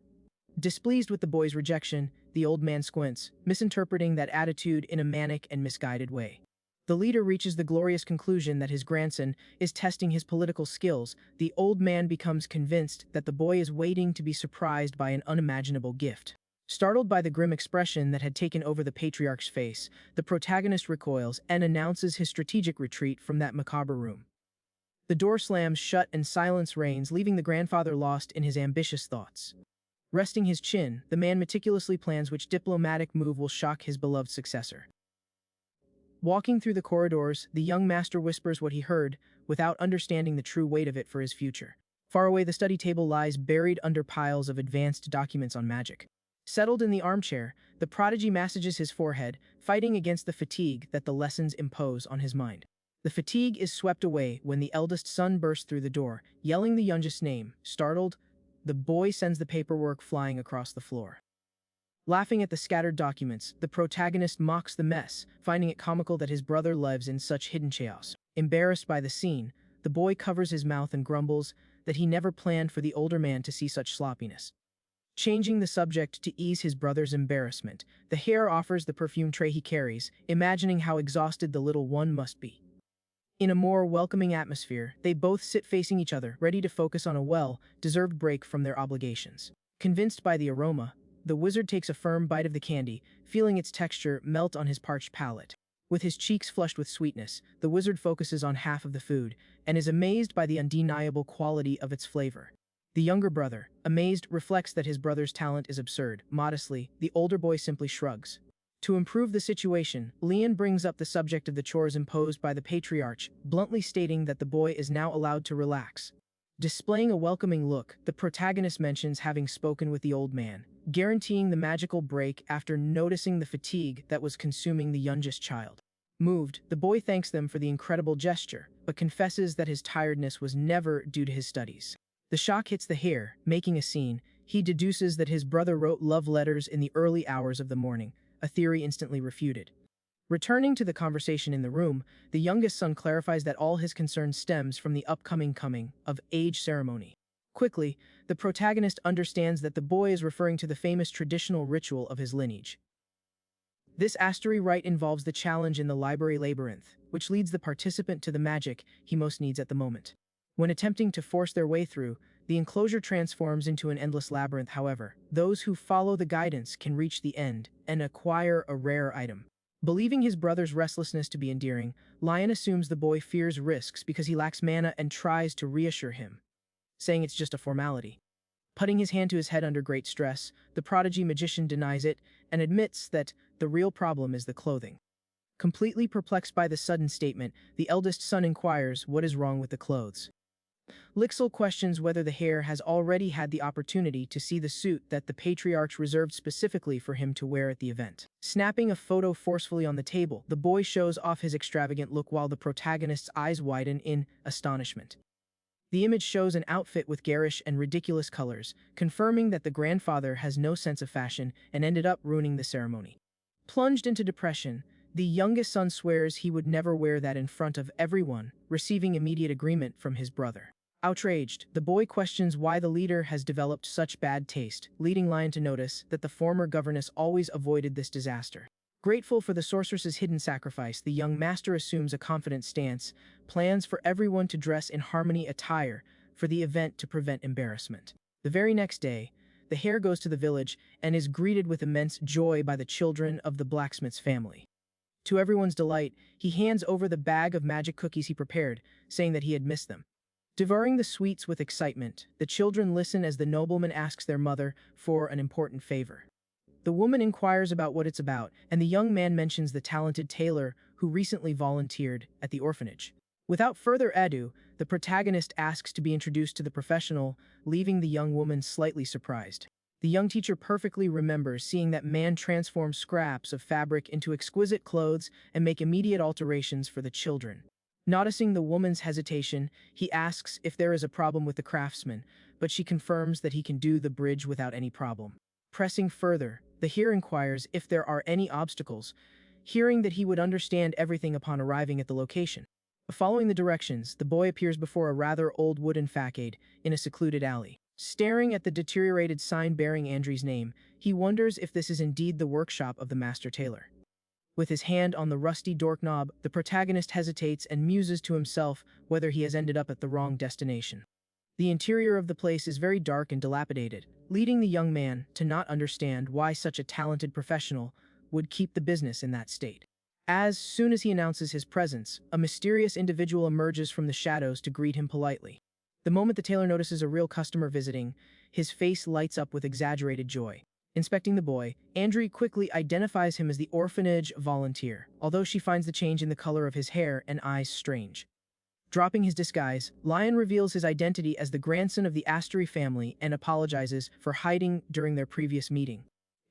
[SPEAKER 1] Displeased with the boy's rejection, the old man squints, misinterpreting that attitude in a manic and misguided way. The leader reaches the glorious conclusion that his grandson is testing his political skills. The old man becomes convinced that the boy is waiting to be surprised by an unimaginable gift. Startled by the grim expression that had taken over the patriarch's face, the protagonist recoils and announces his strategic retreat from that macabre room. The door slams shut and silence reigns, leaving the grandfather lost in his ambitious thoughts. Resting his chin, the man meticulously plans which diplomatic move will shock his beloved successor. Walking through the corridors, the young master whispers what he heard, without understanding the true weight of it for his future. Far away, the study table lies buried under piles of advanced documents on magic. Settled in the armchair, the prodigy massages his forehead, fighting against the fatigue that the lessons impose on his mind. The fatigue is swept away when the eldest son bursts through the door, yelling the youngest name. Startled, the boy sends the paperwork flying across the floor. Laughing at the scattered documents, the protagonist mocks the mess, finding it comical that his brother lives in such hidden chaos. Embarrassed by the scene, the boy covers his mouth and grumbles that he never planned for the older man to see such sloppiness. Changing the subject to ease his brother's embarrassment, the heir offers the perfume tray he carries, imagining how exhausted the little one must be. In a more welcoming atmosphere, they both sit facing each other, ready to focus on a well-deserved break from their obligations. Convinced by the aroma, the wizard takes a firm bite of the candy, feeling its texture melt on his parched palate. With his cheeks flushed with sweetness, the wizard focuses on half of the food and is amazed by the undeniable quality of its flavor. The younger brother, amazed, reflects that his brother's talent is absurd. Modestly, the older boy simply shrugs. To improve the situation, Leon brings up the subject of the chores imposed by the patriarch, bluntly stating that the boy is now allowed to relax. Displaying a welcoming look, the protagonist mentions having spoken with the old man, guaranteeing the magical break after noticing the fatigue that was consuming the youngest child. Moved, the boy thanks them for the incredible gesture, but confesses that his tiredness was never due to his studies. The shock hits the heir, making a scene. He deduces that his brother wrote love letters in the early hours of the morning, a theory instantly refuted. Returning to the conversation in the room, the youngest son clarifies that all his concern stems from the upcoming coming-of-age ceremony. Quickly, the protagonist understands that the boy is referring to the famous traditional ritual of his lineage. This astery rite involves the challenge in the library labyrinth, which leads the participant to the magic he most needs at the moment. When attempting to force their way through, the enclosure transforms into an endless labyrinth. However, those who follow the guidance can reach the end and acquire a rare item. Believing his brother's restlessness to be endearing, Lion assumes the boy fears risks because he lacks mana and tries to reassure him, saying it's just a formality. Putting his hand to his head under great stress, the prodigy magician denies it and admits that the real problem is the clothing. Completely perplexed by the sudden statement, the eldest son inquires what is wrong with the clothes. Lixil questions whether the heir has already had the opportunity to see the suit that the patriarch reserved specifically for him to wear at the event. Snapping a photo forcefully on the table, the boy shows off his extravagant look while the protagonist's eyes widen in astonishment. The image shows an outfit with garish and ridiculous colors, confirming that the grandfather has no sense of fashion and ended up ruining the ceremony. Plunged into depression, the youngest son swears he would never wear that in front of everyone, receiving immediate agreement from his brother. Outraged, the boy questions why the leader has developed such bad taste, leading Lion to notice that the former governess always avoided this disaster. Grateful for the sorceress's hidden sacrifice, the young master assumes a confident stance, plans for everyone to dress in harmony attire for the event to prevent embarrassment. The very next day, the heir goes to the village and is greeted with immense joy by the children of the blacksmith's family. To everyone's delight, he hands over the bag of magic cookies he prepared, saying that he had missed them. Devouring the sweets with excitement, the children listen as the nobleman asks their mother for an important favor. The woman inquires about what it's about, and the young man mentions the talented tailor who recently volunteered at the orphanage. Without further ado, the protagonist asks to be introduced to the professional, leaving the young woman slightly surprised. The young teacher perfectly remembers seeing that man transform scraps of fabric into exquisite clothes and make immediate alterations for the children. Noticing the woman's hesitation, he asks if there is a problem with the craftsman, but she confirms that he can do the bridge without any problem. Pressing further, the heir inquires if there are any obstacles, hearing that he would understand everything upon arriving at the location. Following the directions, the boy appears before a rather old wooden facade in a secluded alley. Staring at the deteriorated sign bearing Andrew's name, he wonders if this is indeed the workshop of the master tailor. With his hand on the rusty doorknob, the protagonist hesitates and muses to himself whether he has ended up at the wrong destination. The interior of the place is very dark and dilapidated, leading the young man to not understand why such a talented professional would keep the business in that state. As soon as he announces his presence, a mysterious individual emerges from the shadows to greet him politely. The moment the tailor notices a real customer visiting, his face lights up with exaggerated joy. Inspecting the boy, Andrew quickly identifies him as the orphanage volunteer, although she finds the change in the color of his hair and eyes strange. Dropping his disguise, Lion reveals his identity as the grandson of the Astery family and apologizes for hiding during their previous meeting.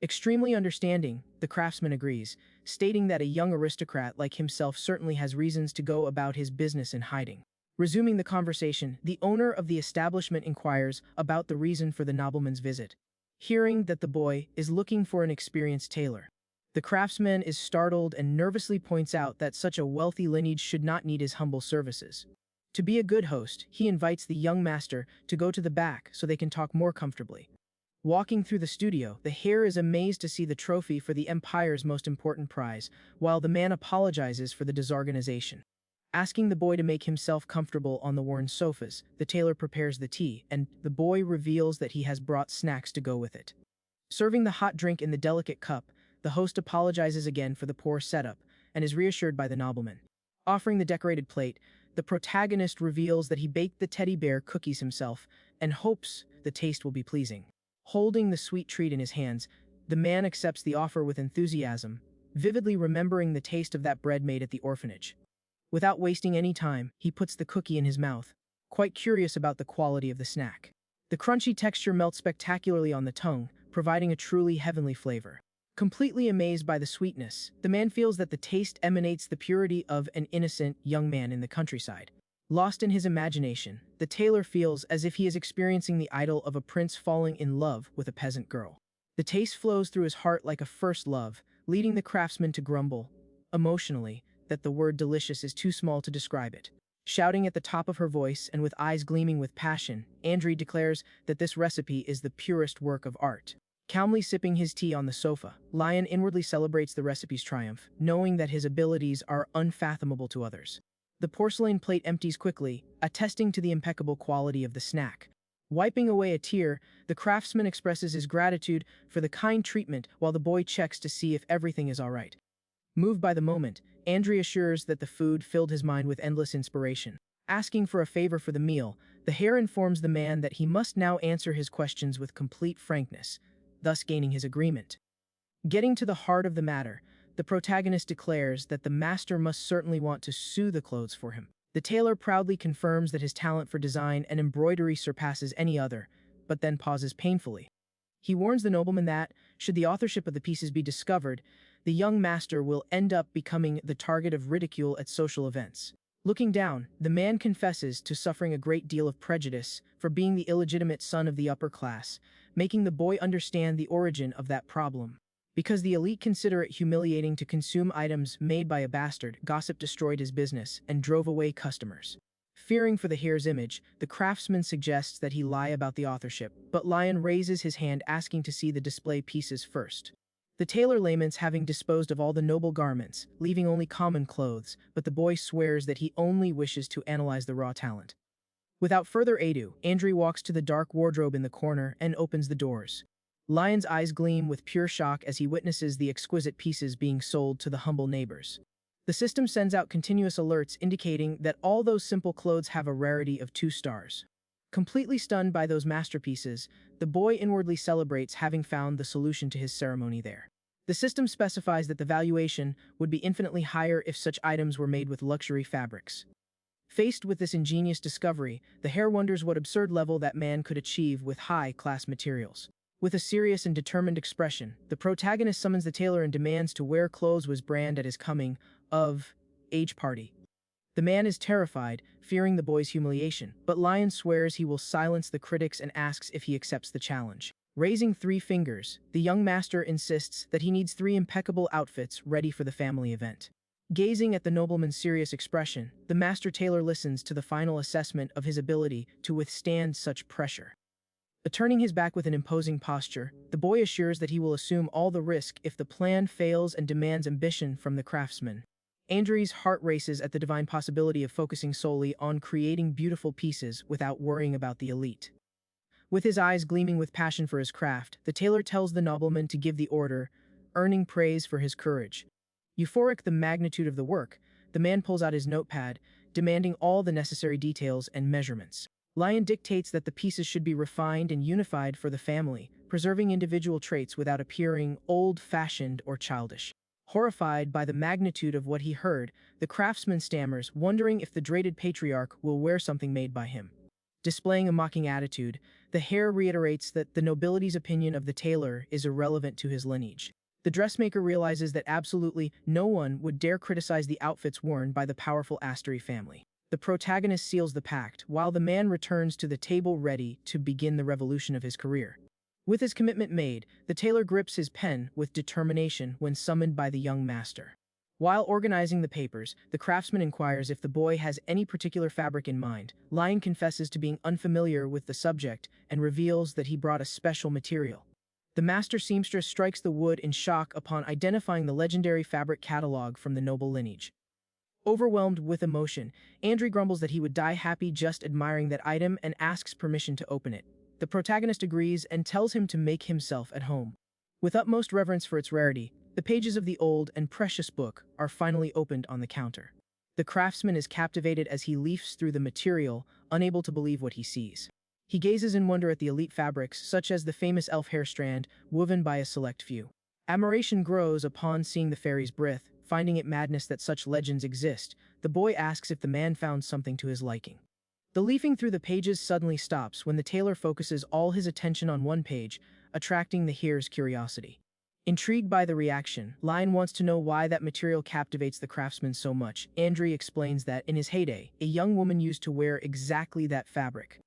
[SPEAKER 1] Extremely understanding, the craftsman agrees, stating that a young aristocrat like himself certainly has reasons to go about his business in hiding. Resuming the conversation, the owner of the establishment inquires about the reason for the nobleman's visit. Hearing that the boy is looking for an experienced tailor, the craftsman is startled and nervously points out that such a wealthy lineage should not need his humble services. To be a good host, he invites the young master to go to the back so they can talk more comfortably. Walking through the studio, the heir is amazed to see the trophy for the Empire's most important prize, while the man apologizes for the disorganization. Asking the boy to make himself comfortable on the worn sofas, the tailor prepares the tea, and the boy reveals that he has brought snacks to go with it. Serving the hot drink in the delicate cup, the host apologizes again for the poor setup, and is reassured by the nobleman. Offering the decorated plate, the protagonist reveals that he baked the teddy bear cookies himself, and hopes the taste will be pleasing. Holding the sweet treat in his hands, the man accepts the offer with enthusiasm, vividly remembering the taste of that bread made at the orphanage. Without wasting any time, he puts the cookie in his mouth, quite curious about the quality of the snack. The crunchy texture melts spectacularly on the tongue, providing a truly heavenly flavor. Completely amazed by the sweetness, the man feels that the taste emanates the purity of an innocent young man in the countryside. Lost in his imagination, the tailor feels as if he is experiencing the idyll of a prince falling in love with a peasant girl. The taste flows through his heart like a first love, leading the craftsman to grumble, emotionally, that the word delicious is too small to describe it. Shouting at the top of her voice and with eyes gleaming with passion, Andrew declares that this recipe is the purest work of art. Calmly sipping his tea on the sofa, Lion inwardly celebrates the recipe's triumph, knowing that his abilities are unfathomable to others. The porcelain plate empties quickly, attesting to the impeccable quality of the snack. Wiping away a tear, the craftsman expresses his gratitude for the kind treatment while the boy checks to see if everything is all right. Moved by the moment, Andrew assures that the food filled his mind with endless inspiration. Asking for a favor for the meal, the hare informs the man that he must now answer his questions with complete frankness, thus gaining his agreement. Getting to the heart of the matter, the protagonist declares that the master must certainly want to sew the clothes for him. The tailor proudly confirms that his talent for design and embroidery surpasses any other, but then pauses painfully. He warns the nobleman that, should the authorship of the pieces be discovered, the young master will end up becoming the target of ridicule at social events. Looking down, the man confesses to suffering a great deal of prejudice for being the illegitimate son of the upper class, making the boy understand the origin of that problem. Because the elite consider it humiliating to consume items made by a bastard, gossip destroyed his business and drove away customers. Fearing for the hare's image, the craftsman suggests that he lie about the authorship, but Lion raises his hand asking to see the display pieces first. The tailor laments having disposed of all the noble garments, leaving only common clothes, but the boy swears that he only wishes to analyze the raw talent. Without further ado, Andrew walks to the dark wardrobe in the corner and opens the doors. Lion's eyes gleam with pure shock as he witnesses the exquisite pieces being sold to the humble neighbors. The system sends out continuous alerts indicating that all those simple clothes have a rarity of 2 stars. Completely stunned by those masterpieces, the boy inwardly celebrates having found the solution to his ceremony there. The system specifies that the valuation would be infinitely higher if such items were made with luxury fabrics. Faced with this ingenious discovery, the hare wonders what absurd level that man could achieve with high-class materials. With a serious and determined expression, the protagonist summons the tailor and demands to wear clothes was brand at his coming of age party. The man is terrified, fearing the boy's humiliation, but Lion swears he will silence the critics and asks if he accepts the challenge. Raising 3 fingers, the young master insists that he needs 3 impeccable outfits ready for the family event. Gazing at the nobleman's serious expression, the master tailor listens to the final assessment of his ability to withstand such pressure. Turning his back with an imposing posture, the boy assures that he will assume all the risk if the plan fails and demands ambition from the craftsman. Andrew's heart races at the divine possibility of focusing solely on creating beautiful pieces without worrying about the elite. With his eyes gleaming with passion for his craft, the tailor tells the nobleman to give the order, earning praise for his courage. Euphoric the magnitude of the work, the man pulls out his notepad, demanding all the necessary details and measurements. Lion dictates that the pieces should be refined and unified for the family, preserving individual traits without appearing old-fashioned or childish. Horrified by the magnitude of what he heard, the craftsman stammers, wondering if the dreaded patriarch will wear something made by him. Displaying a mocking attitude, the hare reiterates that the nobility's opinion of the tailor is irrelevant to his lineage. The dressmaker realizes that absolutely no one would dare criticize the outfits worn by the powerful Astery family. The protagonist seals the pact, while the man returns to the table ready to begin the revolution of his career. With his commitment made, the tailor grips his pen with determination when summoned by the young master. While organizing the papers, the craftsman inquires if the boy has any particular fabric in mind. Lion confesses to being unfamiliar with the subject and reveals that he brought a special material. The master seamstress strikes the wood in shock upon identifying the legendary fabric catalog from the noble lineage. Overwhelmed with emotion, Andrew grumbles that he would die happy just admiring that item and asks permission to open it. The protagonist agrees and tells him to make himself at home. With utmost reverence for its rarity, the pages of the old and precious book are finally opened on the counter. The craftsman is captivated as he leafs through the material, unable to believe what he sees. He gazes in wonder at the elite fabrics, such as the famous elf hair strand, woven by a select few. Admiration grows upon seeing the fairy's breath. Finding it madness that such legends exist, the boy asks if the man found something to his liking. The leafing through the pages suddenly stops when the tailor focuses all his attention on one page, attracting the hearer's curiosity. Intrigued by the reaction, Lion wants to know why that material captivates the craftsman so much. Andrew explains that, in his heyday, a young woman used to wear exactly that fabric.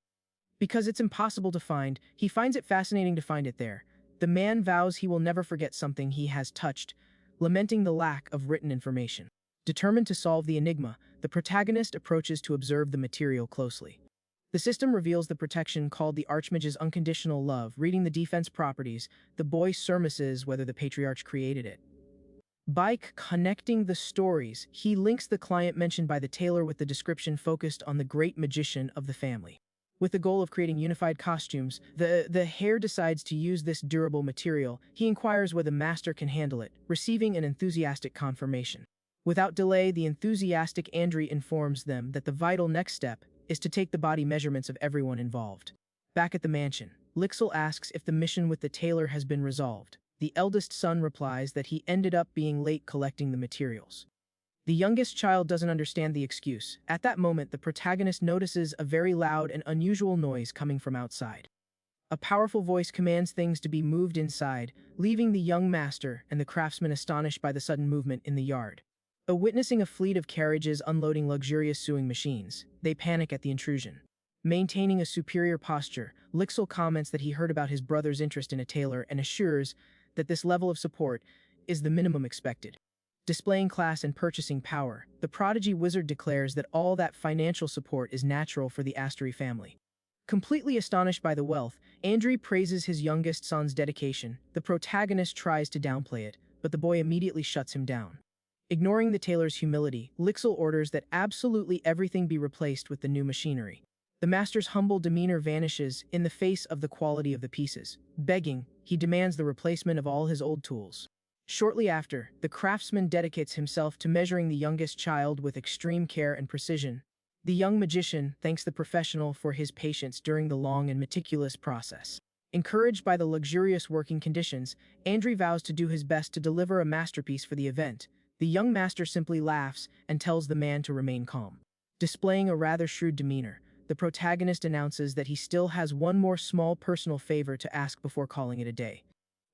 [SPEAKER 1] Because it's impossible to find, he finds it fascinating to find it there. The man vows he will never forget something he has touched, lamenting the lack of written information. Determined to solve the enigma, the protagonist approaches to observe the material closely. The system reveals the protection called the Archmage's unconditional love. Reading the defense properties, the boy surmises whether the patriarch created it. By connecting the stories, he links the client mentioned by the tailor with the description focused on the great magician of the family. With the goal of creating unified costumes, the heir decides to use this durable material. He inquires whether the master can handle it, receiving an enthusiastic confirmation. Without delay, the enthusiastic Andri informs them that the vital next step is to take the body measurements of everyone involved. Back at the mansion, Lixel asks if the mission with the tailor has been resolved. The eldest son replies that he ended up being late collecting the materials. The youngest child doesn't understand the excuse. At that moment, the protagonist notices a very loud and unusual noise coming from outside. A powerful voice commands things to be moved inside, leaving the young master and the craftsman astonished by the sudden movement in the yard. Witnessing a fleet of carriages unloading luxurious sewing machines, they panic at the intrusion. Maintaining a superior posture, Lixel comments that he heard about his brother's interest in a tailor and assures that this level of support is the minimum expected. Displaying class and purchasing power, the prodigy wizard declares that all that financial support is natural for the Astery family. Completely astonished by the wealth, Andri praises his youngest son's dedication. The protagonist tries to downplay it, but the boy immediately shuts him down. Ignoring the tailor's humility, Lixel orders that absolutely everything be replaced with the new machinery. The master's humble demeanor vanishes in the face of the quality of the pieces. Begging, he demands the replacement of all his old tools. Shortly after, the craftsman dedicates himself to measuring the youngest child with extreme care and precision. The young magician thanks the professional for his patience during the long and meticulous process. Encouraged by the luxurious working conditions, Andri vows to do his best to deliver a masterpiece for the event. The young master simply laughs and tells the man to remain calm. Displaying a rather shrewd demeanor, the protagonist announces that he still has one more small personal favor to ask before calling it a day.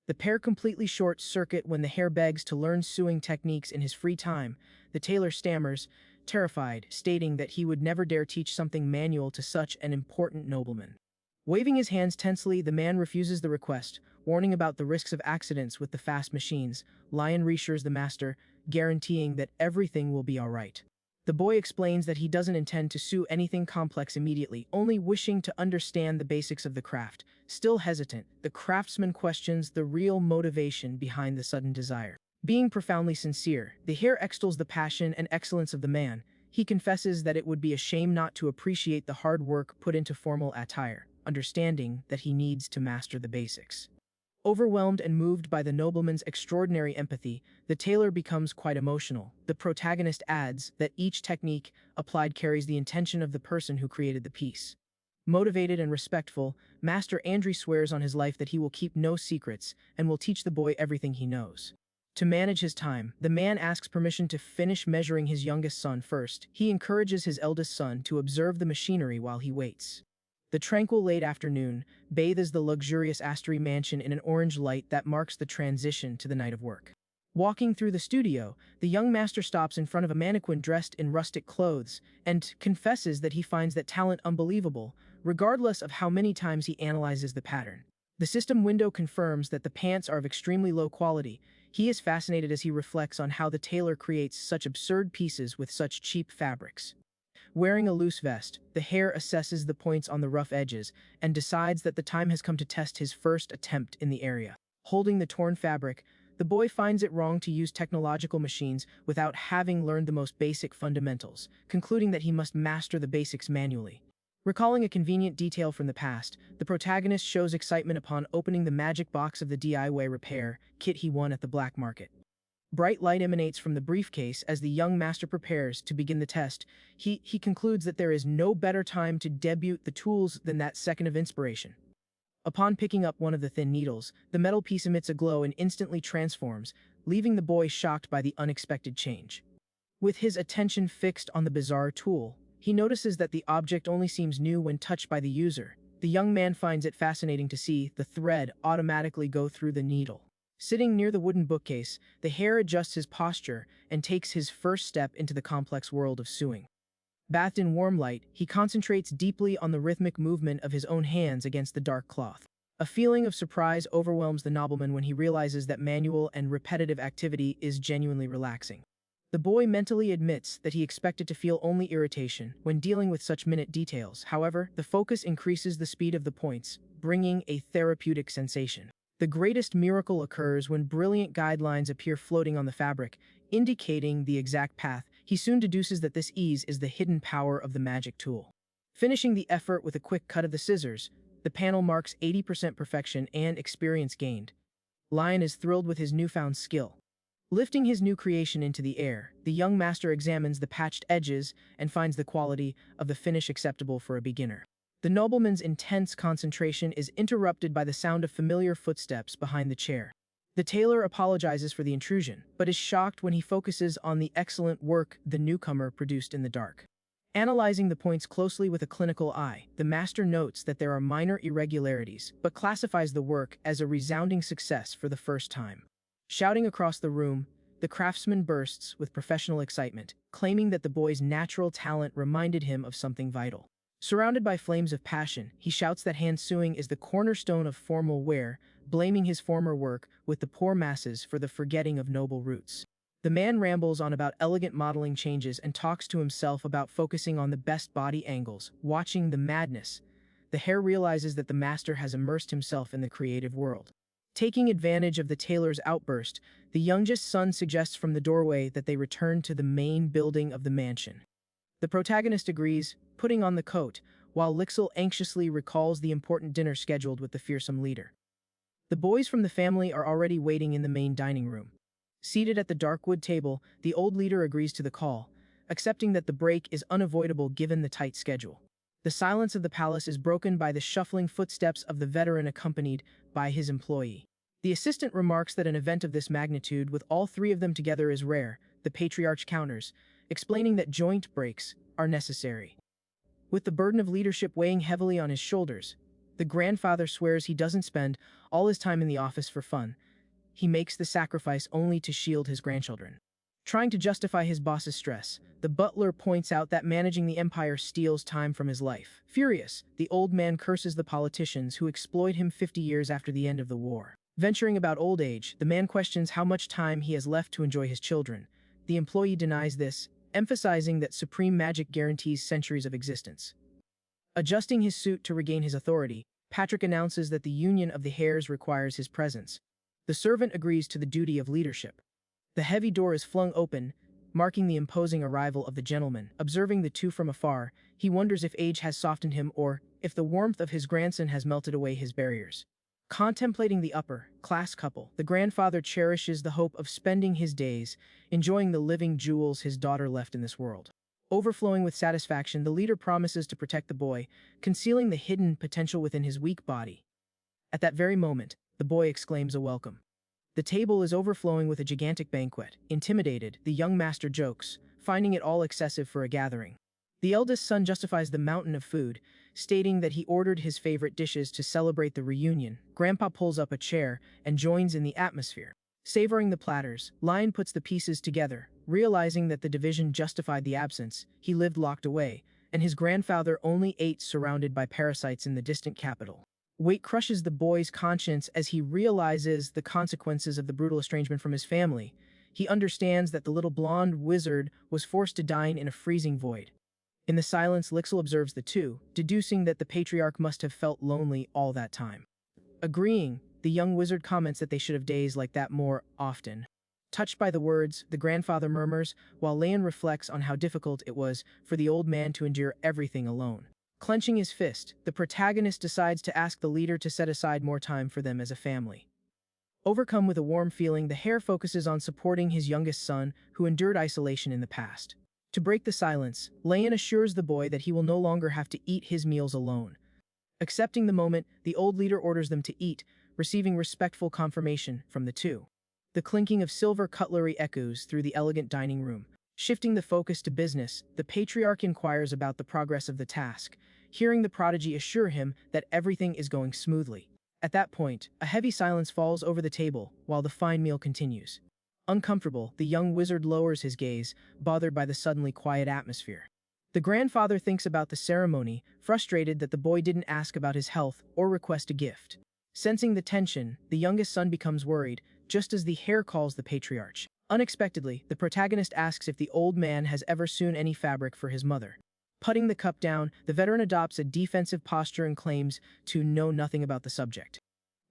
[SPEAKER 1] The pair completely short-circuit when the heir begs to learn sewing techniques in his free time. The tailor stammers, terrified, stating that he would never dare teach something manual to such an important nobleman. Waving his hands tensely, the man refuses the request, warning about the risks of accidents with the fast machines. Lion reassures the master, guaranteeing that everything will be all right. The boy explains that he doesn't intend to sew anything complex immediately, only wishing to understand the basics of the craft. Still hesitant, the craftsman questions the real motivation behind the sudden desire. Being profoundly sincere, the heir extols the passion and excellence of the man. He confesses that it would be a shame not to appreciate the hard work put into formal attire, understanding that he needs to master the basics. Overwhelmed and moved by the nobleman's extraordinary empathy, the tailor becomes quite emotional. The protagonist adds that each technique applied carries the intention of the person who created the piece. Motivated and respectful, Master Andri swears on his life that he will keep no secrets and will teach the boy everything he knows. To manage his time, the man asks permission to finish measuring his youngest son first. He encourages his eldest son to observe the machinery while he waits. The tranquil late afternoon bathes the luxurious Astery mansion in an orange light that marks the transition to the night of work. Walking through the studio, the young master stops in front of a mannequin dressed in rustic clothes and confesses that he finds that talent unbelievable, regardless of how many times he analyzes the pattern. The system window confirms that the pants are of extremely low quality. He is fascinated as he reflects on how the tailor creates such absurd pieces with such cheap fabrics. Wearing a loose vest, the heir assesses the points on the rough edges and decides that the time has come to test his first attempt in the area. Holding the torn fabric, the boy finds it wrong to use technological machines without having learned the most basic fundamentals, concluding that he must master the basics manually. Recalling a convenient detail from the past, the protagonist shows excitement upon opening the magic box of the DIY repair kit he won at the black market. Bright light emanates from the briefcase as the young master prepares to begin the test. He concludes that there is no better time to debut the tools than that second of inspiration. Upon picking up one of the thin needles, the metal piece emits a glow and instantly transforms, leaving the boy shocked by the unexpected change. With his attention fixed on the bizarre tool, he notices that the object only seems new when touched by the user. The young man finds it fascinating to see the thread automatically go through the needle. Sitting near the wooden bookcase, the heir adjusts his posture and takes his first step into the complex world of sewing. Bathed in warm light, he concentrates deeply on the rhythmic movement of his own hands against the dark cloth. A feeling of surprise overwhelms the nobleman when he realizes that manual and repetitive activity is genuinely relaxing. The boy mentally admits that he expected to feel only irritation when dealing with such minute details. However, the focus increases the speed of the points, bringing a therapeutic sensation. The greatest miracle occurs when brilliant guidelines appear floating on the fabric, indicating the exact path. He soon deduces that this ease is the hidden power of the magic tool. Finishing the effort with a quick cut of the scissors, the panel marks 80% perfection and experience gained. Lion is thrilled with his newfound skill. Lifting his new creation into the air, the young master examines the patched edges and finds the quality of the finish acceptable for a beginner. The nobleman's intense concentration is interrupted by the sound of familiar footsteps behind the chair. The tailor apologizes for the intrusion, but is shocked when he focuses on the excellent work the newcomer produced in the dark. Analyzing the points closely with a clinical eye, the master notes that there are minor irregularities, but classifies the work as a resounding success for the first time. Shouting across the room, the craftsman bursts with professional excitement, claiming that the boy's natural talent reminded him of something vital. Surrounded by flames of passion, he shouts that hand sewing is the cornerstone of formal wear, blaming his former work with the poor masses for the forgetting of noble roots. The man rambles on about elegant modeling changes and talks to himself about focusing on the best body angles. Watching the madness, the heir realizes that the master has immersed himself in the creative world. Taking advantage of the tailor's outburst, the youngest son suggests from the doorway that they return to the main building of the mansion. The protagonist agrees, putting on the coat, while Lixil anxiously recalls the important dinner scheduled with the fearsome leader. The boys from the family are already waiting in the main dining room. Seated at the dark wood table, the old leader agrees to the call, accepting that the break is unavoidable given the tight schedule. The silence of the palace is broken by the shuffling footsteps of the veteran accompanied by his employee. The assistant remarks that an event of this magnitude with all three of them together is rare. The patriarch counters, explaining that joint breaks are necessary. With the burden of leadership weighing heavily on his shoulders, the grandfather swears he doesn't spend all his time in the office for fun. He makes the sacrifice only to shield his grandchildren. Trying to justify his boss's stress, the butler points out that managing the empire steals time from his life. Furious, the old man curses the politicians who exploit him 50 years after the end of the war. Venturing about old age, the man questions how much time he has left to enjoy his children. The employee denies this, emphasizing that supreme magic guarantees centuries of existence. Adjusting his suit to regain his authority, Patrick announces that the union of the heirs requires his presence. The servant agrees to the duty of leadership. The heavy door is flung open, marking the imposing arrival of the gentleman. Observing the two from afar, he wonders if age has softened him or if the warmth of his grandson has melted away his barriers. Contemplating the upper-class couple, the grandfather cherishes the hope of spending his days enjoying the living jewels his daughter left in this world. Overflowing with satisfaction, the leader promises to protect the boy, concealing the hidden potential within his weak body. At that very moment, the boy exclaims a welcome. The table is overflowing with a gigantic banquet. Intimidated, the young master jokes, finding it all excessive for a gathering. The eldest son justifies the mountain of food, stating that he ordered his favorite dishes to celebrate the reunion. Grandpa pulls up a chair and joins in the atmosphere. Savoring the platters, Lion puts the pieces together, realizing that the division justified the absence. He lived locked away, and his grandfather only ate surrounded by parasites in the distant capital. Weight crushes the boy's conscience as he realizes the consequences of the brutal estrangement from his family. He understands that the little blonde wizard was forced to dine in a freezing void. In the silence, Lixil observes the two, deducing that the patriarch must have felt lonely all that time. Agreeing, the young wizard comments that they should have days like that more often. Touched by the words, the grandfather murmurs, while Leon reflects on how difficult it was for the old man to endure everything alone. Clenching his fist, the protagonist decides to ask the leader to set aside more time for them as a family. Overcome with a warm feeling, the heir focuses on supporting his youngest son, who endured isolation in the past. To break the silence, Leon assures the boy that he will no longer have to eat his meals alone. Accepting the moment, the old leader orders them to eat, receiving respectful confirmation from the two. The clinking of silver cutlery echoes through the elegant dining room. Shifting the focus to business, the patriarch inquires about the progress of the task, hearing the prodigy assure him that everything is going smoothly. At that point, a heavy silence falls over the table while the fine meal continues. Uncomfortable, the young wizard lowers his gaze, bothered by the suddenly quiet atmosphere. The grandfather thinks about the ceremony, frustrated that the boy didn't ask about his health or request a gift. Sensing the tension, the youngest son becomes worried, just as the heir calls the patriarch. Unexpectedly, the protagonist asks if the old man has ever sewn any fabric for his mother. Putting the cup down, the veteran adopts a defensive posture and claims to know nothing about the subject.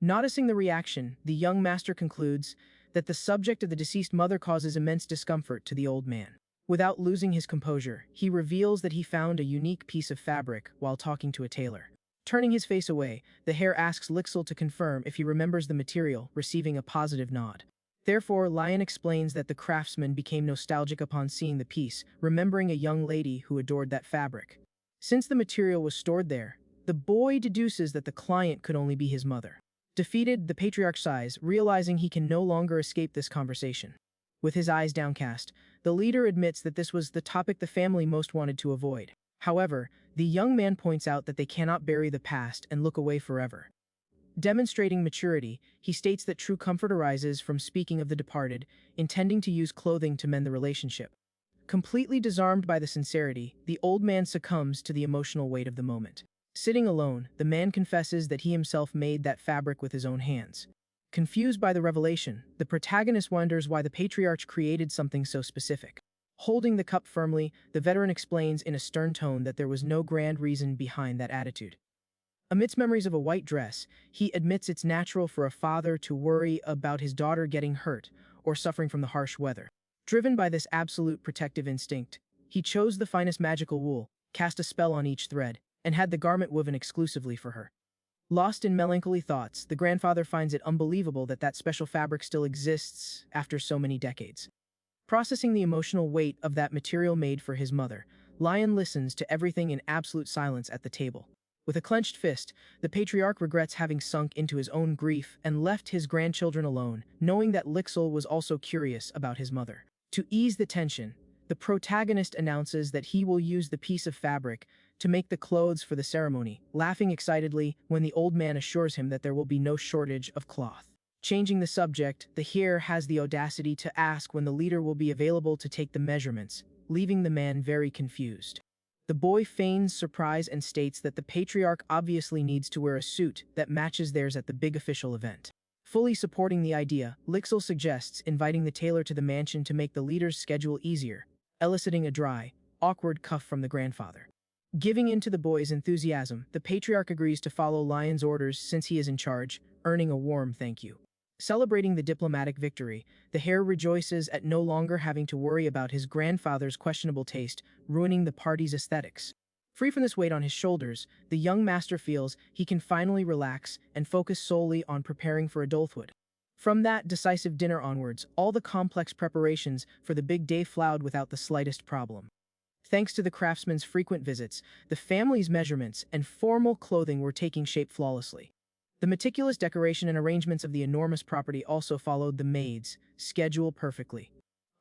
[SPEAKER 1] Noticing the reaction, the young master concludes that the subject of the deceased mother causes immense discomfort to the old man. Without losing his composure, he reveals that he found a unique piece of fabric while talking to a tailor. Turning his face away, the hare asks Lixil to confirm if he remembers the material, receiving a positive nod. Therefore, Lion explains that the craftsman became nostalgic upon seeing the piece, remembering a young lady who adored that fabric. Since the material was stored there, the boy deduces that the client could only be his mother. Defeated, the patriarch sighs, realizing he can no longer escape this conversation. With his eyes downcast, the leader admits that this was the topic the family most wanted to avoid. However, the young man points out that they cannot bury the past and look away forever. Demonstrating maturity, he states that true comfort arises from speaking of the departed, intending to use clothing to mend the relationship. Completely disarmed by the sincerity, the old man succumbs to the emotional weight of the moment. Sitting alone, the man confesses that he himself made that fabric with his own hands. Confused by the revelation, the protagonist wonders why the patriarch created something so specific. Holding the cup firmly, the veteran explains in a stern tone that there was no grand reason behind that attitude. Amidst memories of a white dress, he admits it's natural for a father to worry about his daughter getting hurt or suffering from the harsh weather. Driven by this absolute protective instinct, he chose the finest magical wool, cast a spell on each thread, and had the garment woven exclusively for her. Lost in melancholy thoughts, the grandfather finds it unbelievable that that special fabric still exists after so many decades. Processing the emotional weight of that material made for his mother, Lion listens to everything in absolute silence at the table. With a clenched fist, the patriarch regrets having sunk into his own grief and left his grandchildren alone, knowing that Lixil was also curious about his mother. To ease the tension, the protagonist announces that he will use the piece of fabric to make the clothes for the ceremony, laughing excitedly when the old man assures him that there will be no shortage of cloth. Changing the subject, the hare has the audacity to ask when the leader will be available to take the measurements, leaving the man very confused. The boy feigns surprise and states that the patriarch obviously needs to wear a suit that matches theirs at the big official event. Fully supporting the idea, Lixil suggests inviting the tailor to the mansion to make the leader's schedule easier, eliciting a dry, awkward cough from the grandfather. Giving in to the boy's enthusiasm, the patriarch agrees to follow Lion's orders since he is in charge, earning a warm thank you. Celebrating the diplomatic victory, the hare rejoices at no longer having to worry about his grandfather's questionable taste ruining the party's aesthetics. Free from this weight on his shoulders, the young master feels he can finally relax and focus solely on preparing for adulthood. From that decisive dinner onwards, all the complex preparations for the big day flowed without the slightest problem. Thanks to the craftsman's frequent visits, the family's measurements and formal clothing were taking shape flawlessly. The meticulous decoration and arrangements of the enormous property also followed the maid's schedule perfectly.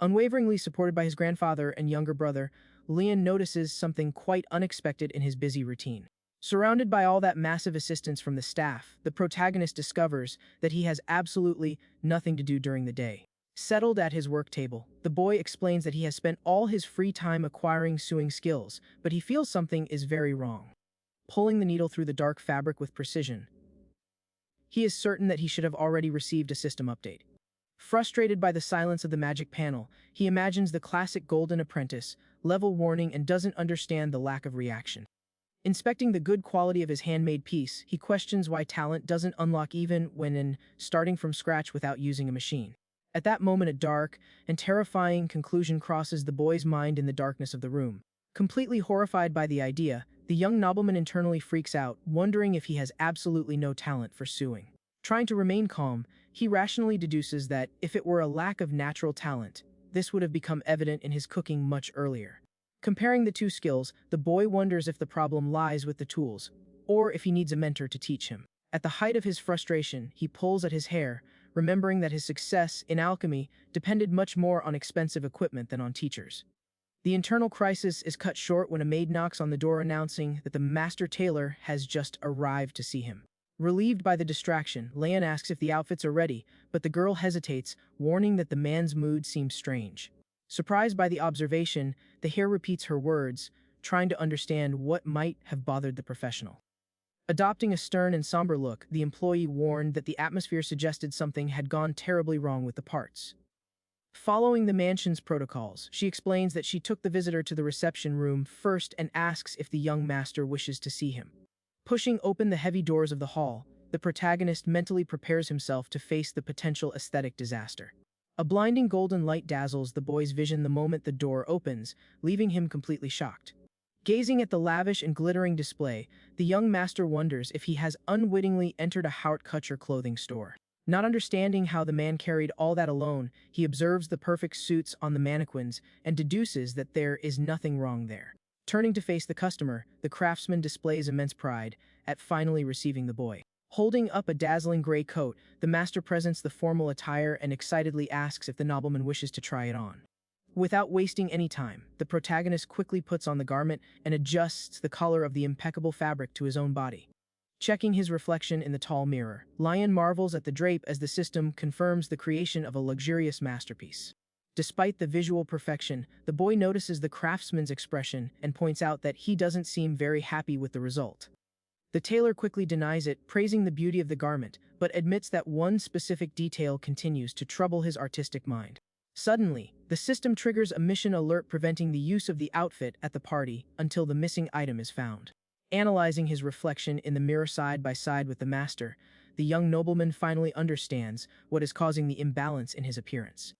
[SPEAKER 1] Unwaveringly supported by his grandfather and younger brother, Leon notices something quite unexpected in his busy routine. Surrounded by all that massive assistance from the staff, the protagonist discovers that he has absolutely nothing to do during the day. Settled at his work table, the boy explains that he has spent all his free time acquiring sewing skills, but he feels something is very wrong. Pulling the needle through the dark fabric with precision, he is certain that he should have already received a system update. Frustrated by the silence of the magic panel, he imagines the classic golden apprentice, level warning, and doesn't understand the lack of reaction. Inspecting the good quality of his handmade piece, he questions why talent doesn't unlock even when starting from scratch without using a machine. At that moment, a dark and terrifying conclusion crosses the boy's mind in the darkness of the room. Completely horrified by the idea, the young nobleman internally freaks out, wondering if he has absolutely no talent for sewing. Trying to remain calm, he rationally deduces that if it were a lack of natural talent, this would have become evident in his cooking much earlier. Comparing the two skills, the boy wonders if the problem lies with the tools, or if he needs a mentor to teach him. At the height of his frustration, he pulls at his hair, remembering that his success in alchemy depended much more on expensive equipment than on teachers. The internal crisis is cut short when a maid knocks on the door announcing that the master tailor has just arrived to see him. Relieved by the distraction, Leon asks if the outfits are ready, but the girl hesitates, warning that the man's mood seems strange. Surprised by the observation, the hare repeats her words, trying to understand what might have bothered the professional. Adopting a stern and somber look, the employee warned that the atmosphere suggested something had gone terribly wrong with the parts. Following the mansion's protocols, she explains that she took the visitor to the reception room first and asks if the young master wishes to see him. Pushing open the heavy doors of the hall, the protagonist mentally prepares himself to face the potential aesthetic disaster. A blinding golden light dazzles the boy's vision the moment the door opens, leaving him completely shocked. Gazing at the lavish and glittering display, the young master wonders if he has unwittingly entered a haute couture clothing store. Not understanding how the man carried all that alone, he observes the perfect suits on the mannequins and deduces that there is nothing wrong there. Turning to face the customer, the craftsman displays immense pride at finally receiving the boy. Holding up a dazzling gray coat, the master presents the formal attire and excitedly asks if the nobleman wishes to try it on. Without wasting any time, the protagonist quickly puts on the garment and adjusts the color of the impeccable fabric to his own body. Checking his reflection in the tall mirror, Lion marvels at the drape as the system confirms the creation of a luxurious masterpiece. Despite the visual perfection, the boy notices the craftsman's expression and points out that he doesn't seem very happy with the result. The tailor quickly denies it, praising the beauty of the garment, but admits that one specific detail continues to trouble his artistic mind. Suddenly, the system triggers a mission alert preventing the use of the outfit at the party until the missing item is found. Analyzing his reflection in the mirror side by side with the master, the young nobleman finally understands what is causing the imbalance in his appearance.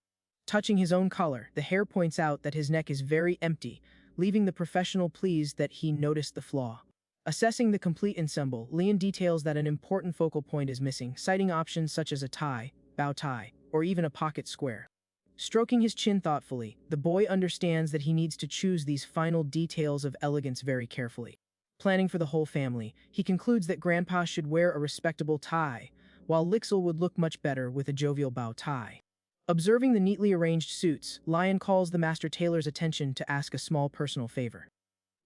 [SPEAKER 1] Touching his own collar, the hair points out that his neck is very empty, leaving the professional pleased that he noticed the flaw. Assessing the complete ensemble, Leon details that an important focal point is missing, citing options such as a tie, bow tie, or even a pocket square. Stroking his chin thoughtfully, the boy understands that he needs to choose these final details of elegance very carefully. Planning for the whole family, he concludes that Grandpa should wear a respectable tie, while Lixel would look much better with a jovial bow tie. Observing the neatly arranged suits, Lion calls the master tailor's attention to ask a small personal favor.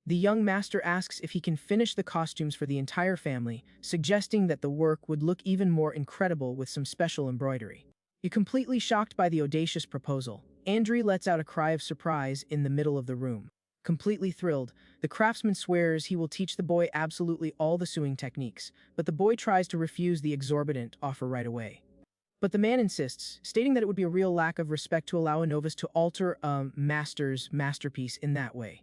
[SPEAKER 1] The young master asks if he can finish the costumes for the entire family, suggesting that the work would look even more incredible with some special embroidery. Completely shocked by the audacious proposal, Andrew lets out a cry of surprise in the middle of the room. Completely thrilled, the craftsman swears he will teach the boy absolutely all the sewing techniques, but the boy tries to refuse the exorbitant offer right away. But the man insists, stating that it would be a real lack of respect to allow a novice to alter a master's masterpiece in that way.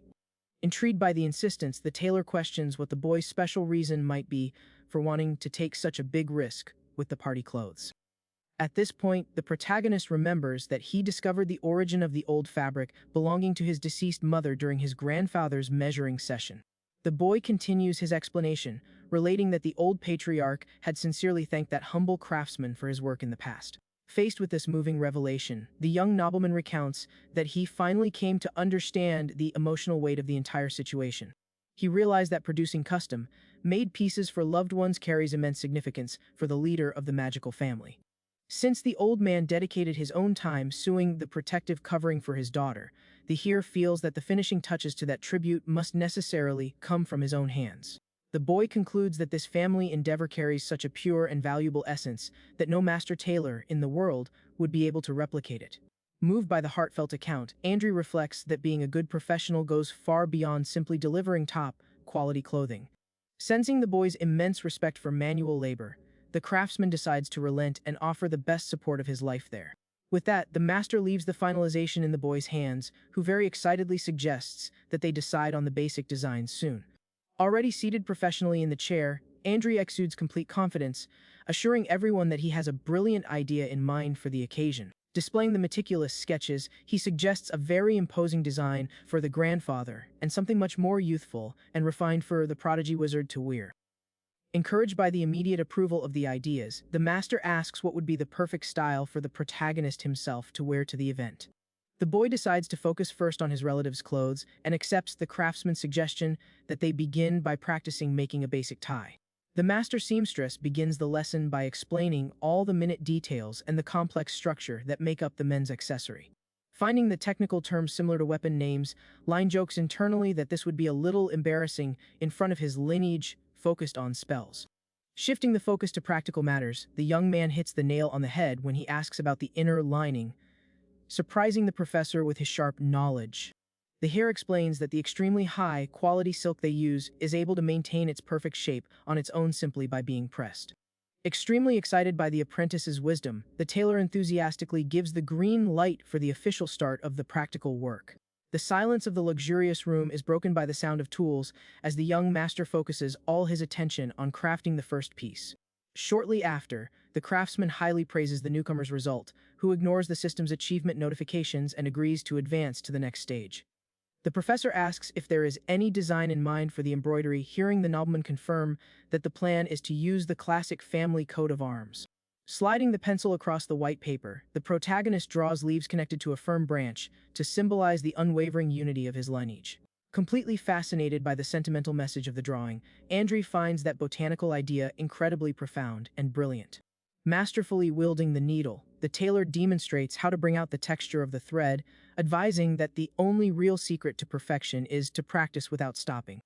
[SPEAKER 1] Intrigued by the insistence, the tailor questions what the boy's special reason might be for wanting to take such a big risk with the party clothes. At this point, the protagonist remembers that he discovered the origin of the old fabric belonging to his deceased mother during his grandfather's measuring session. The boy continues his explanation, relating that the old patriarch had sincerely thanked that humble craftsman for his work in the past. Faced with this moving revelation, the young nobleman recounts that he finally came to understand the emotional weight of the entire situation. He realized that producing custom-made pieces for loved ones carries immense significance for the leader of the magical family. Since the old man dedicated his own time sewing the protective covering for his daughter, the heir feels that the finishing touches to that tribute must necessarily come from his own hands. The boy concludes that this family endeavor carries such a pure and valuable essence that no master tailor in the world would be able to replicate it. Moved by the heartfelt account, Andrew reflects that being a good professional goes far beyond simply delivering top-quality clothing. Sensing the boy's immense respect for manual labor, the craftsman decides to relent and offer the best support of his life there. With that, the master leaves the finalization in the boy's hands, who very excitedly suggests that they decide on the basic designs soon. Already seated professionally in the chair, Andrew exudes complete confidence, assuring everyone that he has a brilliant idea in mind for the occasion. Displaying the meticulous sketches, he suggests a very imposing design for the grandfather and something much more youthful and refined for the prodigy wizard to wear. Encouraged by the immediate approval of the ideas, the master asks what would be the perfect style for the protagonist himself to wear to the event. The boy decides to focus first on his relative's clothes and accepts the craftsman's suggestion that they begin by practicing making a basic tie. The master seamstress begins the lesson by explaining all the minute details and the complex structure that make up the men's accessory. Finding the technical terms similar to weapon names, Line jokes internally that this would be a little embarrassing in front of his lineage focused on spells. Shifting the focus to practical matters, the young man hits the nail on the head when he asks about the inner lining, surprising the professor with his sharp knowledge. The hare explains that the extremely high-quality silk they use is able to maintain its perfect shape on its own simply by being pressed. Extremely excited by the apprentice's wisdom, the tailor enthusiastically gives the green light for the official start of the practical work. The silence of the luxurious room is broken by the sound of tools as the young master focuses all his attention on crafting the first piece. Shortly after, the craftsman highly praises the newcomer's result, who ignores the system's achievement notifications and agrees to advance to the next stage. The professor asks if there is any design in mind for the embroidery, hearing the nobleman confirm that the plan is to use the classic family coat of arms. Sliding the pencil across the white paper, the protagonist draws leaves connected to a firm branch to symbolize the unwavering unity of his lineage. Completely fascinated by the sentimental message of the drawing, Andrew finds that botanical idea incredibly profound and brilliant. Masterfully wielding the needle, the tailor demonstrates how to bring out the texture of the thread, advising that the only real secret to perfection is to practice without stopping.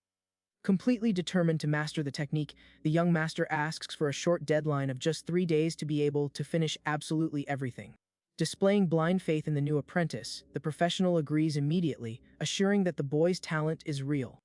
[SPEAKER 1] Completely determined to master the technique, the young master asks for a short deadline of just 3 days to be able to finish absolutely everything. Displaying blind faith in the new apprentice, the professional agrees immediately, assuring that the boy's talent is real.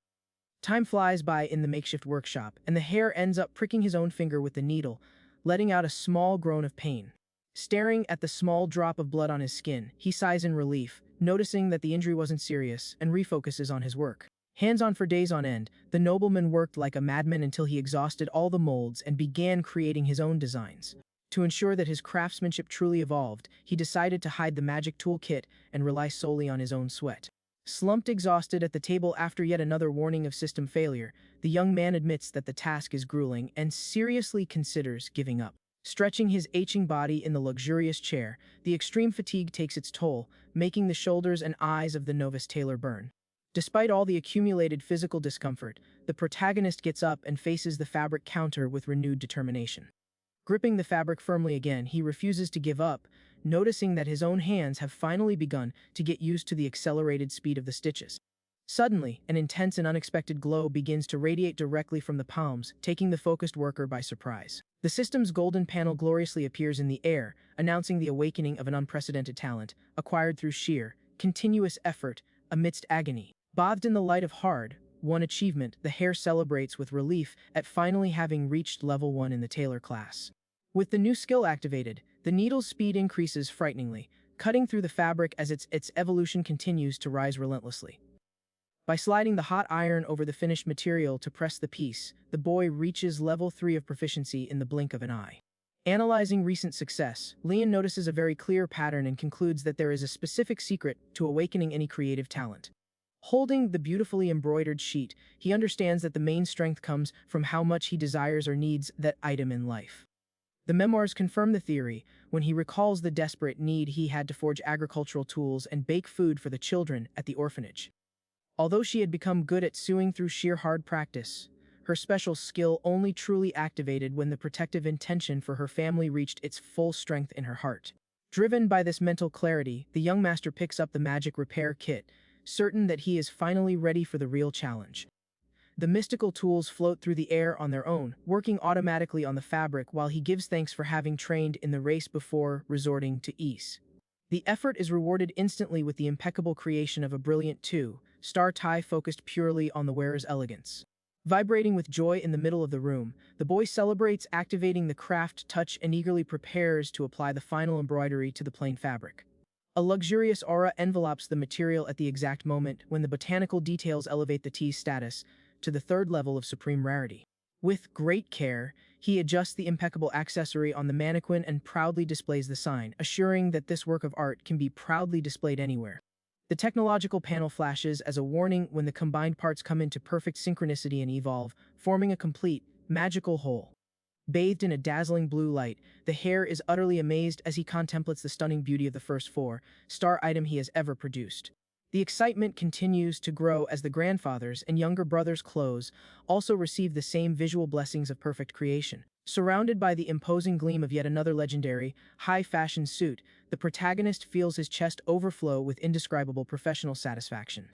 [SPEAKER 1] Time flies by in the makeshift workshop, and the hare ends up pricking his own finger with the needle, letting out a small groan of pain. Staring at the small drop of blood on his skin, he sighs in relief, noticing that the injury wasn't serious, and refocuses on his work. Hands-on for days on end, the nobleman worked like a madman until he exhausted all the molds and began creating his own designs. To ensure that his craftsmanship truly evolved, he decided to hide the magic tool kit and rely solely on his own sweat. Slumped exhausted at the table after yet another warning of system failure, the young man admits that the task is grueling and seriously considers giving up. Stretching his aching body in the luxurious chair, the extreme fatigue takes its toll, making the shoulders and eyes of the novice tailor burn. Despite all the accumulated physical discomfort, the protagonist gets up and faces the fabric counter with renewed determination. Gripping the fabric firmly again, he refuses to give up, noticing that his own hands have finally begun to get used to the accelerated speed of the stitches. Suddenly, an intense and unexpected glow begins to radiate directly from the palms, taking the focused worker by surprise. The system's golden panel gloriously appears in the air, announcing the awakening of an unprecedented talent, acquired through sheer, continuous effort amidst agony. Bathed in the light of hard-won achievement, the hare celebrates with relief at finally having reached level 1 in the tailor class. With the new skill activated, the needle's speed increases frighteningly, cutting through the fabric as its evolution continues to rise relentlessly. By sliding the hot iron over the finished material to press the piece, the boy reaches level 3 of proficiency in the blink of an eye. Analyzing recent success, Leon notices a very clear pattern and concludes that there is a specific secret to awakening any creative talent. Holding the beautifully embroidered sheet, he understands that the main strength comes from how much he desires or needs that item in life. The memoirs confirm the theory when he recalls the desperate need he had to forge agricultural tools and bake food for the children at the orphanage. Although she had become good at sewing through sheer hard practice, her special skill only truly activated when the protective intention for her family reached its full strength in her heart. Driven by this mental clarity, the young master picks up the magic repair kit, certain that he is finally ready for the real challenge. The mystical tools float through the air on their own, working automatically on the fabric while he gives thanks for having trained in the race before resorting to ease. The effort is rewarded instantly with the impeccable creation of a brilliant two-star tie focused purely on the wearer's elegance. Vibrating with joy in the middle of the room, the boy celebrates activating the craft touch and eagerly prepares to apply the final embroidery to the plain fabric. A luxurious aura envelopes the material at the exact moment when the botanical details elevate the tea's status to the 3rd level of supreme rarity. With great care, he adjusts the impeccable accessory on the mannequin and proudly displays the sign, assuring that this work of art can be proudly displayed anywhere. The technological panel flashes as a warning when the combined parts come into perfect synchronicity and evolve, forming a complete, magical whole. Bathed in a dazzling blue light, the hare is utterly amazed as he contemplates the stunning beauty of the first 4-star item he has ever produced. The excitement continues to grow as the grandfather's and younger brother's clothes also receive the same visual blessings of perfect creation. Surrounded by the imposing gleam of yet another legendary, high-fashion suit, the protagonist feels his chest overflow with indescribable professional satisfaction.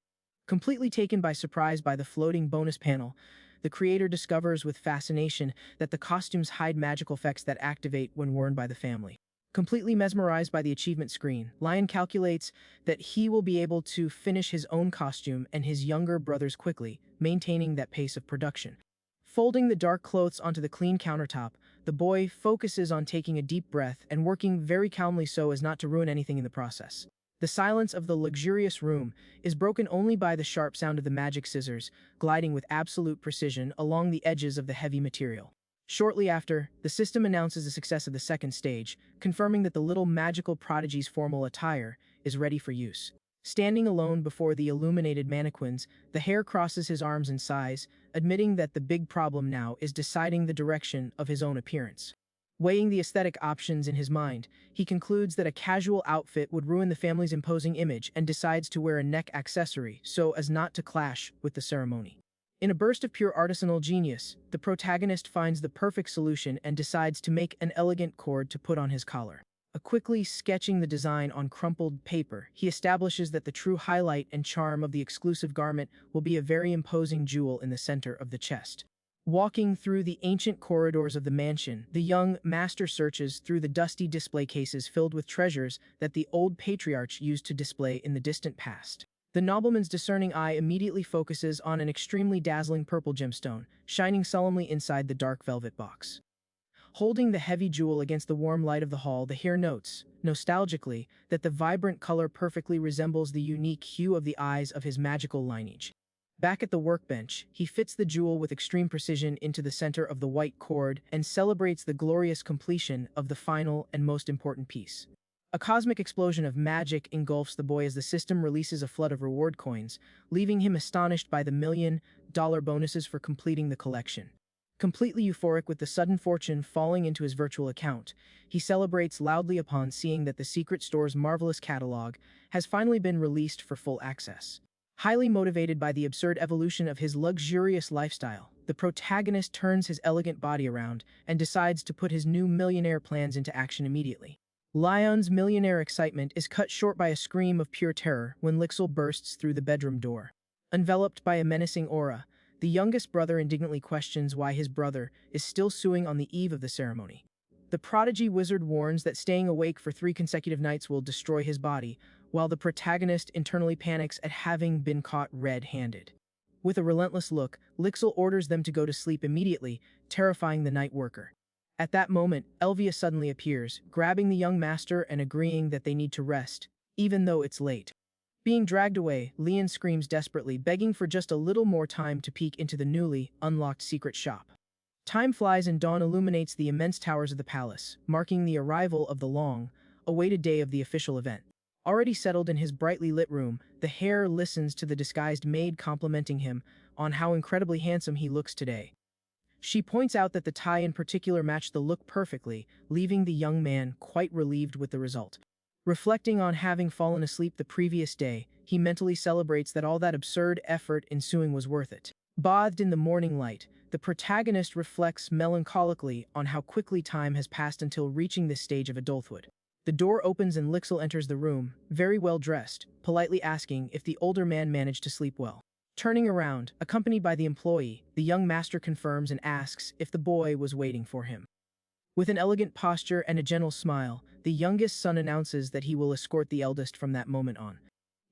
[SPEAKER 1] Completely taken by surprise by the floating bonus panel, the creator discovers with fascination that the costumes hide magical effects that activate when worn by the family. Completely mesmerized by the achievement screen, Lion calculates that he will be able to finish his own costume and his younger brother's quickly, maintaining that pace of production. Folding the dark clothes onto the clean countertop, the boy focuses on taking a deep breath and working very calmly so as not to ruin anything in the process. The silence of the luxurious room is broken only by the sharp sound of the magic scissors, gliding with absolute precision along the edges of the heavy material. Shortly after, the system announces the success of the second stage, confirming that the little magical prodigy's formal attire is ready for use. Standing alone before the illuminated mannequins, the hare crosses his arms and sighs, admitting that the big problem now is deciding the direction of his own appearance. Weighing the aesthetic options in his mind, he concludes that a casual outfit would ruin the family's imposing image and decides to wear a neck accessory so as not to clash with the ceremony. In a burst of pure artisanal genius, the protagonist finds the perfect solution and decides to make an elegant cord to put on his collar. Quickly sketching the design on crumpled paper, he establishes that the true highlight and charm of the exclusive garment will be a very imposing jewel in the center of the chest. Walking through the ancient corridors of the mansion, the young master searches through the dusty display cases filled with treasures that the old patriarch used to display in the distant past. The nobleman's discerning eye immediately focuses on an extremely dazzling purple gemstone, shining solemnly inside the dark velvet box. Holding the heavy jewel against the warm light of the hall, the hare notes, nostalgically, that the vibrant color perfectly resembles the unique hue of the eyes of his magical lineage. Back at the workbench, he fits the jewel with extreme precision into the center of the white cord and celebrates the glorious completion of the final and most important piece. A cosmic explosion of magic engulfs the boy as the system releases a flood of reward coins, leaving him astonished by the $1,000,000 bonuses for completing the collection. Completely euphoric with the sudden fortune falling into his virtual account, he celebrates loudly upon seeing that the secret store's marvelous catalog has finally been released for full access. Highly motivated by the absurd evolution of his luxurious lifestyle, the protagonist turns his elegant body around and decides to put his new millionaire plans into action immediately. Lyon's millionaire excitement is cut short by a scream of pure terror when Lixil bursts through the bedroom door. Enveloped by a menacing aura, the youngest brother indignantly questions why his brother is still suing on the eve of the ceremony. The prodigy wizard warns that staying awake for 3 consecutive nights will destroy his body, while the protagonist internally panics at having been caught red-handed. With a relentless look, Lixil orders them to go to sleep immediately, terrifying the night worker. At that moment, Elvia suddenly appears, grabbing the young master and agreeing that they need to rest, even though it's late. Being dragged away, Leon screams desperately, begging for just a little more time to peek into the newly unlocked secret shop. Time flies and dawn illuminates the immense towers of the palace, marking the arrival of the long-awaited day of the official event. Already settled in his brightly lit room, the hare listens to the disguised maid complimenting him on how incredibly handsome he looks today. She points out that the tie in particular matched the look perfectly, leaving the young man quite relieved with the result. Reflecting on having fallen asleep the previous day, he mentally celebrates that all that absurd effort ensuing was worth it. Bathed in the morning light, the protagonist reflects melancholically on how quickly time has passed until reaching this stage of adulthood. The door opens and Lixil enters the room, very well dressed, politely asking if the older man managed to sleep well. Turning around, accompanied by the employee, the young master confirms and asks if the boy was waiting for him. With an elegant posture and a gentle smile, the youngest son announces that he will escort the eldest from that moment on.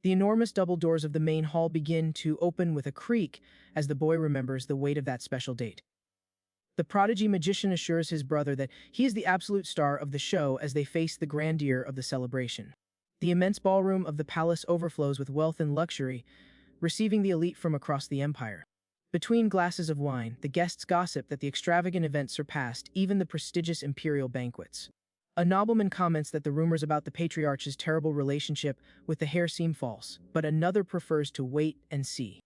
[SPEAKER 1] The enormous double doors of the main hall begin to open with a creak as the boy remembers the weight of that special date. The prodigy magician assures his brother that he is the absolute star of the show as they face the grandeur of the celebration. The immense ballroom of the palace overflows with wealth and luxury, receiving the elite from across the empire. Between glasses of wine, the guests gossip that the extravagant event surpassed even the prestigious imperial banquets. A nobleman comments that the rumors about the patriarch's terrible relationship with the hare seem false, but another prefers to wait and see.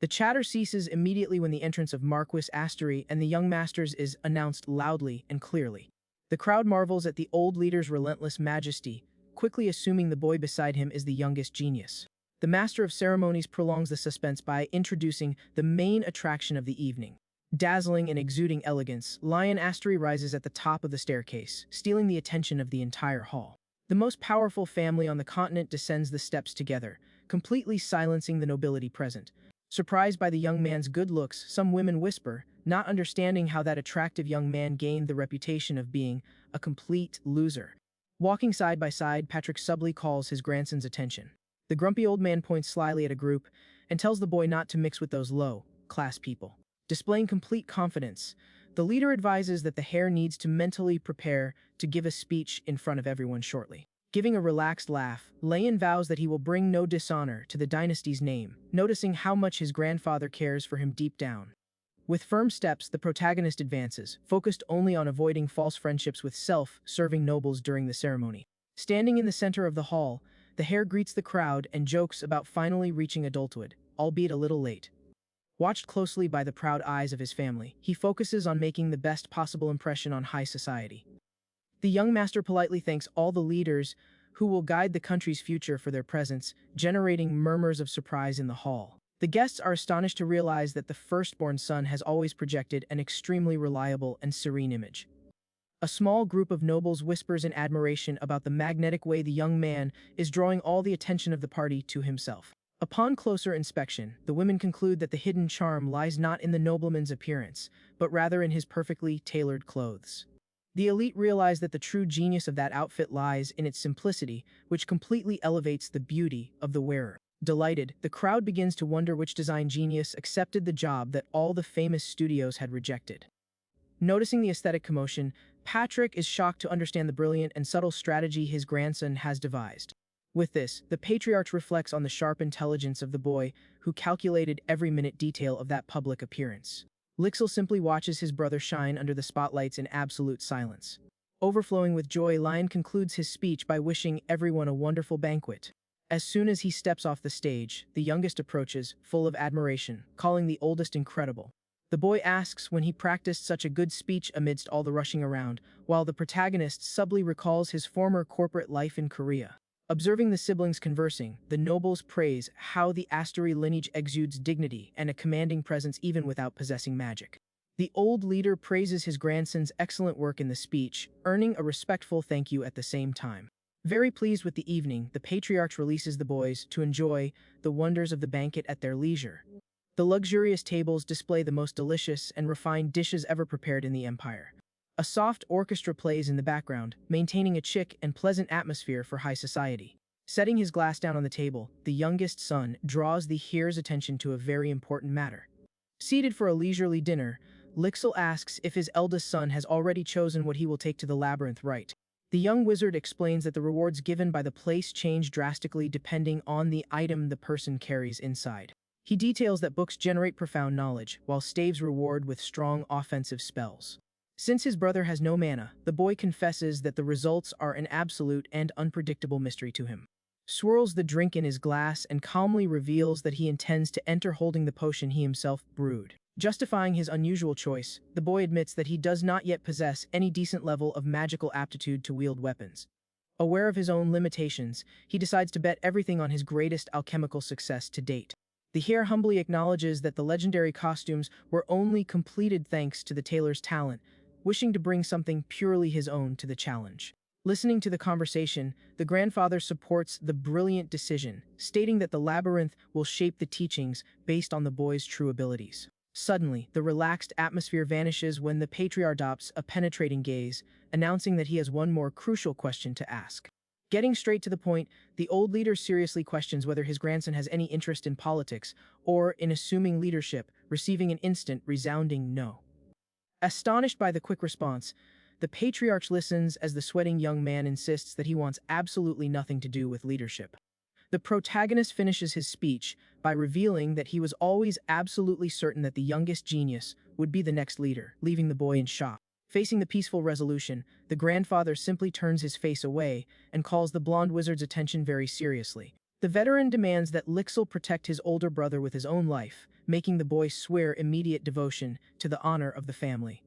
[SPEAKER 1] The chatter ceases immediately when the entrance of Marquis Astery and the young masters is announced loudly and clearly. The crowd marvels at the old leader's relentless majesty, quickly assuming the boy beside him is the youngest genius. The master of ceremonies prolongs the suspense by introducing the main attraction of the evening. Dazzling and exuding elegance, Lion Astery rises at the top of the staircase, stealing the attention of the entire hall. The most powerful family on the continent descends the steps together, completely silencing the nobility present. Surprised by the young man's good looks, some women whisper, not understanding how that attractive young man gained the reputation of being a complete loser. Walking side by side, Patrick subtly calls his grandson's attention. The grumpy old man points slyly at a group and tells the boy not to mix with those low-class people. Displaying complete confidence, the leader advises that the hare needs to mentally prepare to give a speech in front of everyone shortly. Giving a relaxed laugh, Leon vows that he will bring no dishonor to the dynasty's name, noticing how much his grandfather cares for him deep down. With firm steps, the protagonist advances, focused only on avoiding false friendships with self-serving nobles during the ceremony. Standing in the center of the hall, the heir greets the crowd and jokes about finally reaching adulthood, albeit a little late. Watched closely by the proud eyes of his family, he focuses on making the best possible impression on high society. The young master politely thanks all the leaders who will guide the country's future for their presence, generating murmurs of surprise in the hall. The guests are astonished to realize that the firstborn son has always projected an extremely reliable and serene image. A small group of nobles whispers in admiration about the magnetic way the young man is drawing all the attention of the party to himself. Upon closer inspection, the women conclude that the hidden charm lies not in the nobleman's appearance, but rather in his perfectly tailored clothes. The elite realize that the true genius of that outfit lies in its simplicity, which completely elevates the beauty of the wearer. Delighted, the crowd begins to wonder which design genius accepted the job that all the famous studios had rejected. Noticing the aesthetic commotion, Patrick is shocked to understand the brilliant and subtle strategy his grandson has devised. With this, the patriarch reflects on the sharp intelligence of the boy who calculated every minute detail of that public appearance. Lixil simply watches his brother shine under the spotlights in absolute silence. Overflowing with joy, Lion concludes his speech by wishing everyone a wonderful banquet. As soon as he steps off the stage, the youngest approaches, full of admiration, calling the oldest incredible. The boy asks when he practiced such a good speech amidst all the rushing around, while the protagonist subtly recalls his former corporate life in Korea. Observing the siblings conversing, the nobles praise how the Astery lineage exudes dignity and a commanding presence even without possessing magic. The old leader praises his grandson's excellent work in the speech, earning a respectful thank you at the same time. Very pleased with the evening, the patriarch releases the boys to enjoy the wonders of the banquet at their leisure. The luxurious tables display the most delicious and refined dishes ever prepared in the empire. A soft orchestra plays in the background, maintaining a chic and pleasant atmosphere for high society. Setting his glass down on the table, the youngest son draws the heir's attention to a very important matter. Seated for a leisurely dinner, Lixil asks if his eldest son has already chosen what he will take to the labyrinth rite. The young wizard explains that the rewards given by the place change drastically depending on the item the person carries inside. He details that books generate profound knowledge, while staves reward with strong offensive spells. Since his brother has no mana, the boy confesses that the results are an absolute and unpredictable mystery to him. Swirls the drink in his glass and calmly reveals that he intends to enter holding the potion he himself brewed. Justifying his unusual choice, the boy admits that he does not yet possess any decent level of magical aptitude to wield weapons. Aware of his own limitations, he decides to bet everything on his greatest alchemical success to date. The heir humbly acknowledges that the legendary costumes were only completed thanks to the tailor's talent, wishing to bring something purely his own to the challenge. Listening to the conversation, the grandfather supports the brilliant decision, stating that the labyrinth will shape the teachings based on the boy's true abilities. Suddenly, the relaxed atmosphere vanishes when the patriarch adopts a penetrating gaze, announcing that he has one more crucial question to ask. Getting straight to the point, the old leader seriously questions whether his grandson has any interest in politics or in assuming leadership, receiving an instant, resounding no. Astonished by the quick response, the patriarch listens as the sweating young man insists that he wants absolutely nothing to do with leadership. The protagonist finishes his speech by revealing that he was always absolutely certain that the youngest genius would be the next leader, leaving the boy in shock. Facing the peaceful resolution, the grandfather simply turns his face away and calls the blonde wizard's attention very seriously. The veteran demands that Lixil protect his older brother with his own life, making the boy swear immediate devotion to the honor of the family.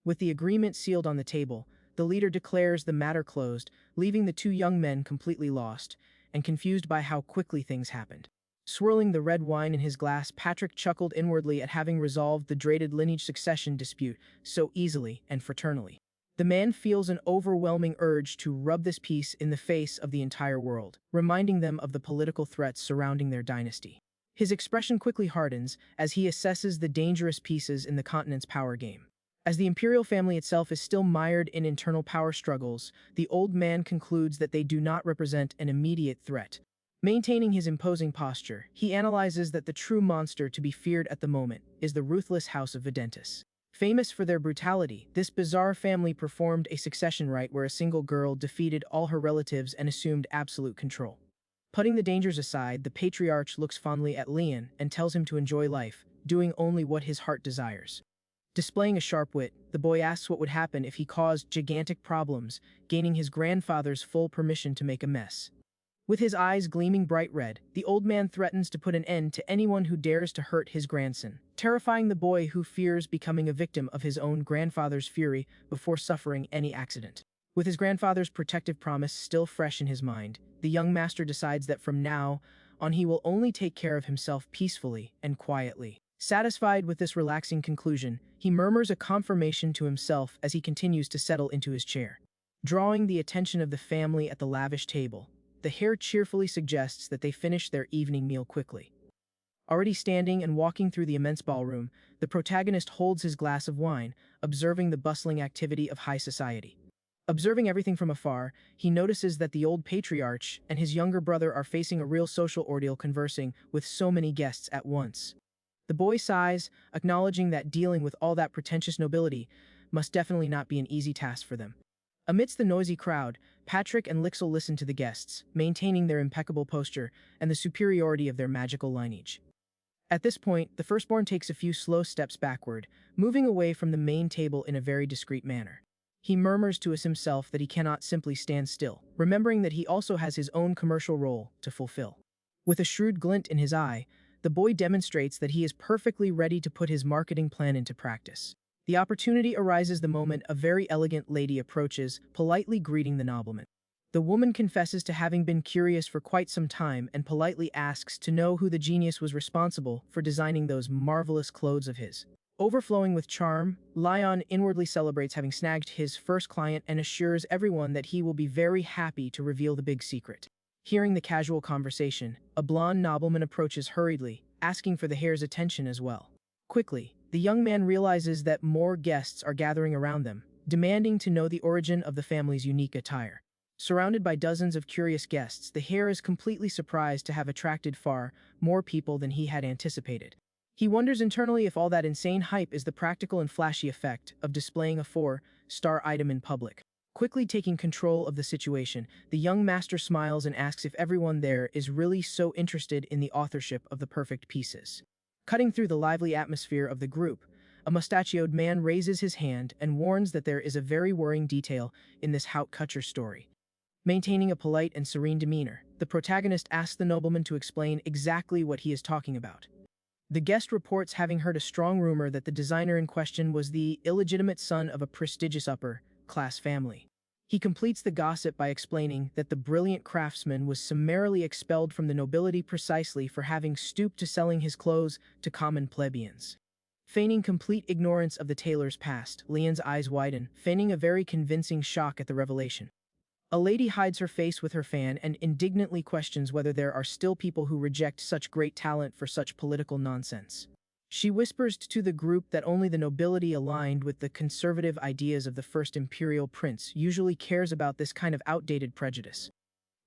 [SPEAKER 1] With the agreement sealed on the table, the leader declares the matter closed, leaving the two young men completely lost and confused by how quickly things happened. Swirling the red wine in his glass, Patrick chuckled inwardly at having resolved the dreaded lineage succession dispute so easily and fraternally. The man feels an overwhelming urge to rub this piece in the face of the entire world, reminding them of the political threats surrounding their dynasty. His expression quickly hardens as he assesses the dangerous pieces in the continent's power game. As the imperial family itself is still mired in internal power struggles, the old man concludes that they do not represent an immediate threat. Maintaining his imposing posture, he analyzes that the true monster to be feared at the moment is the ruthless house of Videntis. Famous for their brutality, this bizarre family performed a succession rite where a single girl defeated all her relatives and assumed absolute control. Putting the dangers aside, the patriarch looks fondly at Leon and tells him to enjoy life, doing only what his heart desires. Displaying a sharp wit, the boy asks what would happen if he caused gigantic problems, gaining his grandfather's full permission to make a mess. With his eyes gleaming bright red, the old man threatens to put an end to anyone who dares to hurt his grandson, terrifying the boy who fears becoming a victim of his own grandfather's fury before suffering any accident. With his grandfather's protective promise still fresh in his mind, the young master decides that from now on he will only take care of himself peacefully and quietly. Satisfied with this relaxing conclusion, he murmurs a confirmation to himself as he continues to settle into his chair. Drawing the attention of the family at the lavish table, the hare cheerfully suggests that they finish their evening meal quickly. Already standing and walking through the immense ballroom, the protagonist holds his glass of wine, observing the bustling activity of high society. Observing everything from afar, he notices that the old patriarch and his younger brother are facing a real social ordeal conversing with so many guests at once. The boy sighs, acknowledging that dealing with all that pretentious nobility must definitely not be an easy task for them. Amidst the noisy crowd, Patrick and Lixel listen to the guests, maintaining their impeccable posture and the superiority of their magical lineage. At this point, the firstborn takes a few slow steps backward, moving away from the main table in a very discreet manner. He murmurs to himself that he cannot simply stand still, remembering that he also has his own commercial role to fulfill. With a shrewd glint in his eye, the boy demonstrates that he is perfectly ready to put his marketing plan into practice. The opportunity arises the moment a very elegant lady approaches, politely greeting the nobleman. The woman confesses to having been curious for quite some time and politely asks to know who the genius was responsible for designing those marvelous clothes of his. Overflowing with charm, Lion inwardly celebrates having snagged his first client and assures everyone that he will be very happy to reveal the big secret. Hearing the casual conversation, a blonde nobleman approaches hurriedly, asking for the hare's attention as well. Quickly, the young man realizes that more guests are gathering around them, demanding to know the origin of the family's unique attire. Surrounded by dozens of curious guests, the hare is completely surprised to have attracted far more people than he had anticipated. He wonders internally if all that insane hype is the practical and flashy effect of displaying a 4-star item in public. Quickly taking control of the situation, the young master smiles and asks if everyone there is really so interested in the authorship of the perfect pieces. Cutting through the lively atmosphere of the group, a mustachioed man raises his hand and warns that there is a very worrying detail in this haute couture story. Maintaining a polite and serene demeanor, the protagonist asks the nobleman to explain exactly what he is talking about. The guest reports having heard a strong rumor that the designer in question was the illegitimate son of a prestigious upper-class family. He completes the gossip by explaining that the brilliant craftsman was summarily expelled from the nobility precisely for having stooped to selling his clothes to common plebeians. Feigning complete ignorance of the tailor's past, Leon's eyes widen, feigning a very convincing shock at the revelation. A lady hides her face with her fan and indignantly questions whether there are still people who reject such great talent for such political nonsense. She whispers to the group that only the nobility aligned with the conservative ideas of the first imperial prince usually cares about this kind of outdated prejudice.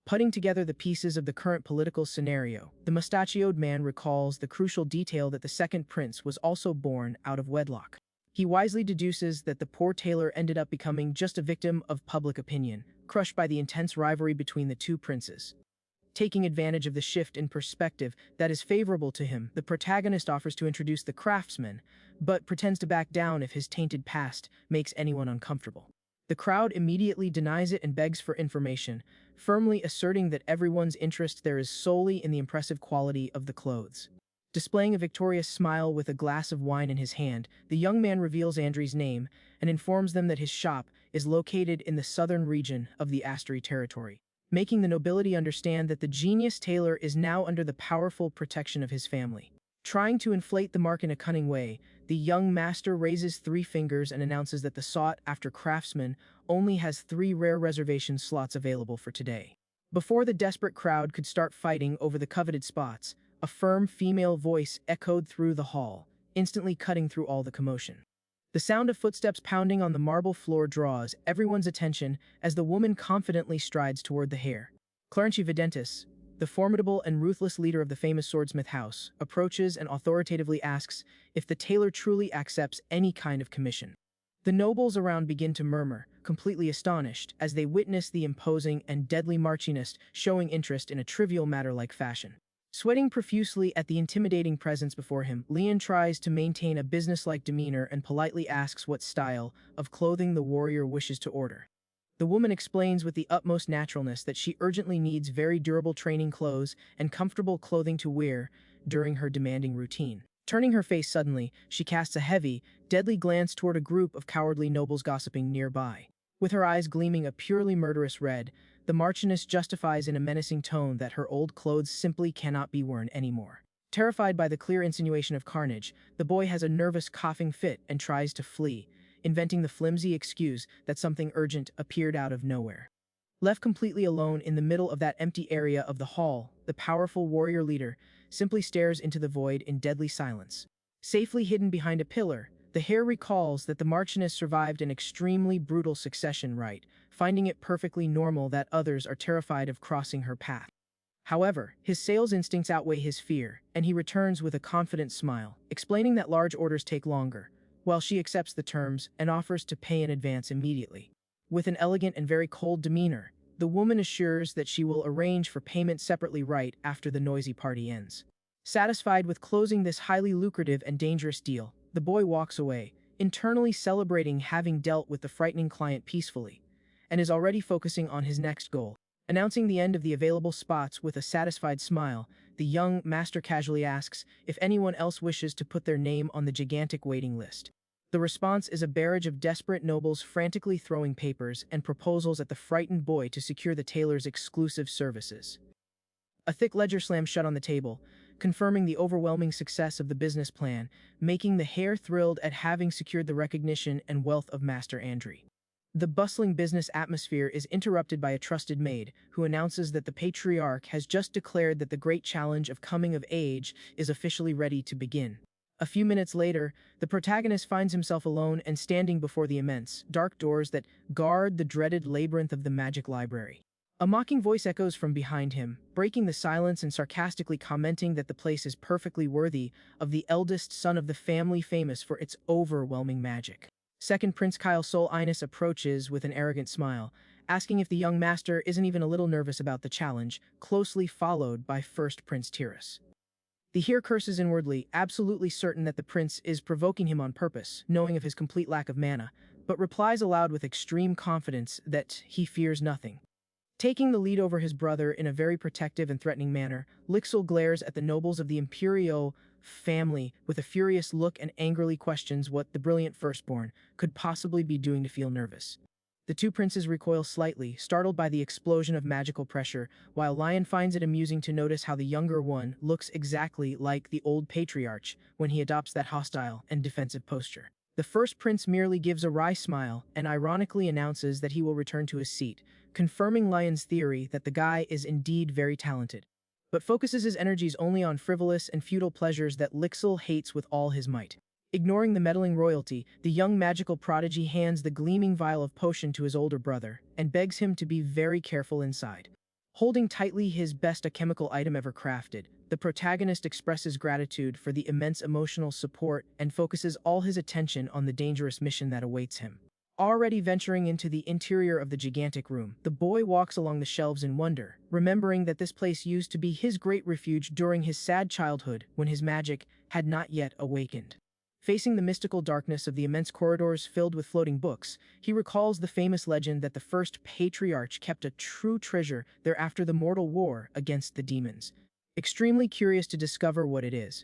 [SPEAKER 1] Putting together the pieces of the current political scenario, the mustachioed man recalls the crucial detail that the second prince was also born out of wedlock. He wisely deduces that the poor tailor ended up becoming just a victim of public opinion, crushed by the intense rivalry between the two princes. Taking advantage of the shift in perspective that is favorable to him, the protagonist offers to introduce the craftsman, but pretends to back down if his tainted past makes anyone uncomfortable. The crowd immediately denies it and begs for information, firmly asserting that everyone's interest there is solely in the impressive quality of the clothes. Displaying a victorious smile with a glass of wine in his hand, the young man reveals Andrew's name and informs them that his shop is located in the southern region of the Astery territory, making the nobility understand that the genius tailor is now under the powerful protection of his family. Trying to inflate the mark in a cunning way, the young master raises 3 fingers and announces that the sought-after craftsman only has 3 rare reservation slots available for today. Before the desperate crowd could start fighting over the coveted spots, a firm female voice echoed through the hall, instantly cutting through all the commotion. The sound of footsteps pounding on the marble floor draws everyone's attention as the woman confidently strides toward the hare. Clarency Videntis, the formidable and ruthless leader of the famous swordsmith house, approaches and authoritatively asks if the tailor truly accepts any kind of commission. The nobles around begin to murmur, completely astonished, as they witness the imposing and deadly marchionist showing interest in a trivial matter like fashion. Sweating profusely at the intimidating presence before him, Leon tries to maintain a businesslike demeanor and politely asks what style of clothing the warrior wishes to order. The woman explains with the utmost naturalness that she urgently needs very durable training clothes and comfortable clothing to wear during her demanding routine. Turning her face suddenly, she casts a heavy, deadly glance toward a group of cowardly nobles gossiping nearby. With her eyes gleaming a purely murderous red, the Marchioness justifies in a menacing tone that her old clothes simply cannot be worn anymore. Terrified by the clear insinuation of carnage, the boy has a nervous coughing fit and tries to flee, inventing the flimsy excuse that something urgent appeared out of nowhere. Left completely alone in the middle of that empty area of the hall, the powerful warrior leader simply stares into the void in deadly silence. Safely hidden behind a pillar, the heir recalls that the Marchioness survived an extremely brutal succession rite, finding it perfectly normal that others are terrified of crossing her path. However, his sales instincts outweigh his fear, and he returns with a confident smile, explaining that large orders take longer, while she accepts the terms and offers to pay in advance immediately. With an elegant and very cold demeanor, the woman assures that she will arrange for payment separately right after the noisy party ends. Satisfied with closing this highly lucrative and dangerous deal, the boy walks away, internally celebrating having dealt with the frightening client peacefully, and is already focusing on his next goal. Announcing the end of the available spots with a satisfied smile, the young master casually asks if anyone else wishes to put their name on the gigantic waiting list. The response is a barrage of desperate nobles frantically throwing papers and proposals at the frightened boy to secure the tailor's exclusive services. A thick ledger slams shut on the table, confirming the overwhelming success of the business plan, making the heir thrilled at having secured the recognition and wealth of Master Andre. The bustling business atmosphere is interrupted by a trusted maid, who announces that the patriarch has just declared that the great challenge of coming of age is officially ready to begin. A few minutes later, the protagonist finds himself alone and standing before the immense, dark doors that guard the dreaded labyrinth of the magic library. A mocking voice echoes from behind him, breaking the silence and sarcastically commenting that the place is perfectly worthy of the eldest son of the family famous for its overwhelming magic. Second Prince Kyle Sol Inus approaches with an arrogant smile, asking if the young master isn't even a little nervous about the challenge, closely followed by First Prince Tyrus. The heir curses inwardly, absolutely certain that the prince is provoking him on purpose, knowing of his complete lack of mana, but replies aloud with extreme confidence that he fears nothing. Taking the lead over his brother in a very protective and threatening manner, Lixil glares at the nobles of the Imperio family with a furious look and angrily questions what the brilliant firstborn could possibly be doing to feel nervous. The two princes recoil slightly, startled by the explosion of magical pressure, while Lion finds it amusing to notice how the younger one looks exactly like the old patriarch when he adopts that hostile and defensive posture. The first prince merely gives a wry smile and ironically announces that he will return to his seat, confirming Lion's theory that the guy is indeed very talented, but focuses his energies only on frivolous and futile pleasures that Lixil hates with all his might. Ignoring the meddling royalty, the young magical prodigy hands the gleaming vial of potion to his older brother and begs him to be very careful inside. Holding tightly his best alchemical item ever crafted, the protagonist expresses gratitude for the immense emotional support and focuses all his attention on the dangerous mission that awaits him. Already venturing into the interior of the gigantic room, the boy walks along the shelves in wonder, remembering that this place used to be his great refuge during his sad childhood when his magic had not yet awakened. Facing the mystical darkness of the immense corridors filled with floating books, he recalls the famous legend that the first patriarch kept a true treasure there after the mortal war against the demons. Extremely curious to discover what it is.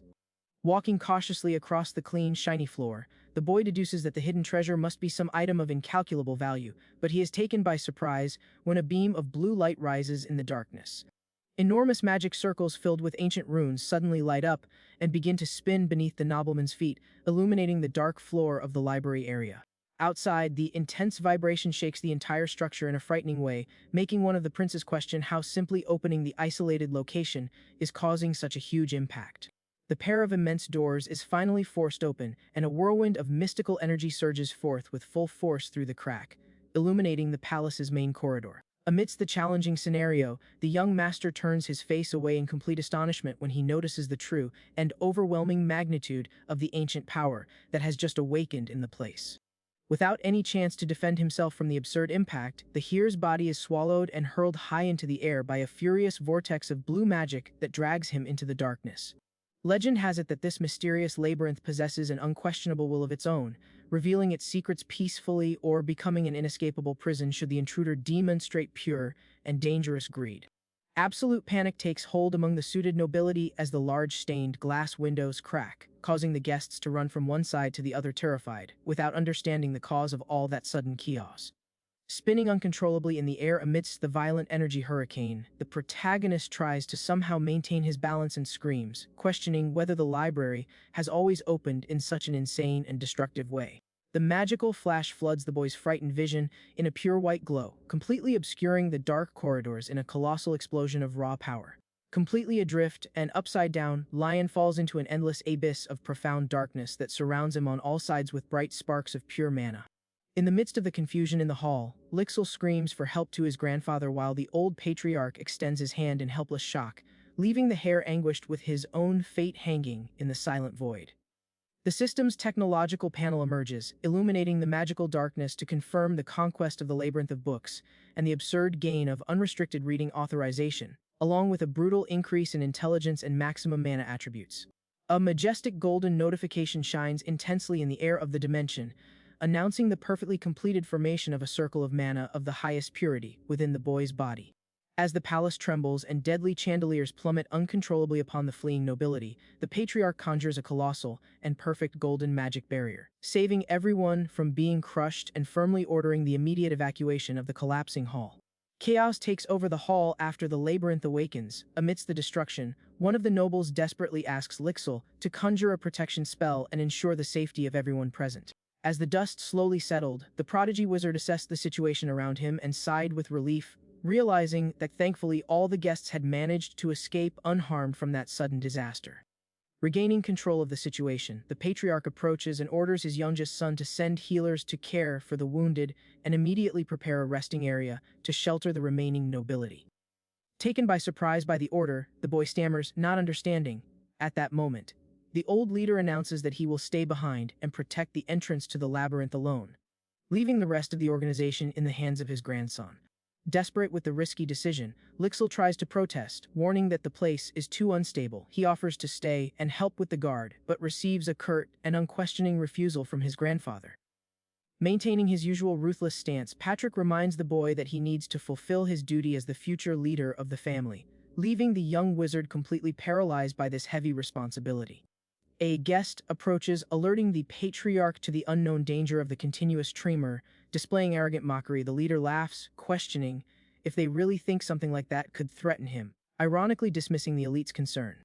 [SPEAKER 1] Walking cautiously across the clean, shiny floor, the boy deduces that the hidden treasure must be some item of incalculable value, but he is taken by surprise when a beam of blue light rises in the darkness. Enormous magic circles filled with ancient runes suddenly light up and begin to spin beneath the nobleman's feet, illuminating the dark floor of the library area. Outside, the intense vibration shakes the entire structure in a frightening way, making one of the princes question how simply opening the isolated location is causing such a huge impact. The pair of immense doors is finally forced open, and a whirlwind of mystical energy surges forth with full force through the crack, illuminating the palace's main corridor. Amidst the challenging scenario, the young master turns his face away in complete astonishment when he notices the true and overwhelming magnitude of the ancient power that has just awakened in the place. Without any chance to defend himself from the absurd impact, the heir's body is swallowed and hurled high into the air by a furious vortex of blue magic that drags him into the darkness. Legend has it that this mysterious labyrinth possesses an unquestionable will of its own, revealing its secrets peacefully or becoming an inescapable prison should the intruder demonstrate pure and dangerous greed. Absolute panic takes hold among the suited nobility as the large stained glass windows crack, causing the guests to run from one side to the other terrified, without understanding the cause of all that sudden chaos. Spinning uncontrollably in the air amidst the violent energy hurricane, the protagonist tries to somehow maintain his balance and screams, questioning whether the library has always opened in such an insane and destructive way. The magical flash floods the boy's frightened vision in a pure white glow, completely obscuring the dark corridors in a colossal explosion of raw power. Completely adrift and upside down, Lion falls into an endless abyss of profound darkness that surrounds him on all sides with bright sparks of pure mana. In the midst of the confusion in the hall, Lixil screams for help to his grandfather while the old patriarch extends his hand in helpless shock, leaving the heir anguished with his own fate hanging in the silent void. The system's technological panel emerges, illuminating the magical darkness to confirm the conquest of the labyrinth of books and the absurd gain of unrestricted reading authorization, along with a brutal increase in intelligence and maximum mana attributes. A majestic golden notification shines intensely in the air of the dimension, announcing the perfectly completed formation of a circle of mana of the highest purity within the boy's body. As the palace trembles and deadly chandeliers plummet uncontrollably upon the fleeing nobility, the patriarch conjures a colossal and perfect golden magic barrier, saving everyone from being crushed and firmly ordering the immediate evacuation of the collapsing hall. Chaos takes over the hall after the labyrinth awakens. Amidst the destruction, one of the nobles desperately asks Lixil to conjure a protection spell and ensure the safety of everyone present. As the dust slowly settled, the prodigy wizard assessed the situation around him and sighed with relief, realizing that thankfully all the guests had managed to escape unharmed from that sudden disaster. Regaining control of the situation, the patriarch approaches and orders his youngest son to send healers to care for the wounded and immediately prepare a resting area to shelter the remaining nobility. Taken by surprise by the order, the boy stammers, not understanding. At that moment, the old leader announces that he will stay behind and protect the entrance to the labyrinth alone, leaving the rest of the organization in the hands of his grandson. Desperate with the risky decision, Lixil tries to protest, warning that the place is too unstable. He offers to stay and help with the guard, but receives a curt and unquestioning refusal from his grandfather. Maintaining his usual ruthless stance, Patrick reminds the boy that he needs to fulfill his duty as the future leader of the family, leaving the young wizard completely paralyzed by this heavy responsibility. A guest approaches, alerting the patriarch to the unknown danger of the continuous tremor. Displaying arrogant mockery, the leader laughs, questioning if they really think something like that could threaten him, ironically dismissing the elite's concern.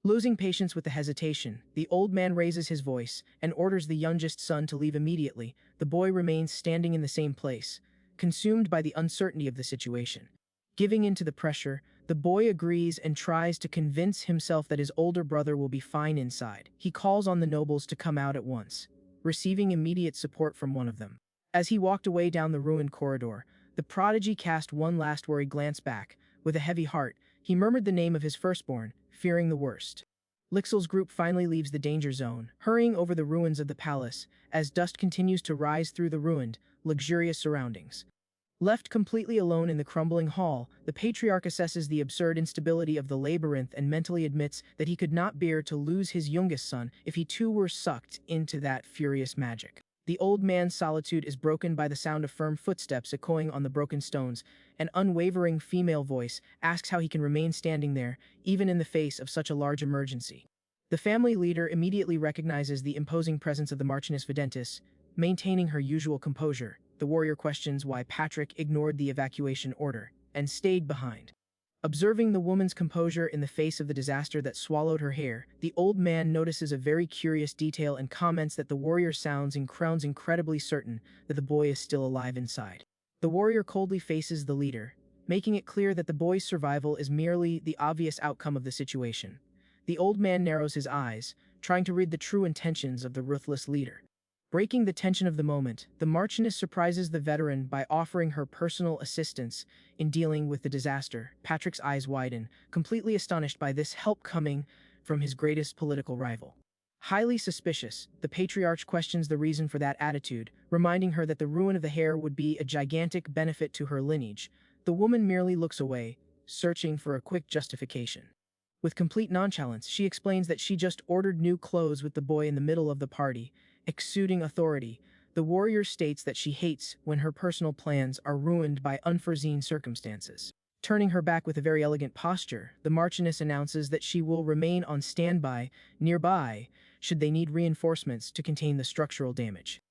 [SPEAKER 1] Losing patience with the hesitation, the old man raises his voice and orders the youngest son to leave immediately. The boy remains standing in the same place, consumed by the uncertainty of the situation. Giving in to the pressure, the boy agrees and tries to convince himself that his older brother will be fine inside. He calls on the nobles to come out at once, receiving immediate support from one of them. As he walked away down the ruined corridor, the prodigy cast one last worried glance back. With a heavy heart, he murmured the name of his firstborn, fearing the worst. Lixil's group finally leaves the danger zone, hurrying over the ruins of the palace, as dust continues to rise through the ruined, luxurious surroundings. Left completely alone in the crumbling hall, the patriarch assesses the absurd instability of the labyrinth and mentally admits that he could not bear to lose his youngest son if he too were sucked into that furious magic. The old man's solitude is broken by the sound of firm footsteps echoing on the broken stones. An unwavering female voice asks how he can remain standing there, even in the face of such a large emergency. The family leader immediately recognizes the imposing presence of the Marchioness Videntis. Maintaining her usual composure, the warrior questions why Patrick ignored the evacuation order and stayed behind. Observing the woman's composure in the face of the disaster that swallowed her hair, the old man notices a very curious detail and comments that the warrior sounds incredibly certain that the boy is still alive inside. The warrior coldly faces the leader, making it clear that the boy's survival is merely the obvious outcome of the situation. The old man narrows his eyes, trying to read the true intentions of the ruthless leader. Breaking the tension of the moment, the Marchioness surprises the veteran by offering her personal assistance in dealing with the disaster. Patrick's eyes widen, completely astonished by this help coming from his greatest political rival. Highly suspicious, the patriarch questions the reason for that attitude, reminding her that the ruin of the heir would be a gigantic benefit to her lineage. The woman merely looks away, searching for a quick justification. With complete nonchalance, she explains that she just ordered new clothes with the boy in the middle of the party, exuding authority. The warrior states that she hates when her personal plans are ruined by unforeseen circumstances. Turning her back with a very elegant posture, the Marchioness announces that she will remain on standby nearby should they need reinforcements to contain the structural damage.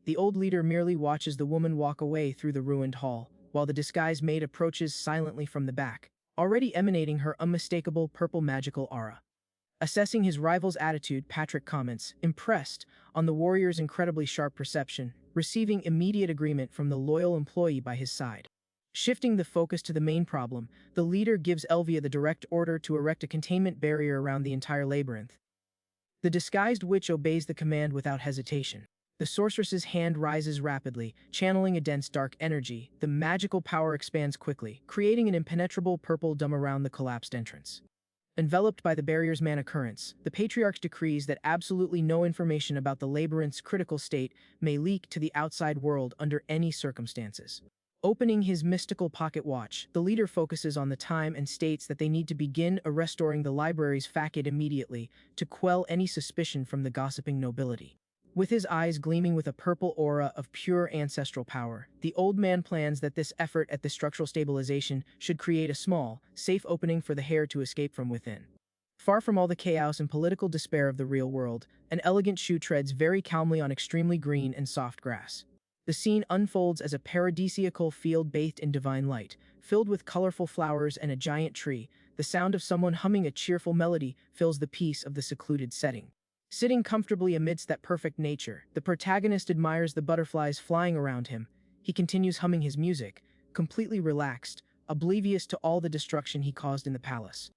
[SPEAKER 1] The old leader merely watches the woman walk away through the ruined hall, while the disguised maid approaches silently from the back, already emanating her unmistakable purple magical aura. Assessing his rival's attitude, Patrick comments, impressed, on the warrior's incredibly sharp perception, receiving immediate agreement from the loyal employee by his side. Shifting the focus to the main problem, the leader gives Elvia the direct order to erect a containment barrier around the entire labyrinth. The disguised witch obeys the command without hesitation. The sorceress's hand rises rapidly, channeling a dense dark energy. The magical power expands quickly, creating an impenetrable purple dome around the collapsed entrance. Enveloped by the barrier's mana currents, the Patriarch decrees that absolutely no information about the labyrinth's critical state may leak to the outside world under any circumstances. Opening his mystical pocket watch, the leader focuses on the time and states that they need to begin restoring the library's facade immediately to quell any suspicion from the gossiping nobility. With his eyes gleaming with a purple aura of pure ancestral power, the old man plans that this effort at the structural stabilization should create a small, safe opening for the heir to escape from within. Far from all the chaos and political despair of the real world, an elegant shoe treads very calmly on extremely green and soft grass. The scene unfolds as a paradisiacal field bathed in divine light, filled with colorful flowers and a giant tree. The sound of someone humming a cheerful melody fills the peace of the secluded setting. Sitting comfortably amidst that perfect nature, the protagonist admires the butterflies flying around him. He continues humming his music, completely relaxed, oblivious to all the destruction he caused in the palace.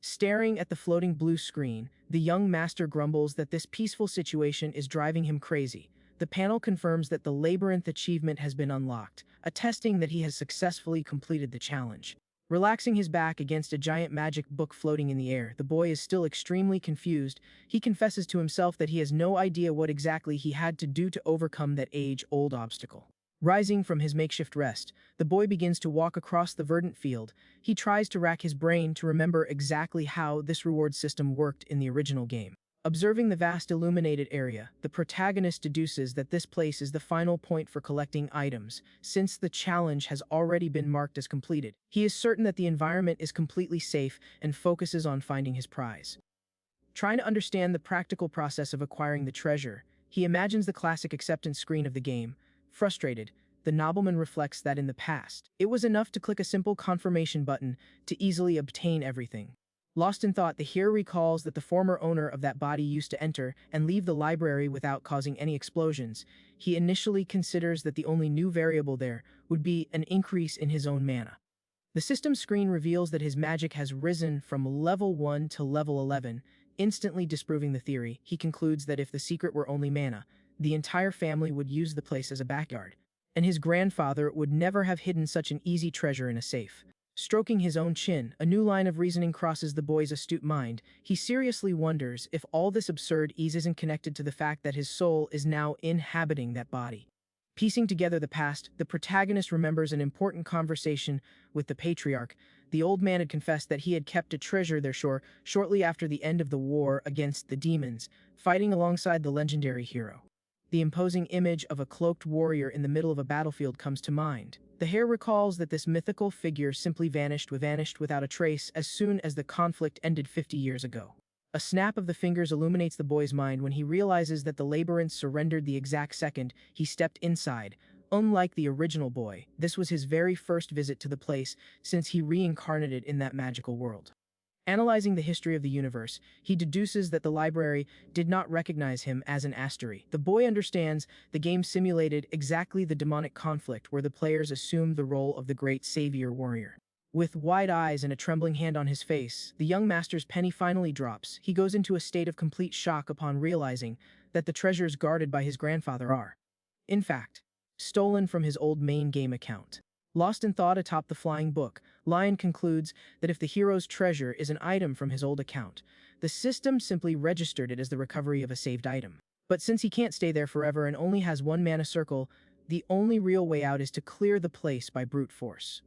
[SPEAKER 1] Staring at the floating blue screen, the young master grumbles that this peaceful situation is driving him crazy. The panel confirms that the labyrinth achievement has been unlocked, attesting that he has successfully completed the challenge. Relaxing his back against a giant magic book floating in the air, the boy is still extremely confused. He confesses to himself that he has no idea what exactly he had to do to overcome that age-old obstacle. Rising from his makeshift rest, the boy begins to walk across the verdant field. He tries to rack his brain to remember exactly how this reward system worked in the original game. Observing the vast illuminated area, the protagonist deduces that this place is the final point for collecting items, since the challenge has already been marked as completed. He is certain that the environment is completely safe and focuses on finding his prize. Trying to understand the practical process of acquiring the treasure, he imagines the classic acceptance screen of the game. Frustrated, the nobleman reflects that in the past, it was enough to click a simple confirmation button to easily obtain everything. Lost in thought, the hero recalls that the former owner of that body used to enter and leave the library without causing any explosions. He initially considers that the only new variable there would be an increase in his own mana. The system screen reveals that his magic has risen from level 1 to level 11, instantly disproving the theory. He concludes that if the secret were only mana, the entire family would use the place as a backyard, and his grandfather would never have hidden such an easy treasure in a safe. Stroking his own chin, a new line of reasoning crosses the boy's astute mind. He seriously wonders if all this absurd ease isn't connected to the fact that his soul is now inhabiting that body. Piecing together the past, the protagonist remembers an important conversation with the patriarch. The old man had confessed that he had kept a treasure there shortly after the end of the war against the demons, fighting alongside the legendary hero. The imposing image of a cloaked warrior in the middle of a battlefield comes to mind. The hare recalls that this mythical figure simply vanished without a trace as soon as the conflict ended 50 years ago. A snap of the fingers illuminates the boy's mind when he realizes that the labyrinth surrendered the exact second he stepped inside. Unlike the original boy, this was his very first visit to the place since he reincarnated in that magical world. Analyzing the history of the universe, he deduces that the library did not recognize him as an astery. The boy understands the game simulated exactly the demonic conflict where the players assumed the role of the great savior warrior. With wide eyes and a trembling hand on his face, the young master's penny finally drops. He goes into a state of complete shock upon realizing that the treasures guarded by his grandfather are, in fact, stolen from his old main game account. Lost in thought atop the flying book, Lion concludes that if the hero's treasure is an item from his old account, The system simply registered it as the recovery of a saved item. But since he can't stay there forever and only has one mana circle, the only real way out is to clear the place by brute force.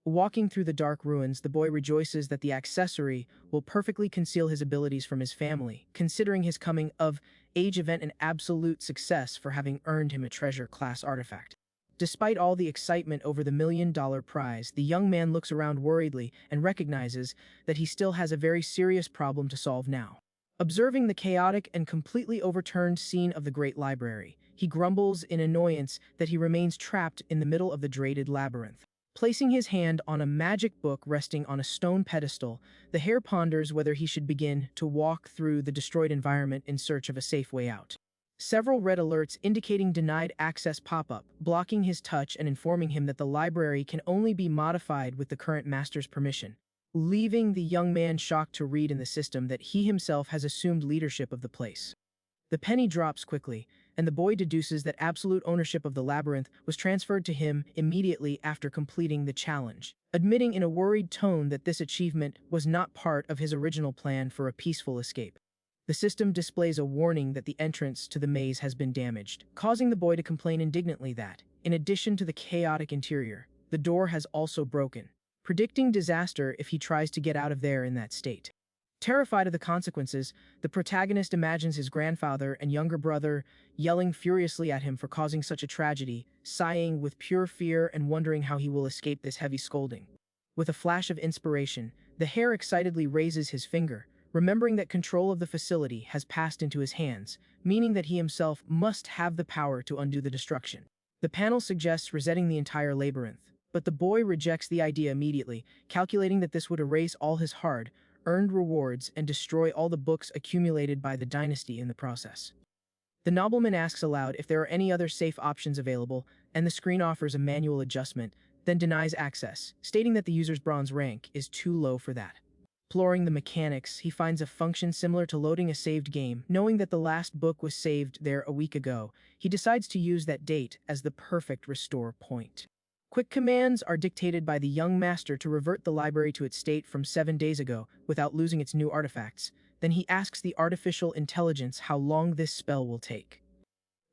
[SPEAKER 1] Walking through the dark ruins, the boy rejoices that the accessory will perfectly conceal his abilities from his family, considering his coming-of-age event an absolute success for having earned him a treasure-class artifact. Despite all the excitement over the $1 million prize, the young man looks around worriedly and recognizes that he still has a very serious problem to solve now. Observing the chaotic and completely overturned scene of the Great Library, he grumbles in annoyance that he remains trapped in the middle of the dreaded labyrinth. Placing his hand on a magic book resting on a stone pedestal, the hare ponders whether he should begin to walk through the destroyed environment in search of a safe way out. Several red alerts indicating denied access pop up, blocking his touch and informing him that the library can only be modified with the current master's permission, leaving the young man shocked to read in the system that he himself has assumed leadership of the place. The penny drops quickly, and the boy deduces that absolute ownership of the labyrinth was transferred to him immediately after completing the challenge, admitting in a worried tone that this achievement was not part of his original plan for a peaceful escape. The system displays a warning that the entrance to the maze has been damaged, causing the boy to complain indignantly that, in addition to the chaotic interior, the door has also broken, predicting disaster if he tries to get out of there in that state. Terrified of the consequences, the protagonist imagines his grandfather and younger brother yelling furiously at him for causing such a tragedy, sighing with pure fear and wondering how he will escape this heavy scolding. With a flash of inspiration, the hare excitedly raises his finger, remembering that control of the facility has passed into his hands, meaning that he himself must have the power to undo the destruction. The panel suggests resetting the entire labyrinth, but the boy rejects the idea immediately, calculating that this would erase all his hard-earned rewards and destroy all the books accumulated by the dynasty in the process. The nobleman asks aloud if there are any other safe options available, and the screen offers a manual adjustment, then denies access, stating that the user's bronze rank is too low for that. Exploring the mechanics, he finds a function similar to loading a saved game. Knowing that the last book was saved there a week ago, he decides to use that date as the perfect restore point. Quick commands are dictated by the young master to revert the library to its state from 7 days ago without losing its new artifacts. Then he asks the artificial intelligence how long this spell will take.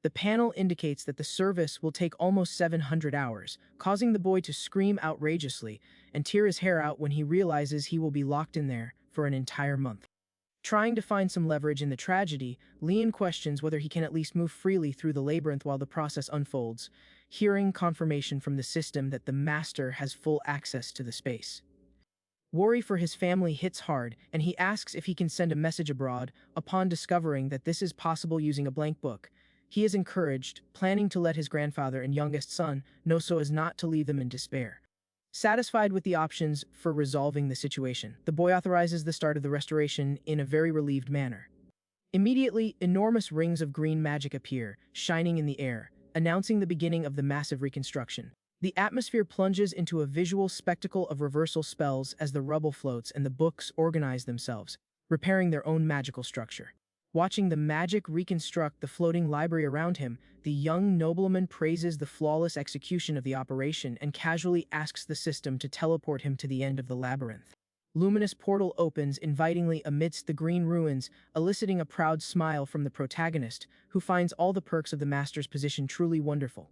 [SPEAKER 1] The panel indicates that the service will take almost 700 hours, causing the boy to scream outrageously and tear his hair out when he realizes he will be locked in there for an entire month. Trying to find some leverage in the tragedy, Leon questions whether he can at least move freely through the labyrinth while the process unfolds, hearing confirmation from the system that the master has full access to the space. Worry for his family hits hard, and he asks if he can send a message abroad. Upon discovering that this is possible using a blank book, he is encouraged, planning to let his grandfather and youngest son know so as not to leave them in despair. Satisfied with the options for resolving the situation, the boy authorizes the start of the restoration in a very relieved manner. Immediately, enormous rings of green magic appear, shining in the air, announcing the beginning of the massive reconstruction. The atmosphere plunges into a visual spectacle of reversal spells as the rubble floats and the books organize themselves, repairing their own magical structure. Watching the magic reconstruct the floating library around him, the young nobleman praises the flawless execution of the operation and casually asks the system to teleport him to the end of the labyrinth. Luminous portal opens invitingly amidst the green ruins, eliciting a proud smile from the protagonist, who finds all the perks of the master's position truly wonderful.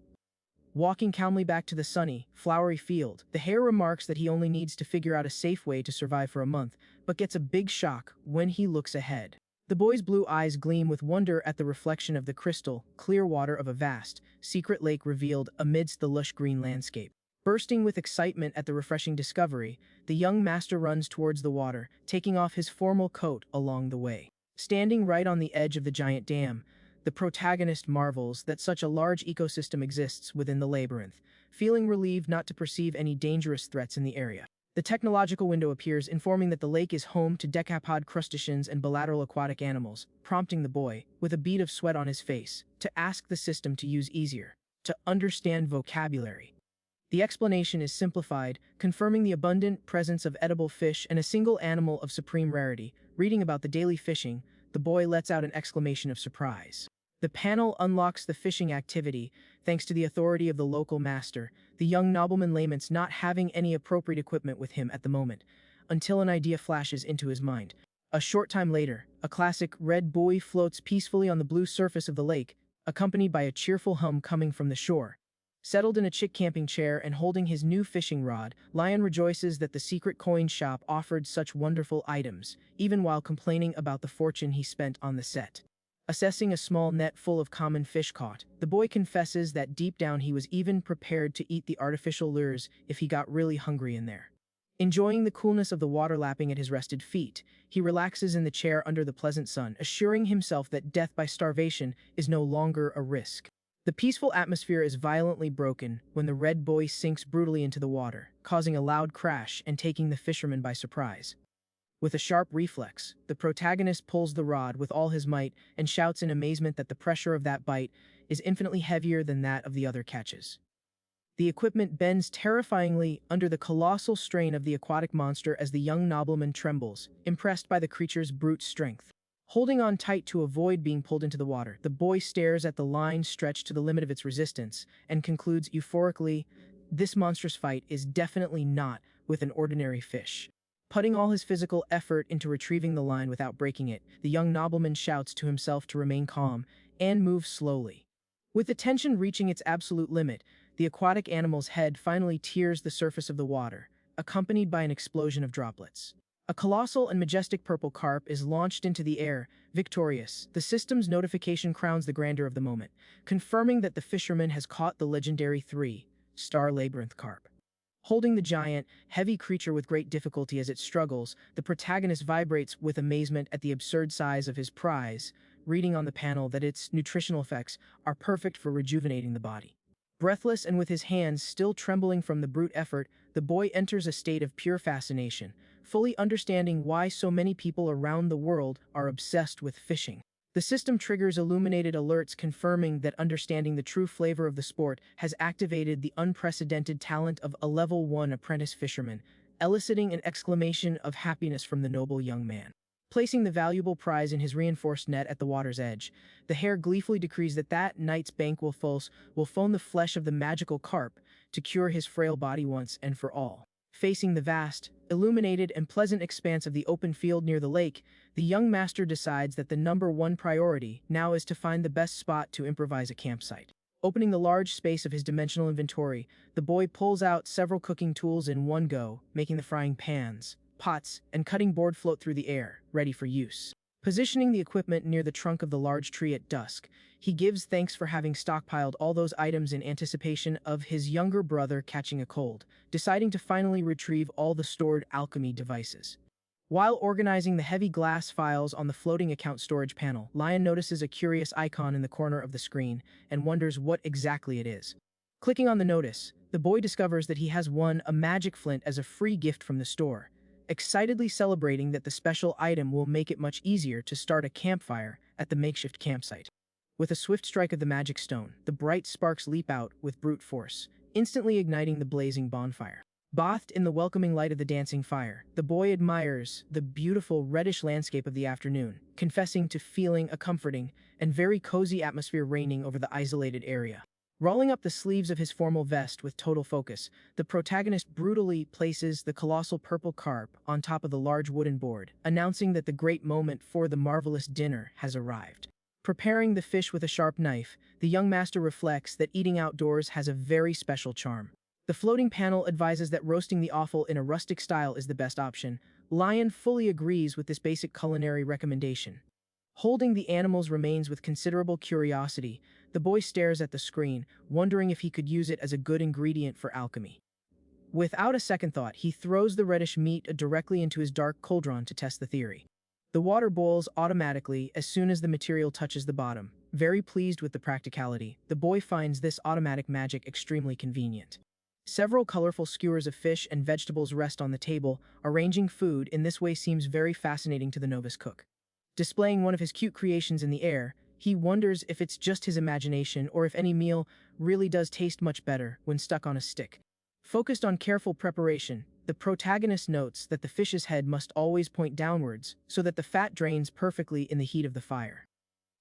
[SPEAKER 1] Walking calmly back to the sunny, flowery field, the hare remarks that he only needs to figure out a safe way to survive for a month, but gets a big shock when he looks ahead. The boy's blue eyes gleam with wonder at the reflection of the crystal, clear water of a vast, secret lake revealed amidst the lush green landscape. Bursting with excitement at the refreshing discovery, the young master runs towards the water, taking off his formal coat along the way. Standing right on the edge of the giant dam, the protagonist marvels that such a large ecosystem exists within the labyrinth, feeling relieved not to perceive any dangerous threats in the area. The technological window appears, informing that the lake is home to decapod crustaceans and bilateral aquatic animals, prompting the boy, with a bead of sweat on his face, to ask the system to use easier, to understand vocabulary. The explanation is simplified, confirming the abundant presence of edible fish and a single animal of supreme rarity. Reading about the daily fishing, the boy lets out an exclamation of surprise. The panel unlocks the fishing activity, thanks to the authority of the local master, the young nobleman laments not having any appropriate equipment with him at the moment, until an idea flashes into his mind. A short time later, a classic red buoy floats peacefully on the blue surface of the lake, accompanied by a cheerful hum coming from the shore. Settled in a chick camping chair and holding his new fishing rod, Lion rejoices that the secret coin shop offered such wonderful items, even while complaining about the fortune he spent on the set. Assessing a small net full of common fish caught, the boy confesses that deep down he was even prepared to eat the artificial lures if he got really hungry in there. Enjoying the coolness of the water lapping at his rested feet, he relaxes in the chair under the pleasant sun, assuring himself that death by starvation is no longer a risk. The peaceful atmosphere is violently broken when the red buoy sinks brutally into the water, causing a loud crash and taking the fisherman by surprise. With a sharp reflex, the protagonist pulls the rod with all his might and shouts in amazement that the pressure of that bite is infinitely heavier than that of the other catches. The equipment bends terrifyingly under the colossal strain of the aquatic monster as the young nobleman trembles, impressed by the creature's brute strength. Holding on tight to avoid being pulled into the water, the boy stares at the line stretched to the limit of its resistance and concludes euphorically, this monstrous fight is definitely not with an ordinary fish. Putting all his physical effort into retrieving the line without breaking it, the young nobleman shouts to himself to remain calm and move slowly. With the tension reaching its absolute limit, the aquatic animal's head finally tears the surface of the water, accompanied by an explosion of droplets. A colossal and majestic purple carp is launched into the air, victorious. The system's notification crowns the grandeur of the moment, confirming that the fisherman has caught the legendary 3-star labyrinth carp. Holding the giant, heavy creature with great difficulty as it struggles, the protagonist vibrates with amazement at the absurd size of his prize, reading on the panel that its nutritional effects are perfect for rejuvenating the body. Breathless and with his hands still trembling from the brute effort, the boy enters a state of pure fascination, fully understanding why so many people around the world are obsessed with fishing. The system triggers illuminated alerts confirming that understanding the true flavor of the sport has activated the unprecedented talent of a level 1 apprentice fisherman, eliciting an exclamation of happiness from the noble young man. Placing the valuable prize in his reinforced net at the water's edge, the hare gleefully decrees that night's banquet will phone the flesh of the magical carp to cure his frail body once and for all. Facing the vast, illuminated and pleasant expanse of the open field near the lake, the young master decides that the number one priority now is to find the best spot to improvise a campsite. Opening the large space of his dimensional inventory, the boy pulls out several cooking tools in one go, making the frying pans, pots, and cutting board float through the air, ready for use. Positioning the equipment near the trunk of the large tree at dusk, he gives thanks for having stockpiled all those items in anticipation of his younger brother catching a cold, deciding to finally retrieve all the stored alchemy devices. While organizing the heavy glass files on the floating account storage panel, Lion notices a curious icon in the corner of the screen and wonders what exactly it is. Clicking on the notice, the boy discovers that he has won a magic flint as a free gift from the store, excitedly celebrating that the special item will make it much easier to start a campfire at the makeshift campsite. With a swift strike of the magic stone, the bright sparks leap out with brute force, instantly igniting the blazing bonfire. Bathed in the welcoming light of the dancing fire, the boy admires the beautiful reddish landscape of the afternoon, confessing to feeling a comforting and very cozy atmosphere reigning over the isolated area. Rolling up the sleeves of his formal vest with total focus, the protagonist brutally places the colossal purple carp on top of the large wooden board, announcing that the great moment for the marvelous dinner has arrived. Preparing the fish with a sharp knife, the young master reflects that eating outdoors has a very special charm. The floating panel advises that roasting the offal in a rustic style is the best option. Lion fully agrees with this basic culinary recommendation. Holding the animal's remains with considerable curiosity, the boy stares at the screen, wondering if he could use it as a good ingredient for alchemy. Without a second thought, he throws the reddish meat directly into his dark cauldron to test the theory. The water boils automatically as soon as the material touches the bottom. Very pleased with the practicality, the boy finds this automatic magic extremely convenient. Several colorful skewers of fish and vegetables rest on the table. Arranging food in this way seems very fascinating to the novice cook. Displaying one of his cute creations in the air, he wonders if it's just his imagination or if any meal really does taste much better when stuck on a stick. Focused on careful preparation, the protagonist notes that the fish's head must always point downwards so that the fat drains perfectly in the heat of the fire.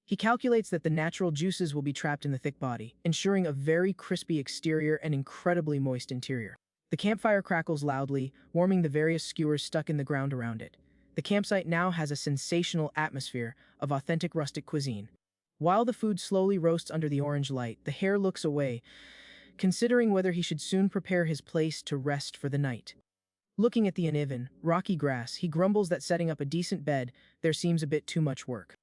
[SPEAKER 1] He calculates that the natural juices will be trapped in the thick body, ensuring a very crispy exterior and incredibly moist interior. The campfire crackles loudly, warming the various skewers stuck in the ground around it. The campsite now has a sensational atmosphere of authentic rustic cuisine. While the food slowly roasts under the orange light, the hare looks away, considering whether he should soon prepare his place to rest for the night. Looking at the uneven, rocky grass, he grumbles that setting up a decent bed there seems a bit too much work.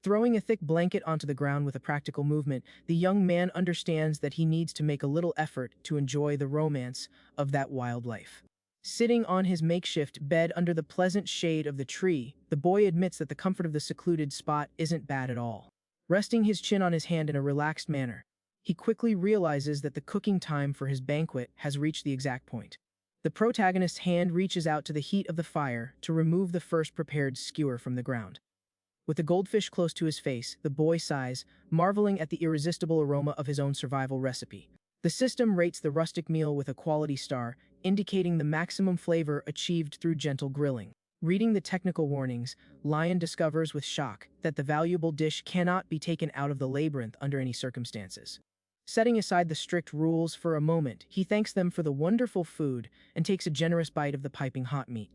[SPEAKER 1] Throwing a thick blanket onto the ground with a practical movement, the young man understands that he needs to make a little effort to enjoy the romance of that wildlife. Sitting on his makeshift bed under the pleasant shade of the tree, the boy admits that the comfort of the secluded spot isn't bad at all. Resting his chin on his hand in a relaxed manner, he quickly realizes that the cooking time for his banquet has reached the exact point. The protagonist's hand reaches out to the heat of the fire to remove the first prepared skewer from the ground. With the goldfish close to his face, the boy sighs, marveling at the irresistible aroma of his own survival recipe. The system rates the rustic meal with a quality star, indicating the maximum flavor achieved through gentle grilling. Reading the technical warnings, Lion discovers with shock that the valuable dish cannot be taken out of the labyrinth under any circumstances. Setting aside the strict rules for a moment, he thanks them for the wonderful food and takes a generous bite of the piping hot meat.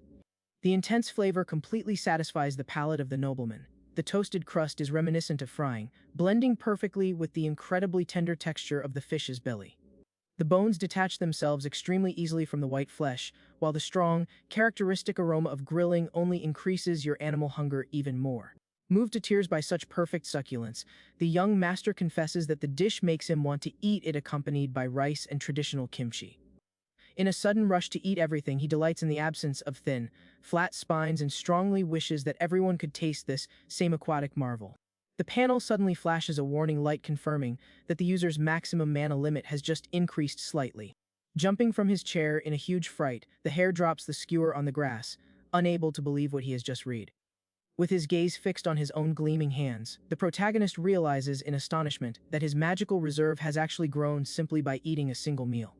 [SPEAKER 1] The intense flavor completely satisfies the palate of the nobleman. The toasted crust is reminiscent of frying, blending perfectly with the incredibly tender texture of the fish's belly. The bones detach themselves extremely easily from the white flesh, while the strong, characteristic aroma of grilling only increases your animal hunger even more. Moved to tears by such perfect succulence, the young master confesses that the dish makes him want to eat it accompanied by rice and traditional kimchi. In a sudden rush to eat everything, he delights in the absence of thin, flat spines and strongly wishes that everyone could taste this same aquatic marvel. The panel suddenly flashes a warning light confirming that the user's maximum mana limit has just increased slightly. Jumping from his chair in a huge fright, the hare drops the skewer on the grass, unable to believe what he has just read. With his gaze fixed on his own gleaming hands, the protagonist realizes in astonishment that his magical reserve has actually grown simply by eating a single meal.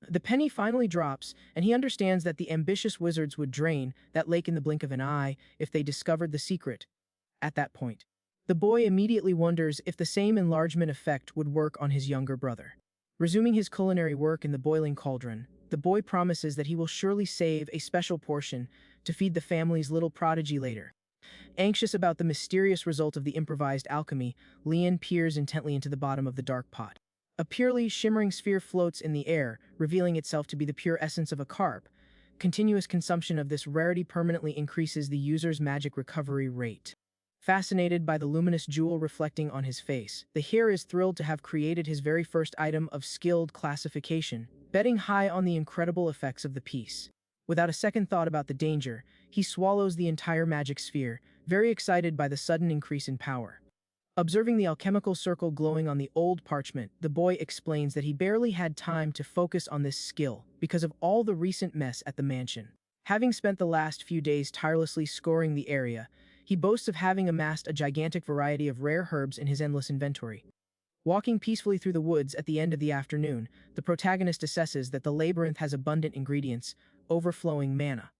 [SPEAKER 1] The penny finally drops, and he understands that the ambitious wizards would drain that lake in the blink of an eye if they discovered the secret. At that point, the boy immediately wonders if the same enlargement effect would work on his younger brother. Resuming his culinary work in the boiling cauldron, the boy promises that he will surely save a special portion to feed the family's little prodigy later. Anxious about the mysterious result of the improvised alchemy, Leon peers intently into the bottom of the dark pot. A purely shimmering sphere floats in the air, revealing itself to be the pure essence of a carp. Continuous consumption of this rarity permanently increases the user's magic recovery rate. Fascinated by the luminous jewel reflecting on his face, the hare is thrilled to have created his very first item of skilled classification, betting high on the incredible effects of the piece. Without a second thought about the danger, he swallows the entire magic sphere, very excited by the sudden increase in power. Observing the alchemical circle glowing on the old parchment, the boy explains that he barely had time to focus on this skill because of all the recent mess at the mansion. Having spent the last few days tirelessly scouring the area, he boasts of having amassed a gigantic variety of rare herbs in his endless inventory. Walking peacefully through the woods at the end of the afternoon, the protagonist assesses that the labyrinth has abundant ingredients, overflowing mana,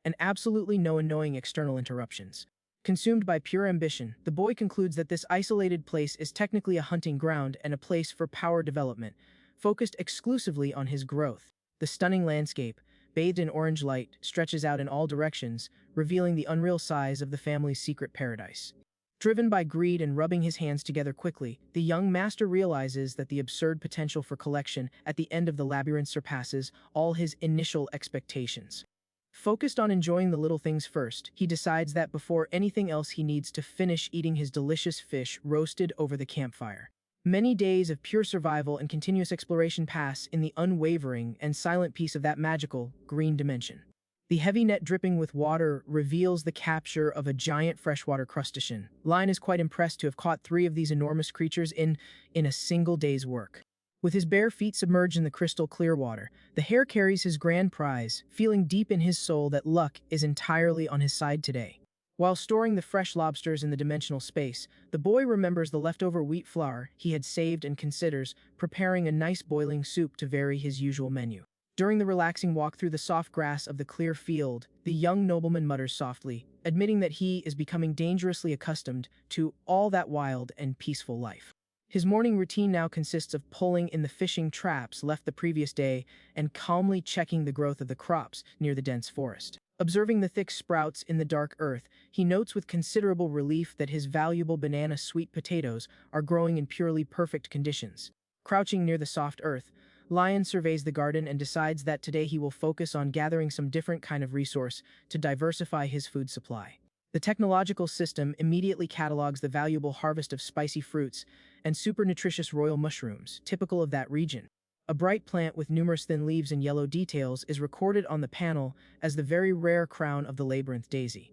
[SPEAKER 1] and absolutely no annoying external interruptions. Consumed by pure ambition, the boy concludes that this isolated place is technically a hunting ground and a place for power development, focused exclusively on his growth. The stunning landscape, bathed in orange light, stretches out in all directions, revealing the unreal size of the family's secret paradise. Driven by greed and rubbing his hands together quickly, the young master realizes that the absurd potential for collection at the end of the labyrinth surpasses all his initial expectations. Focused on enjoying the little things first, he decides that before anything else he needs to finish eating his delicious fish roasted over the campfire. Many days of pure survival and continuous exploration pass in the unwavering and silent peace of that magical, green dimension. The heavy net dripping with water reveals the capture of a giant freshwater crustacean. Lion is quite impressed to have caught 3 of these enormous creatures in a single day's work. With his bare feet submerged in the crystal clear water, the hare carries his grand prize, feeling deep in his soul that luck is entirely on his side today. While storing the fresh lobsters in the dimensional space, the boy remembers the leftover wheat flour he had saved and considers preparing a nice boiling soup to vary his usual menu. During the relaxing walk through the soft grass of the clear field, the young nobleman mutters softly, admitting that he is becoming dangerously accustomed to all that wild and peaceful life. His morning routine now consists of pulling in the fishing traps left the previous day and calmly checking the growth of the crops near the dense forest. Observing the thick sprouts in the dark earth, he notes with considerable relief that his valuable banana sweet potatoes are growing in purely perfect conditions. Crouching near the soft earth, Lion surveys the garden and decides that today he will focus on gathering some different kind of resource to diversify his food supply. The technological system immediately catalogs the valuable harvest of spicy fruits and super nutritious royal mushrooms, typical of that region. A bright plant with numerous thin leaves and yellow details is recorded on the panel as the very rare crown of the labyrinth daisy.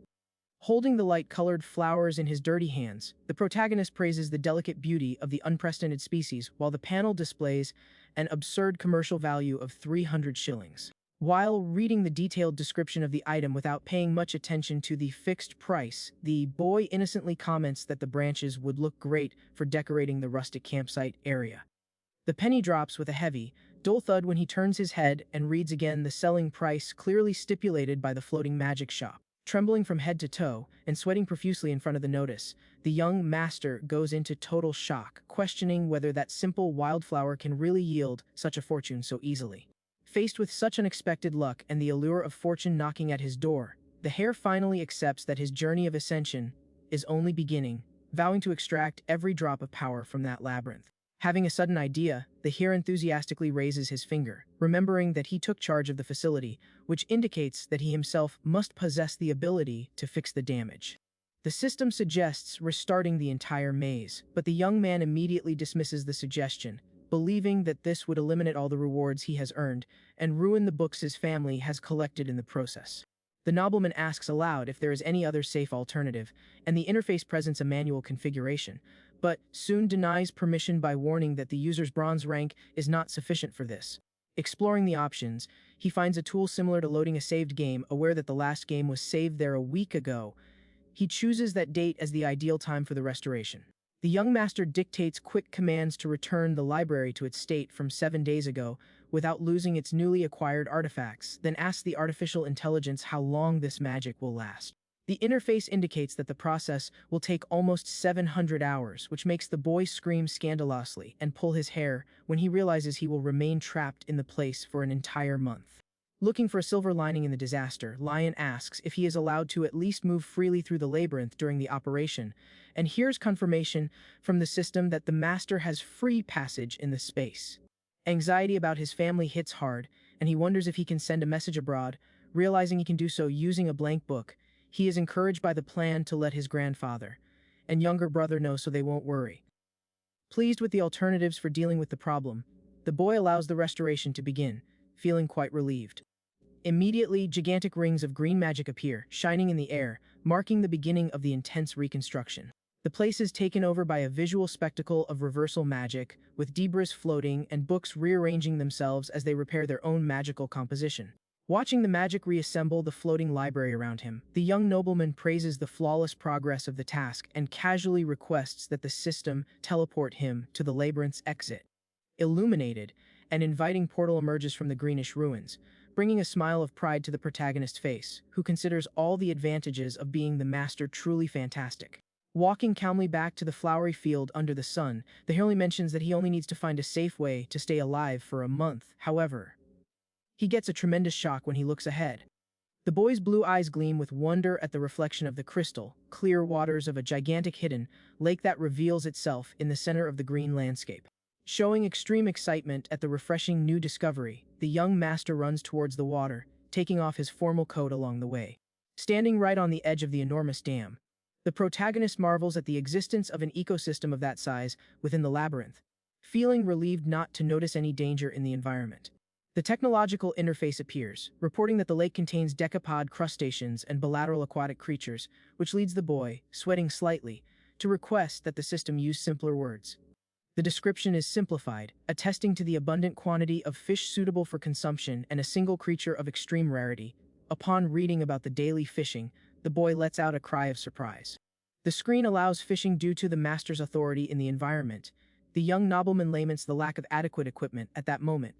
[SPEAKER 1] Holding the light-colored flowers in his dirty hands, the protagonist praises the delicate beauty of the unprecedented species while the panel displays an absurd commercial value of 300 shillings. While reading the detailed description of the item without paying much attention to the fixed price, the boy innocently comments that the branches would look great for decorating the rustic campsite area. The penny drops with a heavy, dull thud when he turns his head and reads again the selling price clearly stipulated by the floating magic shop. Trembling from head to toe and sweating profusely in front of the notice, the young master goes into total shock, questioning whether that simple wildflower can really yield such a fortune so easily. Faced with such unexpected luck and the allure of fortune knocking at his door, the hare finally accepts that his journey of ascension is only beginning, vowing to extract every drop of power from that labyrinth. Having a sudden idea, the hare enthusiastically raises his finger, remembering that he took charge of the facility, which indicates that he himself must possess the ability to fix the damage. The system suggests restarting the entire maze, but the young man immediately dismisses the suggestion, believing that this would eliminate all the rewards he has earned and ruin the books his family has collected in the process. The nobleman asks aloud if there is any other safe alternative, and the interface presents a manual configuration, but soon denies permission by warning that the user's bronze rank is not sufficient for this. Exploring the options, he finds a tool similar to loading a saved game, aware that the last game was saved there a week ago. He chooses that date as the ideal time for the restoration. The young master dictates quick commands to return the library to its state from 7 days ago without losing its newly acquired artifacts, then asks the artificial intelligence how long this magic will last. The interface indicates that the process will take almost 700 hours, which makes the boy scream scandalously and pull his hair when he realizes he will remain trapped in the place for an entire month. Looking for a silver lining in the disaster, Lion asks if he is allowed to at least move freely through the labyrinth during the operation, and hears confirmation from the system that the master has free passage in the space. Anxiety about his family hits hard, and he wonders if he can send a message abroad. Realizing he can do so using a blank book, he is encouraged by the plan to let his grandfather and younger brother know so they won't worry. Pleased with the alternatives for dealing with the problem, the boy allows the restoration to begin, feeling quite relieved. Immediately, gigantic rings of green magic appear, shining in the air, marking the beginning of the intense reconstruction. The place is taken over by a visual spectacle of reversal magic, with debris floating and books rearranging themselves as they repair their own magical composition. Watching the magic reassemble the floating library around him, the young nobleman praises the flawless progress of the task and casually requests that the system teleport him to the labyrinth's exit. Illuminated, an inviting portal emerges from the greenish ruins, bringing a smile of pride to the protagonist's face, who considers all the advantages of being the master truly fantastic. Walking calmly back to the flowery field under the sun, the hero mentions that he only needs to find a safe way to stay alive for a month. However, he gets a tremendous shock when he looks ahead. The boy's blue eyes gleam with wonder at the reflection of the crystal, clear waters of a gigantic hidden lake that reveals itself in the center of the green landscape. Showing extreme excitement at the refreshing new discovery, the young master runs towards the water, taking off his formal coat along the way. Standing right on the edge of the enormous dam, the protagonist marvels at the existence of an ecosystem of that size within the labyrinth, feeling relieved not to notice any danger in the environment. The technological interface appears, reporting that the lake contains decapod crustaceans and bilateral aquatic creatures, which leads the boy, sweating slightly, to request that the system use simpler words. The description is simplified, attesting to the abundant quantity of fish suitable for consumption and a single creature of extreme rarity. Upon reading about the daily fishing, the boy lets out a cry of surprise. The screen allows fishing due to the master's authority in the environment. The young nobleman laments the lack of adequate equipment at that moment,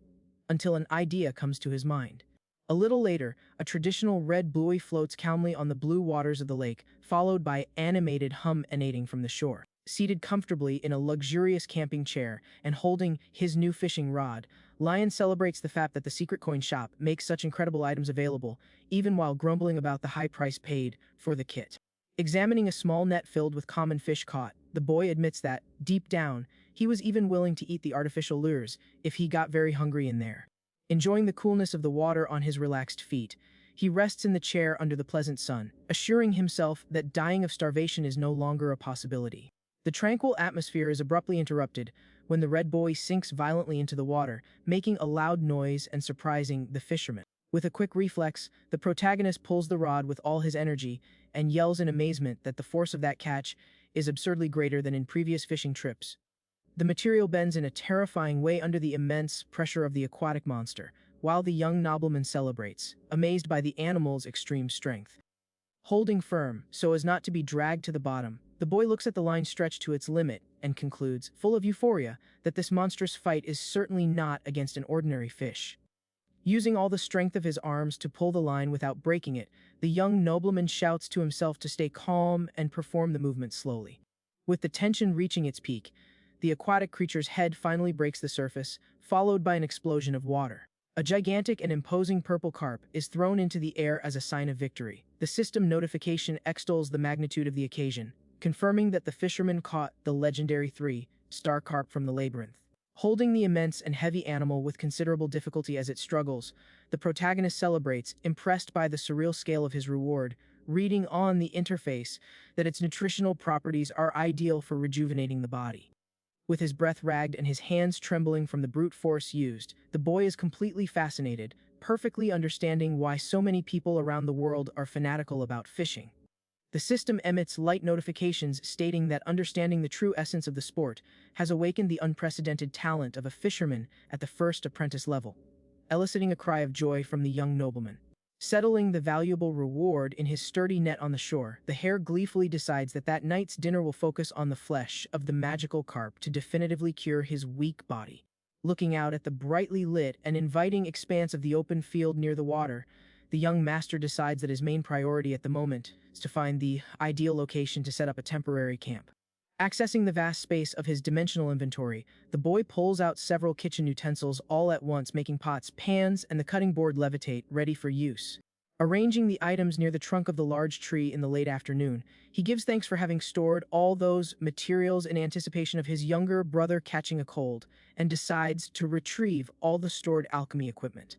[SPEAKER 1] until an idea comes to his mind. A little later, a traditional red buoy floats calmly on the blue waters of the lake, followed by animated hum emanating from the shore. Seated comfortably in a luxurious camping chair and holding his new fishing rod, Lion celebrates the fact that the secret coin shop makes such incredible items available, even while grumbling about the high price paid for the kit. Examining a small net filled with common fish caught, the boy admits that, deep down, he was even willing to eat the artificial lures if he got very hungry in there. Enjoying the coolness of the water on his relaxed feet, he rests in the chair under the pleasant sun, assuring himself that dying of starvation is no longer a possibility. The tranquil atmosphere is abruptly interrupted when the red boy sinks violently into the water, making a loud noise and surprising the fisherman. With a quick reflex, the protagonist pulls the rod with all his energy and yells in amazement that the force of that catch is absurdly greater than in previous fishing trips. The material bends in a terrifying way under the immense pressure of the aquatic monster, while the young nobleman celebrates, amazed by the animal's extreme strength. Holding firm, so as not to be dragged to the bottom, the boy looks at the line stretched to its limit and concludes, full of euphoria, that this monstrous fight is certainly not against an ordinary fish. Using all the strength of his arms to pull the line without breaking it, the young nobleman shouts to himself to stay calm and perform the movement slowly. With the tension reaching its peak, the aquatic creature's head finally breaks the surface, followed by an explosion of water. A gigantic and imposing purple carp is thrown into the air as a sign of victory. The system notification extols the magnitude of the occasion, confirming that the fisherman caught the legendary 3-star carp from the labyrinth. Holding the immense and heavy animal with considerable difficulty as it struggles, the protagonist celebrates, impressed by the surreal scale of his reward, reading on the interface that its nutritional properties are ideal for rejuvenating the body. With his breath ragged and his hands trembling from the brute force used, the boy is completely fascinated, perfectly understanding why so many people around the world are fanatical about fishing. The system emits light notifications stating that understanding the true essence of the sport has awakened the unprecedented talent of a fisherman at the first apprentice level, eliciting a cry of joy from the young nobleman. Settling the valuable reward in his sturdy net on the shore, the hare gleefully decides that that night's dinner will focus on the flesh of the magical carp to definitively cure his weak body. Looking out at the brightly lit and inviting expanse of the open field near the water, the young master decides that his main priority at the moment is to find the ideal location to set up a temporary camp. Accessing the vast space of his dimensional inventory, the boy pulls out several kitchen utensils all at once, making pots, pans, and the cutting board levitate, ready for use. Arranging the items near the trunk of the large tree in the late afternoon, he gives thanks for having stored all those materials in anticipation of his younger brother catching a cold, and decides to retrieve all the stored alchemy equipment.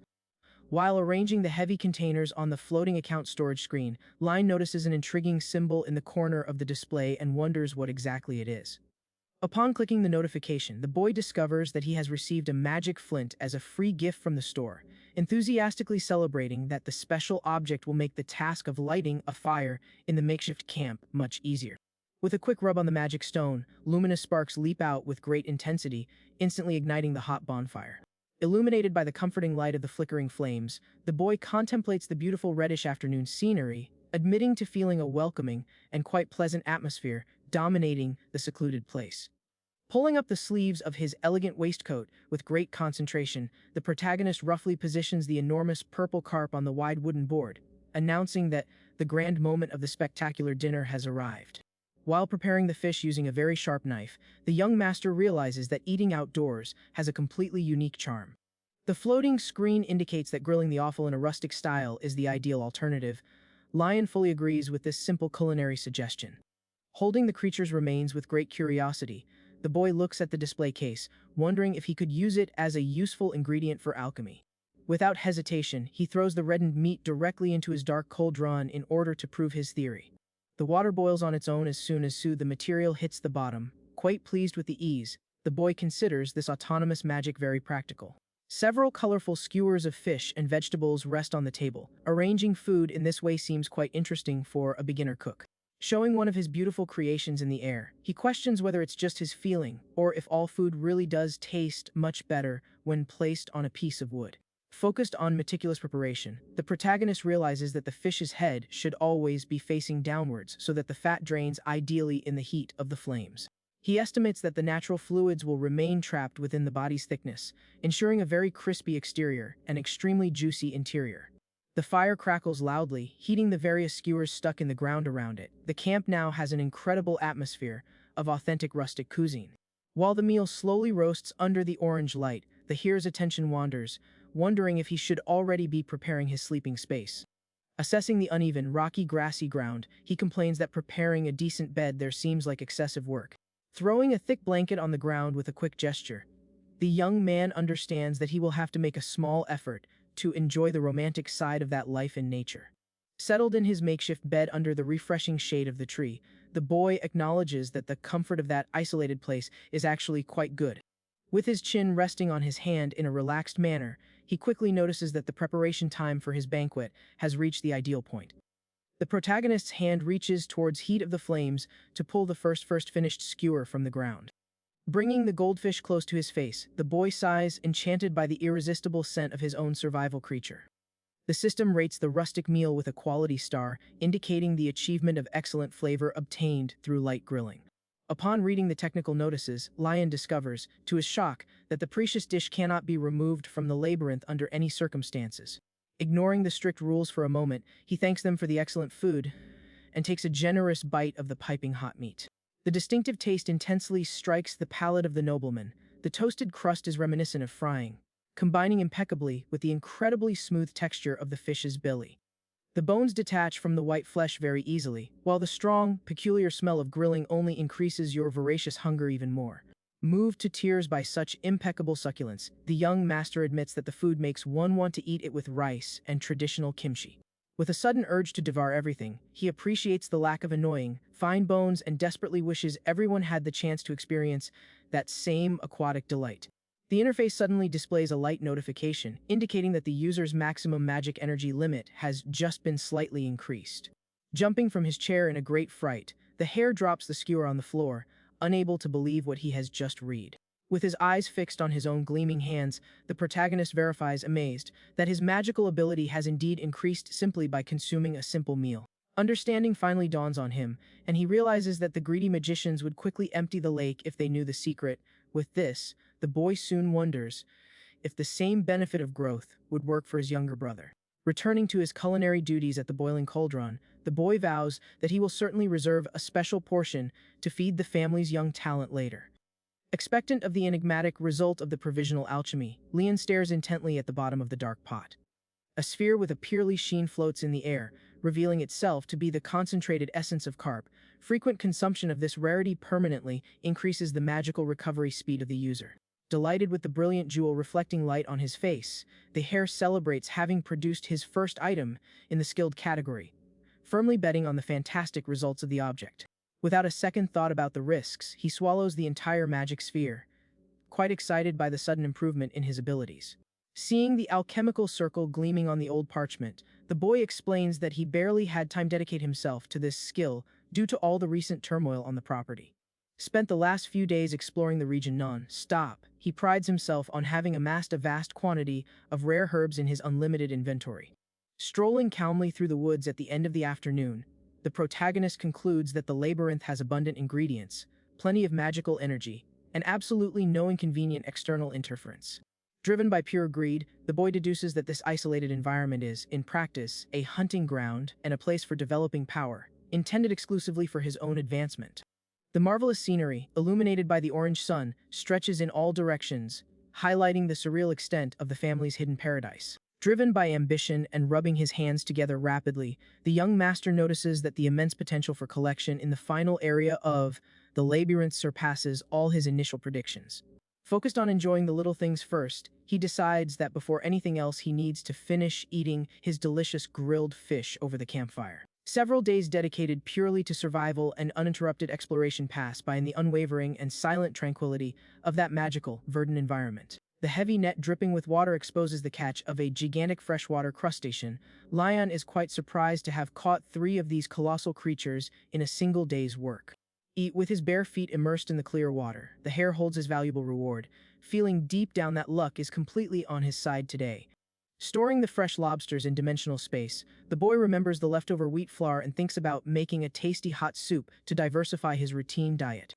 [SPEAKER 1] While arranging the heavy containers on the floating account storage screen, Line notices an intriguing symbol in the corner of the display and wonders what exactly it is. Upon clicking the notification, the boy discovers that he has received a magic flint as a free gift from the store, enthusiastically celebrating that the special object will make the task of lighting a fire in the makeshift camp much easier. With a quick rub on the magic stone, luminous sparks leap out with great intensity, instantly igniting the hot bonfire. Illuminated by the comforting light of the flickering flames, the boy contemplates the beautiful reddish afternoon scenery, admitting to feeling a welcoming and quite pleasant atmosphere dominating the secluded place. Pulling up the sleeves of his elegant waistcoat with great concentration, the protagonist roughly positions the enormous purple carp on the wide wooden board, announcing that the grand moment of the spectacular dinner has arrived. While preparing the fish using a very sharp knife, the young master realizes that eating outdoors has a completely unique charm. The floating screen indicates that grilling the offal in a rustic style is the ideal alternative. Lion fully agrees with this simple culinary suggestion. Holding the creature's remains with great curiosity, the boy looks at the display case, wondering if he could use it as a useful ingredient for alchemy. Without hesitation, he throws the reddened meat directly into his dark cauldron in order to prove his theory. The water boils on its own as soon as the material hits the bottom. Quite pleased with the ease, the boy considers this autonomous magic very practical. Several colorful skewers of fish and vegetables rest on the table. Arranging food in this way seems quite interesting for a beginner cook. Showing one of his beautiful creations in the air, he questions whether it's just his feeling, or if all food really does taste much better when placed on a piece of wood. Focused on meticulous preparation, the protagonist realizes that the fish's head should always be facing downwards so that the fat drains ideally in the heat of the flames. He estimates that the natural fluids will remain trapped within the body's thickness, ensuring a very crispy exterior and extremely juicy interior. The fire crackles loudly, heating the various skewers stuck in the ground around it. The camp now has an incredible atmosphere, of authentic rustic cuisine. While the meal slowly roasts under the orange light, the hearer's attention wanders, wondering if he should already be preparing his sleeping space. Assessing the uneven, rocky, grassy ground, he complains that preparing a decent bed there seems like excessive work. Throwing a thick blanket on the ground with a quick gesture, the young man understands that he will have to make a small effort to enjoy the romantic side of that life in nature. Settled in his makeshift bed under the refreshing shade of the tree, the boy acknowledges that the comfort of that isolated place is actually quite good. With his chin resting on his hand in a relaxed manner, he quickly notices that the preparation time for his banquet has reached the ideal point. The protagonist's hand reaches towards heat of the flames to pull the first finished skewer from the ground. Bringing the goldfish close to his face, the boy sighs, enchanted by the irresistible scent of his own survival creature. The system rates the rustic meal with a quality star, indicating the achievement of excellent flavor obtained through light grilling. Upon reading the technical notices, Lion discovers, to his shock, that the precious dish cannot be removed from the labyrinth under any circumstances. Ignoring the strict rules for a moment, he thanks them for the excellent food and takes a generous bite of the piping hot meat. The distinctive taste intensely strikes the palate of the nobleman. The toasted crust is reminiscent of frying, combining impeccably with the incredibly smooth texture of the fish's belly. The bones detach from the white flesh very easily, while the strong, peculiar smell of grilling only increases your voracious hunger even more. Moved to tears by such impeccable succulence, the young master admits that the food makes one want to eat it with rice and traditional kimchi. With a sudden urge to devour everything, he appreciates the lack of annoying, fine bones and desperately wishes everyone had the chance to experience that same aquatic delight. The interface suddenly displays a light notification, indicating that the user's maximum magic energy limit has just been slightly increased. Jumping from his chair in a great fright, the hare drops the skewer on the floor, unable to believe what he has just read. With his eyes fixed on his own gleaming hands, the protagonist verifies, amazed, that his magical ability has indeed increased simply by consuming a simple meal. Understanding finally dawns on him, and he realizes that the greedy magicians would quickly empty the lake if they knew the secret. With this, the boy soon wonders if the same benefit of growth would work for his younger brother. Returning to his culinary duties at the boiling cauldron, the boy vows that he will certainly reserve a special portion to feed the family's young talent later. Expectant of the enigmatic result of the provisional alchemy, Leon stares intently at the bottom of the dark pot. A sphere with a pearly sheen floats in the air, revealing itself to be the concentrated essence of carp. Frequent consumption of this rarity permanently increases the magical recovery speed of the user. Delighted with the brilliant jewel reflecting light on his face, the hare celebrates having produced his first item in the skilled category, firmly betting on the fantastic results of the object. Without a second thought about the risks, he swallows the entire magic sphere, quite excited by the sudden improvement in his abilities. Seeing the alchemical circle gleaming on the old parchment, the boy explains that he barely had time to dedicate himself to this skill due to all the recent turmoil on the property. Spent the last few days exploring the region non-stop, he prides himself on having amassed a vast quantity of rare herbs in his unlimited inventory. Strolling calmly through the woods at the end of the afternoon, the protagonist concludes that the labyrinth has abundant ingredients, plenty of magical energy, and absolutely no inconvenient external interference. Driven by pure greed, the boy deduces that this isolated environment is, in practice, a hunting ground and a place for developing power, intended exclusively for his own advancement. The marvelous scenery, illuminated by the orange sun, stretches in all directions, highlighting the surreal extent of the family's hidden paradise. Driven by ambition and rubbing his hands together rapidly, the young master notices that the immense potential for collection in the final area of the labyrinth surpasses all his initial predictions. Focused on enjoying the little things first, he decides that before anything else he needs to finish eating his delicious grilled fish over the campfire. Several days dedicated purely to survival and uninterrupted exploration pass by in the unwavering and silent tranquility of that magical, verdant environment. The heavy net dripping with water exposes the catch of a gigantic freshwater crustacean. Lion is quite surprised to have caught 3 of these colossal creatures in a single day's work. With his bare feet immersed in the clear water, the hare holds his valuable reward, feeling deep down that luck is completely on his side today. Storing the fresh lobsters in dimensional space, the boy remembers the leftover wheat flour and thinks about making a tasty hot soup to diversify his routine diet.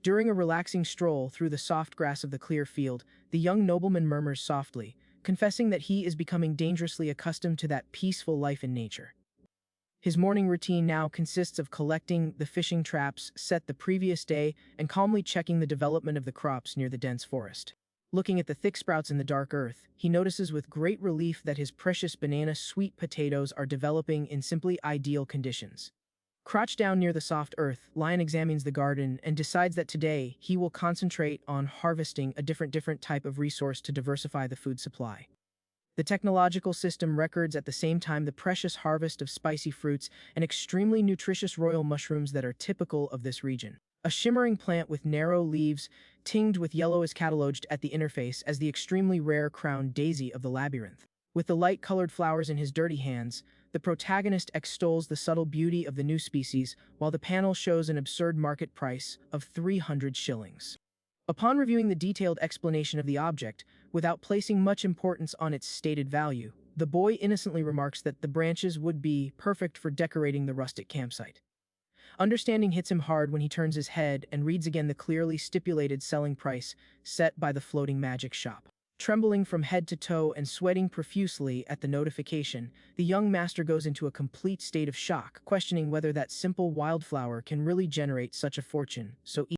[SPEAKER 1] During a relaxing stroll through the soft grass of the clear field, the young nobleman murmurs softly, confessing that he is becoming dangerously accustomed to that peaceful life in nature. His morning routine now consists of collecting the fishing traps set the previous day and calmly checking the development of the crops near the dense forest. Looking at the thick sprouts in the dark earth, he notices with great relief that his precious banana sweet potatoes are developing in simply ideal conditions. Crouched down near the soft earth, Lion examines the garden and decides that today he will concentrate on harvesting a different type of resource to diversify the food supply. The technological system records at the same time the precious harvest of spicy fruits and extremely nutritious royal mushrooms that are typical of this region. A shimmering plant with narrow leaves, tinged with yellow, is cataloged at the interface as the extremely rare crowned daisy of the labyrinth. With the light-colored flowers in his dirty hands, the protagonist extols the subtle beauty of the new species, while the panel shows an absurd market price of 300 shillings. Upon reviewing the detailed explanation of the object, without placing much importance on its stated value, the boy innocently remarks that the branches would be perfect for decorating the rustic campsite. Understanding hits him hard when he turns his head and reads again the clearly stipulated selling price set by the floating magic shop. Trembling from head to toe and sweating profusely at the notification, the young master goes into a complete state of shock, questioning whether that simple wildflower can really generate such a fortune so